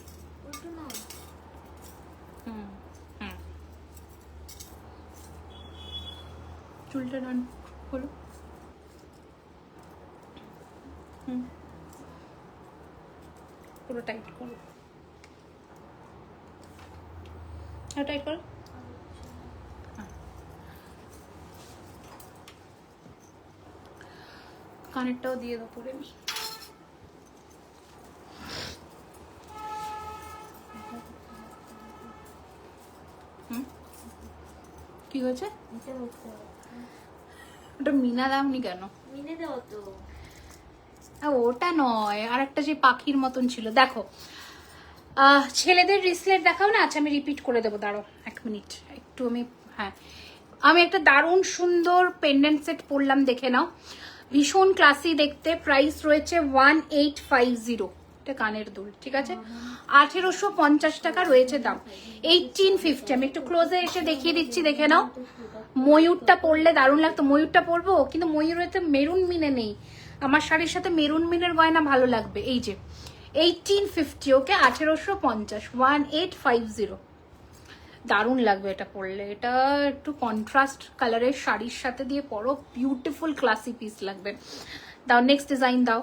চুলটা রান হলো, পুরো টাইট করো, টাইট করো। কানেরটাও দিয়ে দাও পরে আমি। কি হয়েছে? ওটা মিনা দাওনি কেন? মিনে দাও তো। ওটা নয়, আর একটা যে পাখির মতন ছিল, দেখো। ছেলেদের রিসলেট দেখাও না? আচ্ছা আমি রিপিট করে দেবো, দাঁড়াও 1 মিনিট একটু। আমি হ্যাঁ, আমি একটা দারুণ সুন্দর পেন্ডেন্ট সেট পরলাম, দেখে নাও, ভীষণ ক্লাসি দেখতে। প্রাইস রয়েছে 1850, এটা কানের দুল, ঠিক আছে? 1850 টাকা রয়েছে দাম। 1850, আমি একটু ক্লোজে এসে দেখিয়ে দিচ্ছি, দেখে নাও। ময়ূরটা পরলে দারুণ লাগতো, ময়ূরটা পরবো, কিন্তু ময়ূরেতে মেরুন মিনে নেই। আমার শাড়ির সাথে মেরুন মিনের গয়না ভালো লাগবে। এই যে 1850, ওকে 1850, 1850, দারুণ লাগবে এটা পরলে। এটা একটু কন্ট্রাস্ট কালারের শাড়ির সাথে দিয়ে পরো, বিউটিফুল ক্লাসি পিস লাগবে। দাও নেক্সট ডিজাইন, দাও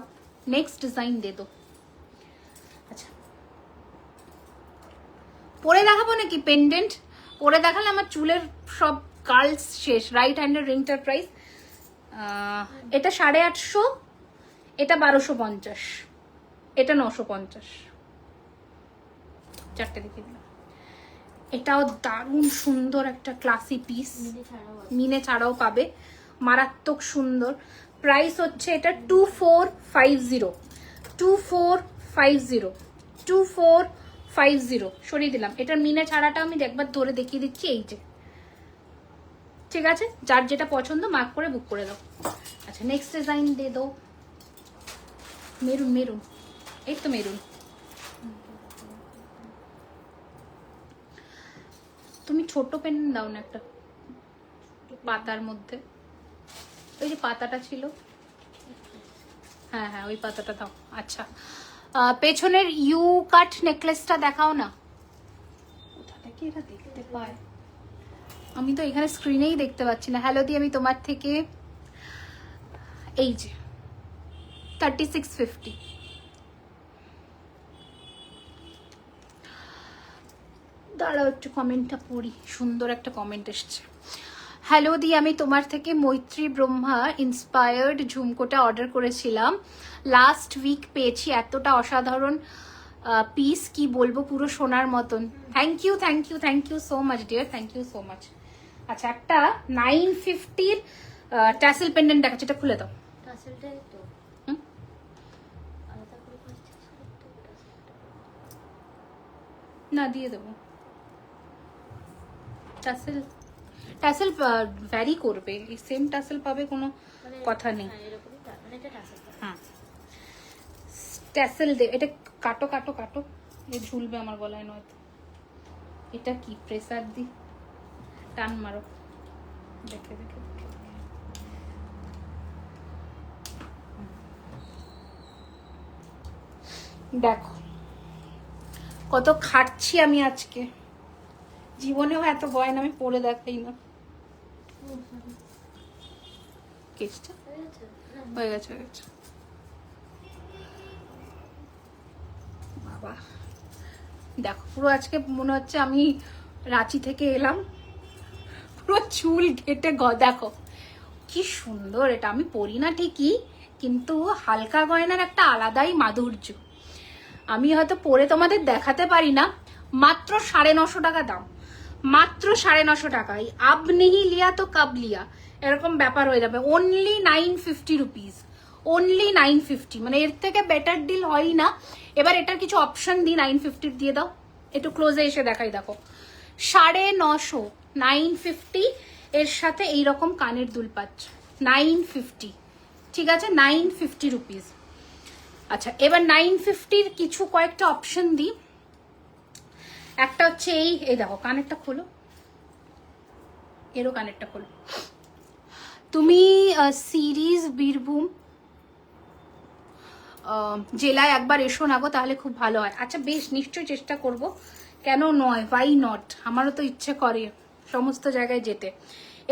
নেক্সট ডিজাইন দে দো। আচ্ছা পরে দেখাবো নাকি পেন্ডেন্ট? পরে দেখালে আমার চুলের সব কার্লস শেষ। রাইট হ্যান্ডের রিংটার প্রাইস এটা 850, এটা 1250, এটা 950, চারটে দেখে দিলাম। এটাও দারুণ সুন্দর একটা ক্লাসি পিস, মিনে ছাড়াও পাবে, মারাত্মক সুন্দর। প্রাইস হচ্ছে এটা 2450, 2450, 62450 সরিয়ে দিলাম। এটার মিনে ছাড়াটা আমি একবার ধরে দেখিয়ে দিচ্ছি, এই যে, ঠিক আছে? যার যেটা পছন্দ মার্ক করে বুক করে দাও। আচ্ছা নেক্সট ডিজাইন দিয়ে দাও। মেরুন মেরুন, এই তো মেরুন। তুমি ছোট পেন দাও না একটা পাতার মধ্যে, ওই যে পাতাটা ছিল, হ্যাঁ হ্যাঁ ওই পাতাটা দাও। আচ্ছা পেছনের ইউ কাট নেকলেসটা দেখাও না, কোথা থেকে এটা দেখতে পায়, আমি তো এখানে স্ক্রিনেই দেখতে পাচ্ছি না। হ্যালো দি, আমি তোমার থেকে এই যে 3650, দাঁড়াও একটু কমেন্টটা পড়ি, সুন্দর একটা কমেন্ট এসছে। হ্যালো দি, আমি তোমার থেকে মৈত্রী ব্রহ্মা ইন্সপায়ার্ড ঝুমকোটা অর্ডার করেছিলাম, লাস্ট উইক পেয়েছি, এতটা অসাধারণ পিস, কি বলবো, পুরো সোনার মতন। Thank you thank you thank you so much dear, thank you so much. আচ্ছা একটা 950-র ট্যাসেল পেন্ডেন্ট দেখাচ্ছি, এটা খুলে দাও। টাসেলটাই তো আলাদা করে পারচেজ করতে হবে টাসেলটা। না দিয়ে দেবো, টাসেল টাসেল ভ্যারি করবে, এই সেম টাসেল পাবে কোনো কথা নেই। হ্যাঁ এরকমই মানে এটা টাসেল। হ্যাঁ ট্যাসেল দে, এটা কাটো কাটো কাটো, এ ঝুলবে আমার গলায় নয়তো। এটা কি প্রেসার দি, টান মারো, দেখে দেখে দেখে দেখে। দেখো কত খাটছি আমি আজকে, জীবনেও এত গয়না আমি পরে দেখাই না। কেসটা হয়ে গেছে হয়ে গেছে। বাবা দেখো পুরো আজকে মনে হচ্ছে আমি রাঁচি থেকে এলাম, পুরো চুল ঘেটে দেখো কি সুন্দর। এটা আমি পরি না ঠিকই, কিন্তু হালকা গয়নার একটা আলাদাই মাধুর্য। আমি হয়তো পরে তোমাদের দেখাতে পারি না, মাত্র 950 টাকা দাম, মাত্র 950 টাকায়। আব নেহি লিয়া তো কাব লিয়া এরকম ব্যাপার হয়ে যাবে। অনলি 950 রুপিস, অনলি 950, মানে এর থেকে বেটার ডিল হয়ই না। এবার এটার কিছু অপশন দিই, 950 দিয়ে দাও, একটু ক্লোজে এসে দেখাই। দেখো 950, 950, এর সাথে এইরকম কানের দুল পাচ্ছ 950, ঠিক আছে 950 রুপিস। আচ্ছা এবার 950-র কিছু কয়েকটা অপশন দিই। একটা হচ্ছে এই দেখো কানেরটা খোলো, এরও কানেরটা খোলো। তুমি সিরিজ বীরভূম জেলায় একবার এসো না গো, তাহলে খুব ভালো হয়। আচ্ছা বেশ, নিশ্চয়ই চেষ্টা করব, কেন নয়, ওয়াই নট, আমারও তো ইচ্ছে করে সমস্ত জায়গায় যেতে।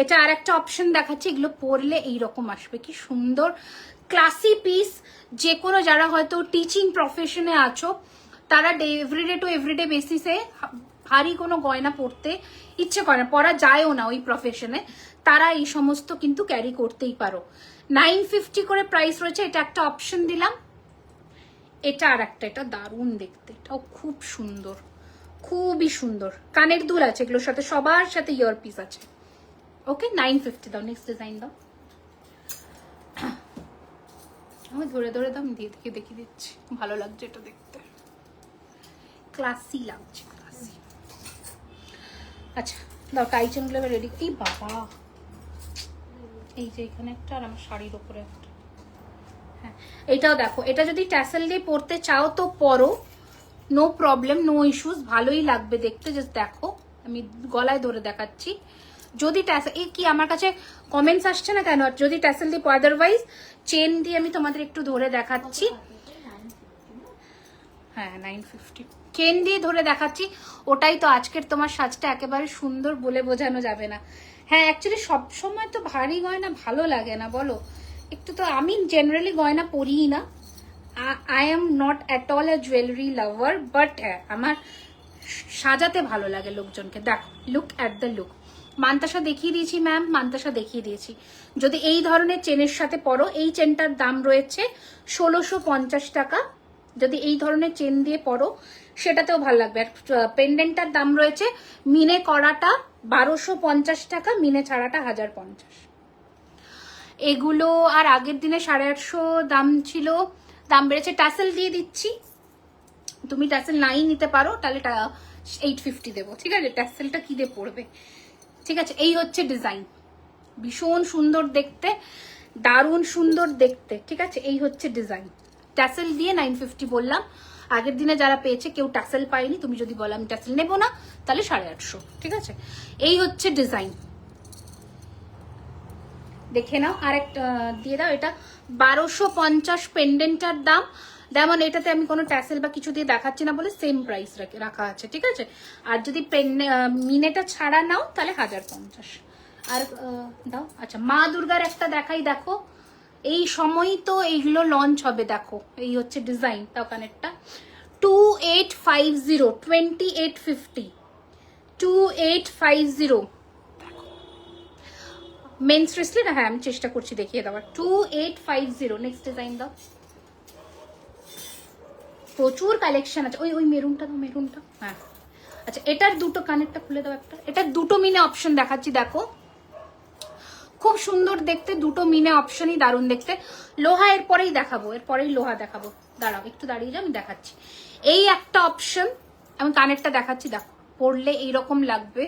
এটা আর একটা অপশন দেখাচ্ছি, এগুলো পরলে এইরকম আসবে, কি সুন্দর ক্লাসি পিস। যে কোনো যারা হয়তো টিচিং প্রফেশনে আছো, তারা এভরিডে টু এভরিডে বেসিসে ভারী কোনো গয়না পরতে ইচ্ছে করে না, পরা যায়ও না ওই প্রফেশনে, তারা এই সমস্ত কিন্তু ক্যারি করতেই পারো। 950 করে প্রাইস রয়েছে, এটা একটা অপশন দিলাম। এটা আর একটা, এটা দারুণ দেখতে, এটাও খুব সুন্দর, খুবই সুন্দর। কানের দুল আছে এগুলোর সাথে, সবার সাথে ইয়ার পিস আছে। ওকে 950 দাও। নেক্সট ডিজাইন দাও, আমি ধরে ধরে দাম দিয়ে দেখে দেখিয়ে দিচ্ছি, ভালো লাগছে এটা দেখতে, ক্লাসি লাগছে, ক্লাসি। আচ্ছা দাও টাই চেনগুলো এবার রেডি। এই বাবা, এই যে এখানে একটা আর আমার শাড়ির ওপরে একটা। হ্যাঁ এইটাও দেখো, এটা যদি ট্যাসেল দিয়ে পরতে চাও তো পরো, নো প্রবলেম, নো ইস্যুস, ভালোই লাগবে দেখতে। জাস্ট দেখো আমি গলায় ধরে দেখাচ্ছি। যদি ট্যাসেল, এই কি আমার কাছে কমেন্টস আসছে না কেন, যদি ট্যাসেল দিয়ে, আদারওয়াইজ চেন দিয়ে আমি তোমাদের একটু ধরে দেখাচ্ছি। হ্যাঁ 950 চেন দিয়ে ধরে দেখাচ্ছি, ওটাই তো আজকের তোমার সাজটা একেবারে সুন্দর বলে বোঝানো যাবে না। হ্যাঁ অ্যাকচুয়ালি সবসময় তো ভারী গয়না ভালো লাগে না বলো, একটু তো, আমি জেনারেলি গয়না পরিই না, I am not at all a jewellery lover, but হ্যাঁ আমার সাজাতে ভালো লাগে লোকজনকে। দেখো look at the look. Mantasha দেখিয়ে দিয়েছি ম্যাম, মান্তাসা দেখিয়ে দিয়েছি। যদি এই ধরনের চেনের সাথে পরো, এই চেনটার দাম রয়েছে 1650 টাকা। যদি এই ধরনের চেন দিয়ে পরো সেটাতেও ভালো লাগবে। আর পেন্ডেন্টটার দাম রয়েছে মিনে করাটা 1250 টাকা, মিনে ছাড়াটা 1050। এগুলো আর আগের দিনে 850 দাম ছিল, দাম বেড়েছে। টাসেল দিয়ে দিচ্ছি, তুমি ট্যাসেল নাই নিতে পারো তাহলে 850 দেবো, ঠিক আছে? ট্যাসেলটা কি দিয়ে পড়বে, ঠিক আছে? এই হচ্ছে ডিজাইন, ভীষণ সুন্দর দেখতে, দারুণ সুন্দর দেখতে, ঠিক আছে? এই হচ্ছে ডিজাইন। ট্যাসেল দিয়ে 950 বললাম। আগের দিনে যারা পেয়েছে কেউ ট্যাসেল পায়নি, তুমি যদি বলো আমি ট্যাসেল নেবো না তাহলে 850, ঠিক আছে? এই হচ্ছে ডিজাইন, দেখে নাও। আর একটা দিয়ে দাও, এটা 1250 পেন্ডেন্টার দাম। যেমন এটাতে আমি কোনো ট্যাসেল বা কিছু দিয়ে দেখাচ্ছি না বলে সেম প্রাইস রাখা আছে, ঠিক আছে? আর যদি মিনেটা ছাড়া নাও তাহলে 1050। আর দাও। আচ্ছা, মা দুর্গার একটা দেখাই, দেখো এই সময়ই তো এইগুলো লঞ্চ হবে, দেখো এই হচ্ছে ডিজাইন। তাও কানেরটা 2850, 2850, 2850 মেন স্ট্রেসলি না, হ্যাঁ আমি চেষ্টা করছি দেখিয়ে দেওয়ার। 2850। নেক্সট ডিজাইন দাও। প্রচুর কালেকশন আছে। ওই মেরুনটা দাও, মেরুনটা, হ্যাঁ। আচ্ছা, এটার দুটো কানেরটা খুলে দাও একটা। এটার দুটো মিনে অপশন দেখাচ্ছি, দেখো খুব সুন্দর দেখতে, দুটো মিনে অপশনই দারুণ দেখতে। লোহা এর পরেই দেখাবো, এর পরেই লোহা দেখাবো। দাঁড়াও একটু দাঁড়িয়ে যাও, আমি দেখাচ্ছি। এই একটা অপশন, আমি কানেরটা দেখাচ্ছি, দেখো পরলে এইরকম লাগবে।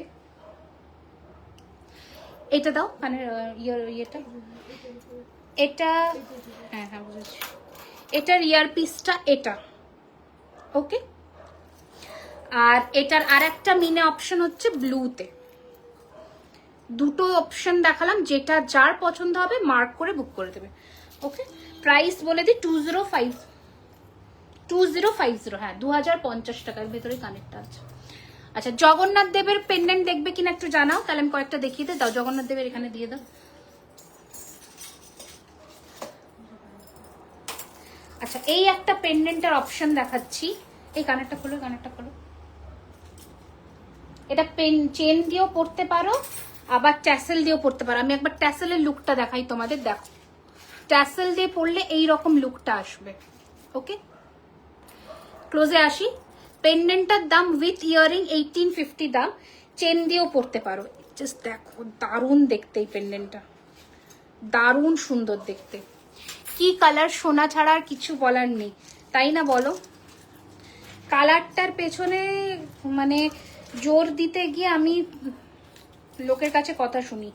এটা দাও কানের ইয়েটা, এটা, হ্যাঁ হ্যাঁ বুঝেছি। এটার ইয়ার পিসটা এটা, ওকে। আর এটার আর একটা মিনে অপশন হচ্ছে ব্লুতে। দুটো অপশন দেখালাম, যেটা যার পছন্দ হবে মার্ক করে বুক করে দেবে, ওকে। প্রাইস বলে দিই 2050, হ্যাঁ 2050 টাকার ভেতরে কানেক্টটা আছে। আচ্ছা, জগন্নাথ দেবের পেন্ডেন্ট দেখবে কিনা একটু জানাও, তাহলে আমি কয়েকটা দেখিয়ে দিই। দাও জগন্নাথ দেবের এখানে দিয়ে দাও। আচ্ছা, এই একটা পেন্ডেন্টের অপশন দেখাচ্ছি। এই কানেরটা খোলো, কানেরটা খোলো। এটা চেন দিয়েও পরতে পারো, আবার ট্যাসেল দিয়েও পরতে পারো। আমি একবার ট্যাসেলের লুকটা দেখাই তোমাদের, দেখো ট্যাসেল দিয়ে পরলে এইরকম লুকটা আসবে, ওকে। ক্লোজে আসি। পেন্ডেন্টটার দাম উইথ ইয়ারিং 1850 দাম, চেন দিয়েও পরতে পারো। জাস্ট দেখো দারুণ দেখতে, এই পেন্ডেন্টটা দারুণ সুন্দর দেখতে। কি কালার, সোনা ছাড়া আর কিছু বলার নেই, তাই না বলো? কালারটার পেছনে মানে জোর দিতে গিয়ে আমি লোকের কাছে কথা শুনি,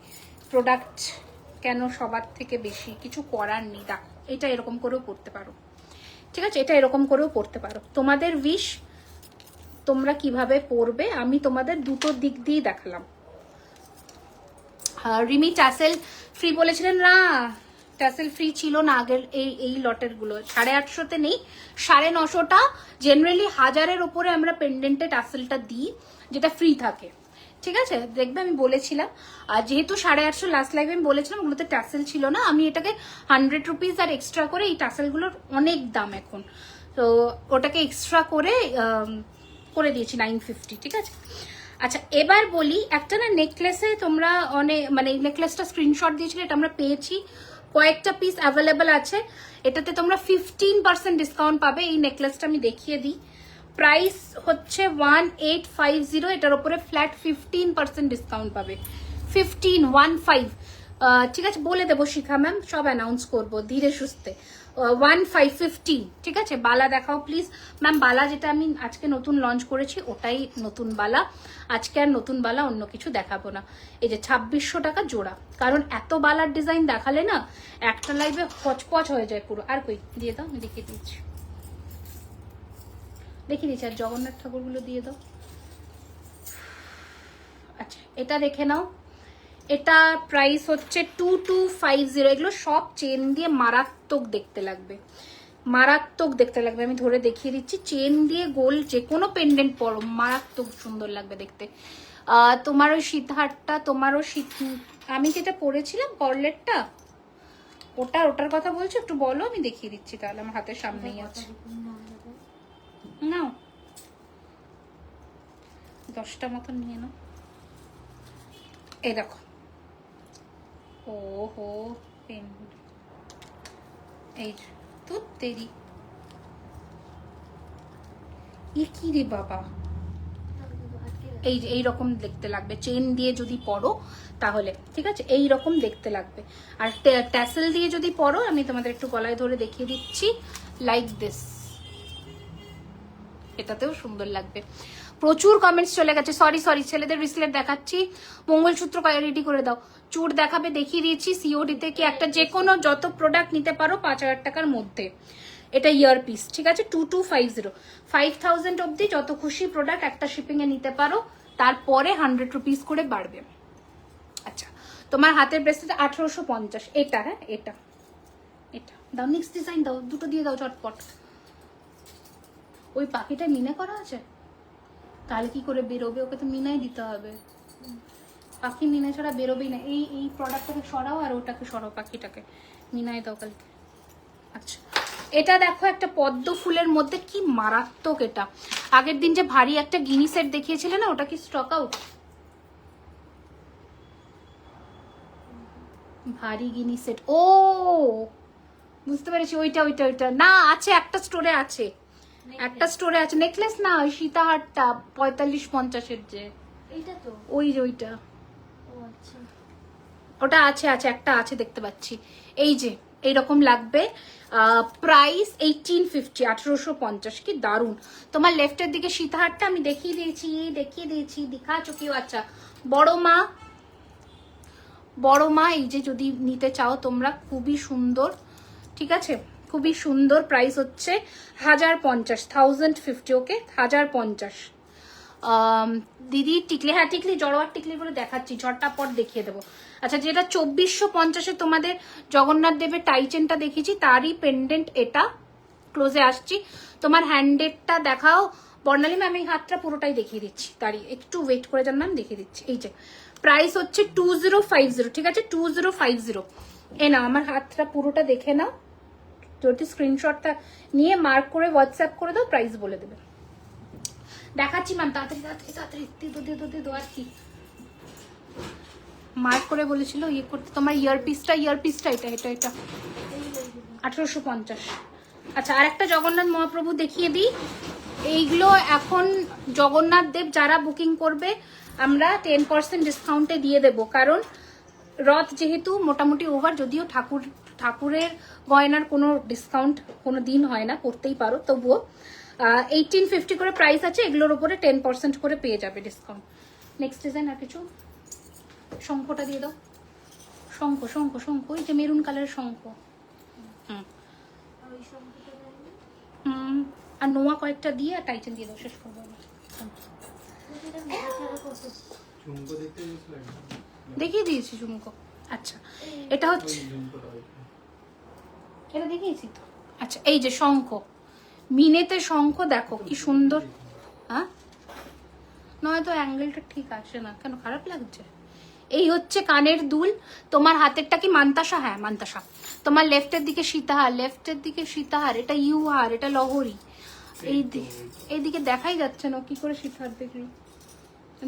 প্রোডাক্ট কেন সবার থেকে বেশি, কিছু করার নেই। দেখো এটা এরকম করেও পরতে পারো, ঠিক আছে? এটা এরকম করেও পরতে পারো, তোমাদের উইশ তোমরা কিভাবে পরবে। আমি তোমাদের দুটো দিক দিয়ে দেখালাম। রিমি ট্যাসেল ফ্রি বলেছিলেন, না ট্যাসেল ফ্রি ছিল না আগের এই লটের গুলো। 850-তে নেই, 950টা জেনারেলি 1000-এর ওপরে আমরা পেন্ডেন্টে ট্যাসেলটা দিই, যেটা ফ্রি থাকে, ঠিক আছে? দেখবে আমি বলেছিলাম, আর যেহেতু 850 লাস্ট লাইভে আমি বলেছিলাম ওগুলোতে ট্যাসেল ছিল না, আমি এটাকে 100 রুপিস আর এক্সট্রা করে, এই ট্যাসেলগুলোর অনেক দাম এখন, তো ওটাকে এক্সট্রা করে করে দিয়েছি 950, ঠিক আছে? আচ্ছা, এবার বলি, একটা না নেকলেসে তোমরা অনেক মানে এই নেকলেসটা স্ক্রিনশট দিয়েছিলে, এটা আমরা পেয়েছি, কয়েকটা পিস অ্যাভেলেবেল আছে। এটাতে তোমরা 15% ডিসকাউন্ট পাবে। এই নেকলেসটা আমি দেখিয়ে দিই, প্রাইস হচ্ছে 1850, এটার উপরে ফ্ল্যাট 15% ডিসকাউন্ট পাবে। 15 ঠিক আছে, বলে দেবো শিখা ম্যাম, সব অ্যানাউন্স করবো ধীরে সুস্থে। 15 ঠিক আছে। বালা দেখাও প্লিজ ম্যাম। বালা যেটা আমি আজকে নতুন লঞ্চ করেছি ওটাই নতুন বালা, আজকে আর নতুন বালা অন্য কিছু দেখাবো না। এই যে 2600 টাকা জোড়া, কারণ এত বালার ডিজাইন দেখালে না একটা লাইভে হচপচ হয়ে যায় পুরো। আর কই দিয়ে দাও, আমি দেখিয়ে দিচ্ছি, দেখিয়ে দিচ্ছি। আর জগন্নাথ ঠাকুরগুলো দিয়ে দাও। আচ্ছা, এটা দেখে নাও, এটা প্রাইস হচ্ছে 2250। এগুলো সব চেন দিয়ে মারাত্মক দেখতে লাগবে, মারাত্মক দেখতে লাগবে। আমি ধরে দেখিয়ে দিচ্ছি, চেন দিয়ে গোল যে কোনো পেন্ডেন্ট পরো মারাত্মক সুন্দর লাগবে দেখতে। তোমার ওই সিদ্ধার্থটা, তোমারও আমি যেটা পরেছিলাম করলেটটা, ওটার কথা বলছো, একটু বলো, আমি দেখিয়ে দিচ্ছি তাহলে, আমার হাতের সামনেই আছে। নাও 10টা মতন নিয়ে নাও। এই দেখো, ওহো পেন, এই তো তেরি, কি রে বাবা, এই রকম দেখতে লাগবে চেন দিয়ে যদি পরো তাহলে, ঠিক আছে? এই রকম দেখতে লাগবে। আর ট্যাসেল দিয়ে যদি পরো, আমি তোমাদের একটু গলায় ধরে দেখিয়ে দিচ্ছি, লাইক দিস, এটাতেও সুন্দর লাগবে। প্রচুর কমেন্টস চলে গেছে, সরি ছেলেদের ব্রেসলেট দেখাচ্ছি, মঙ্গলসূত্র রেডি করে দাও, চূড় দেখাবে দেখিয়ে দিয়েছি, সিওডি থেকে একটা যে কোনো যত প্রোডাক্ট নিতে পারো 5,000 টাকার মধ্যে। এটা ইয়ার পিস, ঠিক আছে, 2250, 5000 অব্দি যত খুশি প্রোডাক্ট একটা শিপিং এ নিতে পারো, তারপরে 100 রুপিস করে বাড়বে। আচ্ছা, তোমার হাতের ব্রেসলেট 1850, এটা, হ্যাঁ এটা দাও, নেক্সট ডিজাইন দাও, দুটো দিয়ে দাও চটপট। ওই পাখিটা মিনে করা আছে, তাহলে কি করে বেরোবে? ওকে তো মিনাই দিতে হবে, পাখি মিনে ছাড়া বেরোবেই না। এই প্রোডাক্টটাকে সরাও আর ওটাকে সরাও, পাখিটাকে মিনাই দাও কালকে। আচ্ছা, এটা দেখো একটা পদ্ম ফুলের মধ্যে, কি মারাত্মক এটা। আগের দিন যে ভারী একটা গিনি সেট দেখিয়েছিলে না, ওটা কি স্টক আউট? ভারী গিনি সেট, ও বুঝতে পেরেছি, ওইটা না, আছে একটা স্টোরে আছে, একটা স্টোরে আছে। নেকলেস না, ওই সীতাহারটা 45-50 যে, এইটা তো ওইটা ও আচ্ছা, ওটা আছে একটা আছে দেখতে পাচ্ছি। এই যে এইরকম লাগবে, প্রাইস 1850, 1850। কি দারুন। তোমার লেফটের দিকে সীতাহারটা আমি দেখিয়ে দিয়েছি, দিখাচ্ছ কেউ? আচ্ছা, বড় মা এই যে যদি নিতে চাও তোমরা, খুবই সুন্দর, ঠিক আছে, খুবই সুন্দর। প্রাইস হচ্ছে 1050, 1050, ওকে, 1050। দিদি টিকলি, হ্যাঁ টিকলি, জড়োয়ার টিকলি করে দেখাচ্ছি, ঝটপট দেখিয়ে দেবো। আচ্ছা, যেটা 2450 তোমাদের জগন্নাথ দেবের টাইচেনটা দেখিয়েছি, তারই পেন্ডেন্ট এটা। ক্লোজে আসছি, তোমার হ্যান্ডেডটা দেখাও বর্ণালী ম্যাম, এই হাতটা পুরোটাই দেখিয়ে দিচ্ছি, তারই একটু ওয়েট করে যান ম্যাম, দেখিয়ে দিচ্ছি। এই যে প্রাইস হচ্ছে 2050, ঠিক আছে, 2050। এ না, আমার হাতটা পুরোটা দেখে নাও, যদি স্ক্রিনশটটা নিয়ে মার্ক করে হোয়াটসঅ্যাপ করে দাও, প্রাইস বলে দেবে। দেখাচ্ছি ম্যাম, তাড়াতাড়ি দো আর কি মার্ক করে বলেছিল ইয়ে করতে। তোমার ইয়ারপিসটা এটা 1850। আচ্ছা, আর একটা জগন্নাথ মহাপ্রভু দেখিয়ে দিই। এইগুলো এখন জগন্নাথ দেব যারা বুকিং করবে আমরা 10% ডিসকাউন্টে দিয়ে দেব, কারণ রথ যেহেতু মোটামুটি ওভার, যদিও ঠাকুরের গয়নার কোনো ডিসকাউন্ট কোনো দিন হয় না, করতেই পারো, তবুও 1850 করে প্রাইস আছে, এগুলোর উপরে 10% করে পেয়ে যাবে ডিসকাউন্ট। নেক্সট ডিজাইন আর কিছু, শঙ্খটা দিয়ে দাও, শঙ্খ, ওই যে মেরুন কালারের শঙ্খ। আর ওই সম্পর্কে জানি আর নোয়া কয়েকটা দিয়ে আর টাইটেন দিয়ে দাও, শেষ করবো। এটা মেলা ছাড়া কত ঝুমকো দেখতে গেছিলেন? দেখিয়ে দিয়েছি ঝুমকো। আচ্ছা, এটা হচ্ছে, এটা দেখিয়েছি তো। আচ্ছা, এই যে শঙ্খ, মিনেতে শঙ্খ, দেখো কি সুন্দর। হ্যাঁ, নয়তো অ্যাঙ্গেলটা ঠিক আসে না, কেন খারাপ লাগছে? এই হচ্ছে কানের দুল। তোমার হাতেরটা কি মান্তাসা? হ্যাঁ মান্তাসা। তোমার লেফটের দিকে সীতাহার, এটা ইউহার, এটা লহরি। এইদিকে দেখাই যাচ্ছে না, কি করে সীতাহার দেখলি?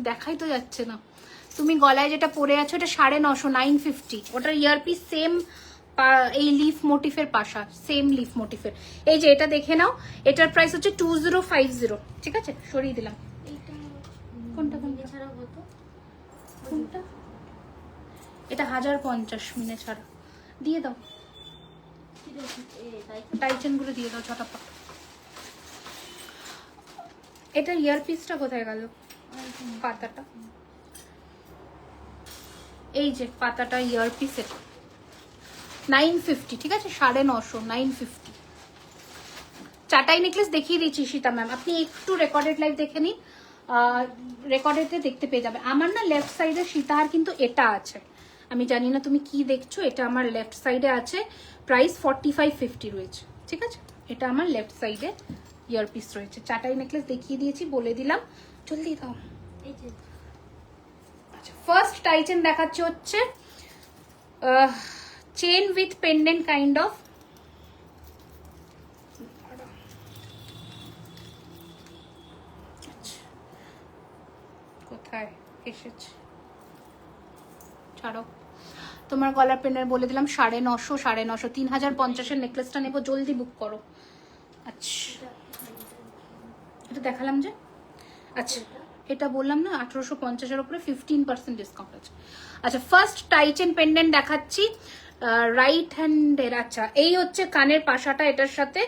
দেখাই তো যাচ্ছে না। তুমি গলায় যেটা পরে আছো এটা 950, 950। ওটার ইয়ারপিস সেম, এই লিফ মোটিফের পাশা, সেম লিফ মোটিফের। এই যে এটা দেখে নাও, এটার প্রাইস হচ্ছে 2050, ঠিক আছে, সরিয়ে দিলাম। এইটা কোনটা ছাড়া কত? কোনটা? এটা 1050 মিনে ছাড়া, দিয়ে দাও। টাইচেন গুলো দিয়ে দাও ঝটাপট। এটা ইয়ারপিসটা কোথায় গেল? পাতাটা, এই যে পাতাটা ইয়ারপিসের 950, ঠিক আছে, 950, 950। চাটাই নেকলেস দেখিয়ে দিচ্ছি সীতা ম্যাম, আপনি একটু রেকর্ডেড লাইভ দেখে নিন, রেকর্ডেডে দেখতে পেয়ে যাবে। আমার না লেফট সাইডে সীতাহার কিন্তু এটা আছে, আমি জানি না তুমি কি দেখছো, এটা আমার লেফট সাইডে আছে, প্রাইস 4550 রয়েছে, ঠিক আছে, এটা আমার লেফট সাইডে ইয়ারপিস রয়েছে। চাটাই নেকলেস দেখিয়ে দিয়েছি, বলে দিলাম, জলদি দাও। এই যে আচ্ছা, ফার্স্ট টাইচেন দেখাচ্ছে হচ্ছে chain with pendant kind of. কোথায় এসেছে, ছাড়ো। তোমার গলার পেনের বলে দিলাম 950, 3050 নেকলেসটা নেবো, জলদি বুক করো। আচ্ছা, এটা দেখালাম যে, আচ্ছা এটা বললাম না 1850-এর উপরে 15% ডিসকাউন্ট আছে। আচ্ছা, ফার্স্ট টাইচেন পেন্ডেন্ট দেখাচ্ছি রাইট হ্যান্ডের। আচ্ছা, এই হচ্ছে কানের পাশাটা এটার সাথে,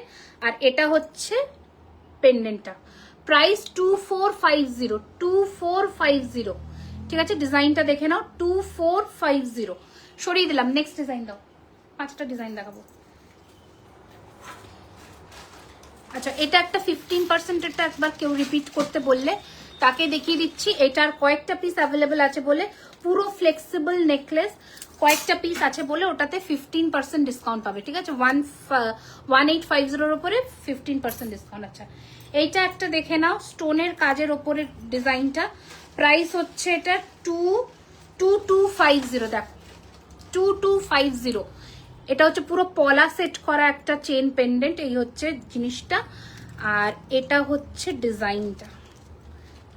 আর এটা হচ্ছে পেন্ডেন্টটা। প্রাইস 2450 ঠিক আছে। ডিজাইনটা দেখে নাও 2450 সরিয়ে দিলাম। নেক্সট ডিজাইন দাও, 5টা ডিজাইন দেখাবো। আচ্ছা এটা একটা 15% এটা একবার কেউ রিপিট করতে বললে তাকে দেখিয়ে দিচ্ছি। এটার কয়েকটা পিস অ্যাভেলেবেল আছে বলে, পুরো ফ্লেক্সিবল নেকলেস কয়েকটা পিস আছে বলে ওটাতে 15% ডিসকাউন্ট পাবে, ঠিক আছে। 1850 উপরে 15% ডিসকাউন্ট। আচ্ছা এইটা একটা দেখে নাও, স্টোনের কাজের ওপরে ডিজাইনটা, প্রাইস হচ্ছে এটা 2250। দেখো 2250, এটা হচ্ছে পুরো পলা সেট করা একটা চেন পেন্ডেন্ট, এই হচ্ছে জিনিসটা। আর এটা হচ্ছে ডিজাইনটা,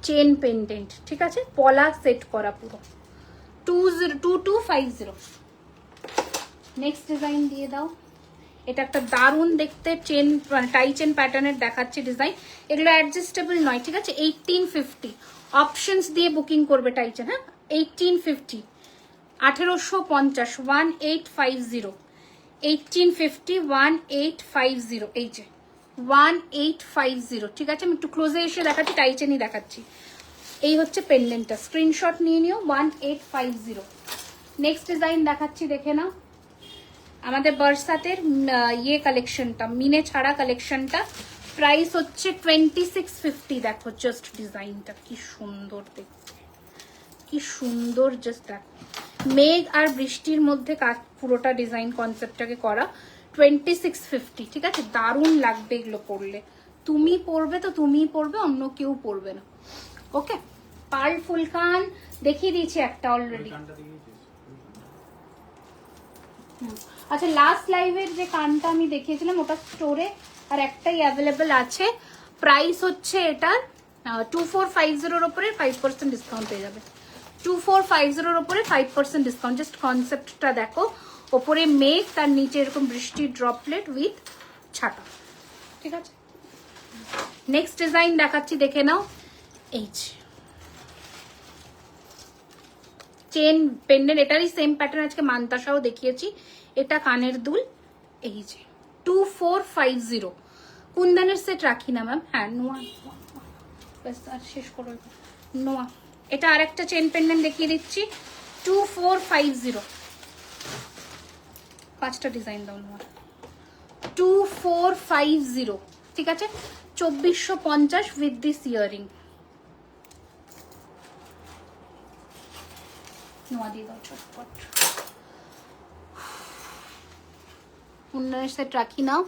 চেন পেন্ডেন্ট, ঠিক আছে, পলা সেট করা পুরো 2250। নেক্সট ডিজাইন দিয়ে দাও। এটা একটা দারুণ দেখতে চেন, টাই চেন প্যাটার্নের দেখাচ্ছে ডিজাইন। এগুলো অ্যাডজাস্টেবল নয়, ঠিক আছে। 1850 অপশনস দিয়ে বুকিং করবে টাই চেন, হ্যাঁ। 1850, 1850, 1850, 1850, 1850, এই যে 1850, ঠিক আছে। আমি একটু ক্লোজে এসে দেখাচ্ছি, টাই চেনই দেখাচ্ছি। এই হচ্ছে পেন্ডেন্টটা, স্ক্রিনশট নিয়ে নিও, 1850। নেক্সট ডিজাইন দেখাচ্ছি, দেখে নাও। আমাদের বর্ষাতের ইয়ে কালেকশনটা, মিনে ছাড়া কালেকশনটা, প্রাইস হচ্ছে 2650। দেখো জাস্ট ডিজাইনটা কি সুন্দর দেখতে, কি সুন্দর, জাস্ট দেখো মেঘ আর বৃষ্টির মধ্যে কাজ, পুরোটা ডিজাইন কনসেপ্টটাকে করা। 2650, ঠিক আছে। দারুণ লাগবে এগুলো পরলে, তুমি পরবে তো তুমিই পরবে, অন্য কেউ পরবে না। ওকে, পার্ল ফুলকান দেখিয়ে দিয়েছি একটা অলরেডি। আচ্ছা লাস্ট লাইভের যে কানটা আমি দেখিয়েছিলাম ওটা স্টোরে আর একটাই অ্যাভেলেবেল আছে। প্রাইস হচ্ছে এটার 2450 উপরে 5% ডিসকাউন্ট পেয়ে যাবে। 2450 উপরে 5% ডিসকাউন্ট। জাস্ট কনসেপ্টটা দেখো, ওপরে মেঘ, তার নিচে এরকম বৃষ্টির ড্রপলেট উইথ ছাতা, ঠিক আছে। নেক্সট ডিজাইন দেখাচ্ছি, দেখে নাও। এই চেন পেন্ডেন্ট, এটারই সেম প্যাটার্ন আজকে মান্তাসাও দেখিয়েছি। এটা কানের দুল, এই যে 2450। কুন্দনের সেট রাখি না ম্যাম, হ্যাঁ নোয়া, ব্যাস আর শেষ করো নোয়া। এটা আরেকটা চেন পেন্ডেন্ট দেখিয়ে দিচ্ছি, 2450। 5টা ডিজাইন দাও নোয়া, 2450, ঠিক আছে। 2450 উইথ দিস ইয়ারিং। নোয়া দিয়ে দাও চটপট। কুন্দনের সেট রাখি নাও,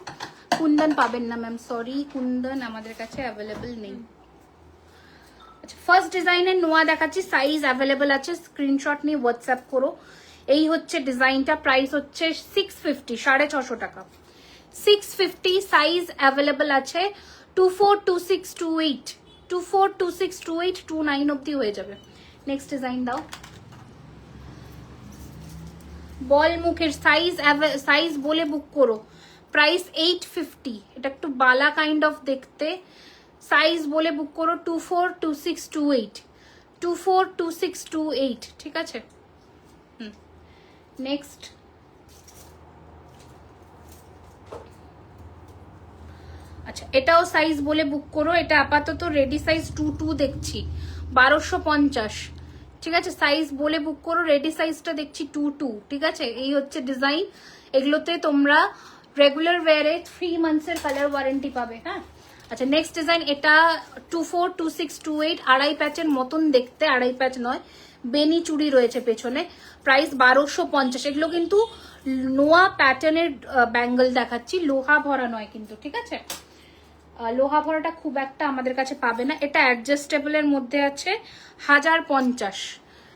কুন্দন পাবেন না ম্যাম, সরি, কুন্দন আমাদের কাছে অ্যাভেলেবল নেই। আচ্ছা ফার্স্ট ডিজাইনের নোয়া দেখাচ্ছি, সাইজ অ্যাভেলেবল আছে, স্ক্রিনশট নিয়ে হোয়াটসঅ্যাপ করো। এই হচ্ছে ডিজাইনটা, প্রাইস হচ্ছে 650, 650 টাকা। 650, সাইজ অ্যাভেলেবল আছে 242628, 242628, 29 অব্দি হয়ে যাবে। নেক্সট ডিজাইন দাও। বল মুখের সাইজ বলে বুক করো, প্রাইস 850। এটা একটু বালা কাইন্ড অফ দেখতে, সাইজ বলে বুক করো 242628, 242628, ঠিক আছে। নেক্সট আচ্ছা এটাও সাইজ বলে বুক করো। এটা আপাতত রেডি সাইজ 22 দেখছি, 1250, ঠিক আছে। সাইজ বলে বুক করো, রেডি সাইজটা দেখছি 22, ঠিক আছে। এই হচ্ছে ডিজাইন, এগুলোতে তোমরা রেগুলার ওয়ারে 3 মান্থসের কালার ওয়ারেন্টি পাবে, হ্যাঁ। আচ্ছা নেক্সট ডিজাইন, এটা 242628, আড়াই প্যাচের মতন দেখতে, আড়াই প্যাচ নয়, বেনি চুড়ি রয়েছে পেছনে, প্রাইস 1250। এগুলো কিন্তু নোয়া প্যাটার্নের ব্যাঙ্গল দেখাচ্ছি, লোহা ভরা নয় কিন্তু, ঠিক আছে। লোহা ভরাটা খুব একটা আমাদের কাছে পাবে না। এটা অ্যাডজাস্টেবলের মধ্যে আছে 1050,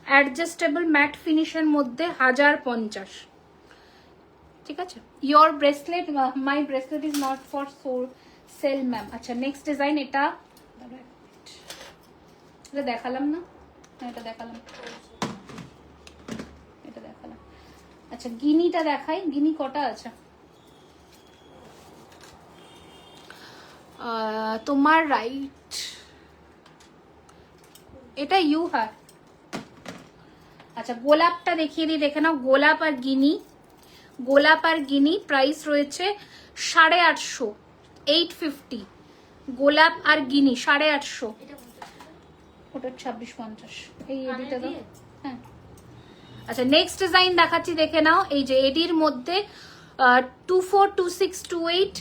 অ্যাডজাস্টেবল ম্যাট ফিনিশের মধ্যে 1050, ঠিক আছে। Your bracelet, my bracelet is not for sale ma'am. আচ্ছা নেক্সট ডিজাইন, এটা দেখালাম না, এটা দেখালাম, এটা দেখালাম। আচ্ছা গিনিটা দেখাই, গিনি কটা আছে তোমার? রাইট, এটা ইউ হার। আচ্ছা গোলাপটা দেখিয়ে দিই, দেখে নাও। গোলাপ আর গিনি, গোলাপ আর গিনি প্রাইস রয়েছে 850, 850। গোলাপ আর গিনি 850, এটা 50 টাকা। ওটা 2650। এই এডিটা কানের দাও। দিয়ে? হ্যাঁ আচ্ছা নেক্সট ডিজাইন দেখাচ্ছি, দেখে নাও। এই যে এডির মধ্যে 242628,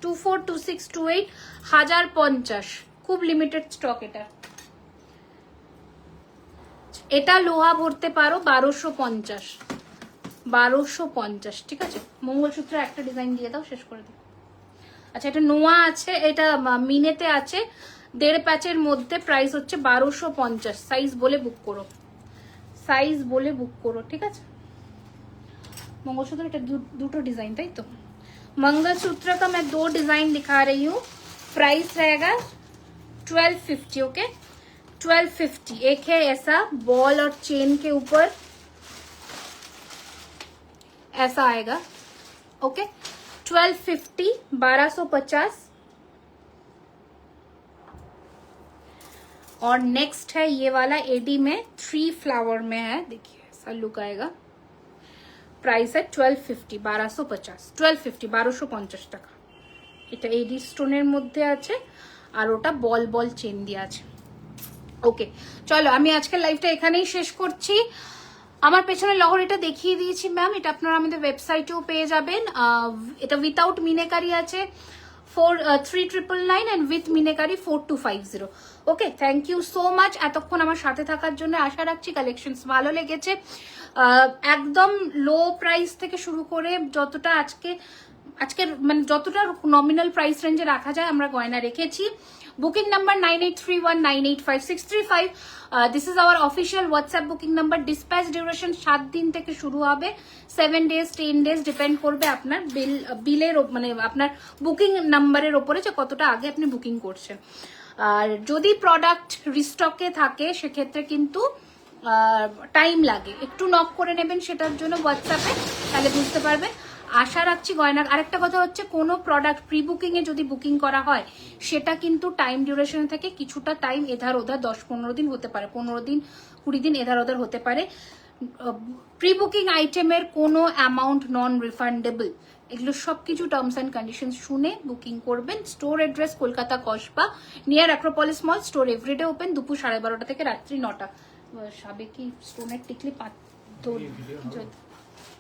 242628, 1050, খুব লিমিটেড স্টক এটা। এটা লোহা ভরতে পারো 1250, 1250, ঠিক আছে। মঙ্গলসূত্র একটা ডিজাইন দিয়ে দাও, শেষ করে দাও। আচ্ছা এটা নোয়া আছে, এটা মিনেতে আছে, 1.5 প্যাচের মধ্যে, প্রাইস হচ্ছে 1250। সাইজ বলে বুক করো, সাইজ বলে বুক করো, ঠিক আছে। मंगलसूत्र এটা দুটো ডিজাइन তাই তো। मंगलसूत्र का मैं 2 डिजाइन दिखा रही हूँ, प्राइस रहेगा 1250, ओके 1250। एक है ऐसा बॉल और चेन के ऊपर ऐसा आएगा, ओके 1250, 1250। और नेक्स्ट है ये वाला एडी में 3 फ्लावर में है, देखिए ऐसा लुक आएगा। प्राइस है 1250, 1250, 1250, 1250 টাকা। এটা এডি স্টোনের মধ্যে আছে আর ওটা বল বল চেন দিয়ে আছে। ওকে চলো আমি আজকের লাইভটা এখানেই শেষ করছি। আমার পেছনে লহরিটা দেখিয়ে দিয়েছি ম্যাম, এটা আপনারা আমাদের ওয়েবসাইটেও পেয়ে যাবেন। এটা উইথাউট মিনেকারি আছে 3999 and with meenakari 4250। Okay thank you so much এতক্ষণ আমার সাথে থাকার জন্য। আশা রাখছি কালেকশনস ভালো লেগেছে। একদম লো প্রাইস থেকে শুরু করে যতটা আজকের মানে যতটা নমিনাল প্রাইস রেঞ্জে রাখা যায় আমরা গয়না রেখেছি। Booking number 9831985635। This is our official WhatsApp booking number. Dispatch duration 7 দিন থেকে শুরু হবে, 7 days 10 days ডিপেন্ড করবে আপনার বিলের মানে আপনার বুকিং নাম্বারের ওপরে যে কতটা আগে আপনি বুকিং করছেন। আর যদি প্রোডাক্ট রিস্টকে থাকে সেক্ষেত্রে কিন্তু টাইম লাগে, একটু নক করে নেবেন সেটার জন্য হোয়াটসঅ্যাপে, তাহলে বুঝতে পারবেন। আশা রাখছি গয়না। আরেকটা কথা হচ্ছে কোনো প্রোডাক্ট প্রি বুকিং এ যদি বুকিং করা হয় সেটা কিন্তু টাইম ডিউরেশন থেকে কিছুটা টাইম এধার ওধার 10-15 দিন হতে পারে, 15 দিন 20 দিন এধার ওধার হতে পারে। প্রি বুকিং আইটেমের কোনো অ্যামাউন্ট নন রিফান্ডেবল, এগুলো সবকিছু টার্মস অ্যান্ড কন্ডিশন শুনে বুকিং করবেন। Store address Kolkata Kasba near Acropolis mall. Store everyday open দুপুর 12:30 থেকে রাত্রি 9টা। সাবেকি স্টোনের টিকলি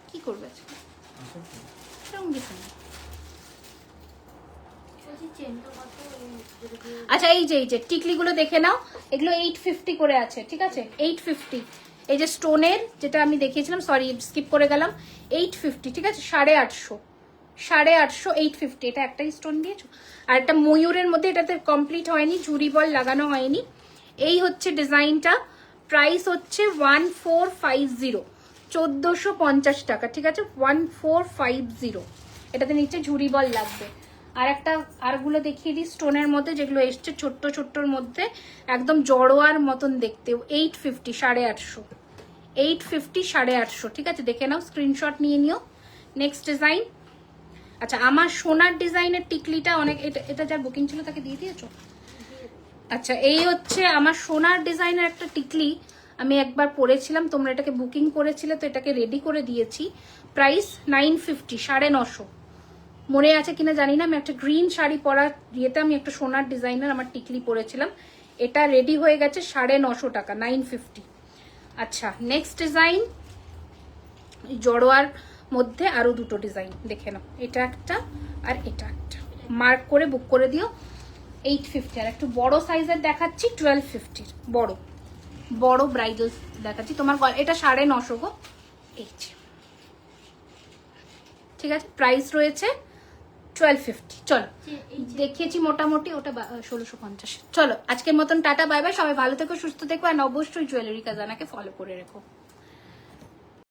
কি করবে সেরকম কিছু না। বলছি চেনটা কত? যেটা দিয়ে আচ্ছা এই যে টিকলিগুলো দেখে নাও, এগুলো 850 করে আছে, ঠিক আছে 850। এই যে স্টোনের যেটা আমি দেখিয়েছিলাম, সরি স্কিপ করে গেলাম, 850, ঠিক আছে 850, 850, 850। এটা একটাই স্টোন দিয়েছো আর একটা ময়ূরের মধ্যে, এটাতে কমপ্লিট হয়নি, ঝুরি বল লাগানো হয়নি। এই হচ্ছে ডিজাইনটা, প্রাইস হচ্ছে 1450, 1450 টাকা, ঠিক আছে 1450। এটাতে নিচে ঝুরি বল লাগবে। আর একটা আরগুলো দেখিয়ে দিই স্টোনের মধ্যে, যেগুলো এসছে ছোট্ট ছোট্টর মধ্যে, একদম জড়োয়ার মতন দেখতে, 850, 850, 850, 850, ঠিক আছে দেখে নাও, স্ক্রিনশট নিয়ে নিও। Next design. আচ্ছা আমার সোনার ডিজাইনের টিকলিটা অনেক, এটা যার বুকিং ছিল তাকে দিয়ে দিয়েছো? আচ্ছা এই হচ্ছে আমার সোনার ডিজাইনের একটা টিকলি, আমি একবার পরেছিলাম, তোমরা এটাকে বুকিং করেছিলে তো এটাকে রেডি করে দিয়েছি। প্রাইস 950, 950। মনে আছে কিনা জানি না, আমি একটা গ্রিন শাড়ি পরা ইয়েতে আমি একটা সোনার ডিজাইনের আমার টিকলি পরেছিলাম, এটা রেডি হয়ে গেছে 950 টাকা, 950। আচ্ছা নেক্সট ডিজাইন, জড়োয়ার মধ্যে আরো দুটো ডিজাইন দেখে নাও, এটা একটা আর এটা একটা, মার্ক করে বুক করে দিও। 850। আর একটু বড় সাইজের দেখাচ্ছি 1250, বড় ব্রাইডাল দেখাচ্ছি তোমার, এটা 950 গো। এই ঠিক আছে, প্রাইস রয়েছে 1250। চলো দেখিয়েছি মোটামুটি, ওটা 1650। চলো আজকের মতন টাটা বাই বাই, সবাই ভালো থেকো সুস্থ থেকো, আর অবশ্যই জুয়েলারি খাজানাকে ফলো করে রেখো।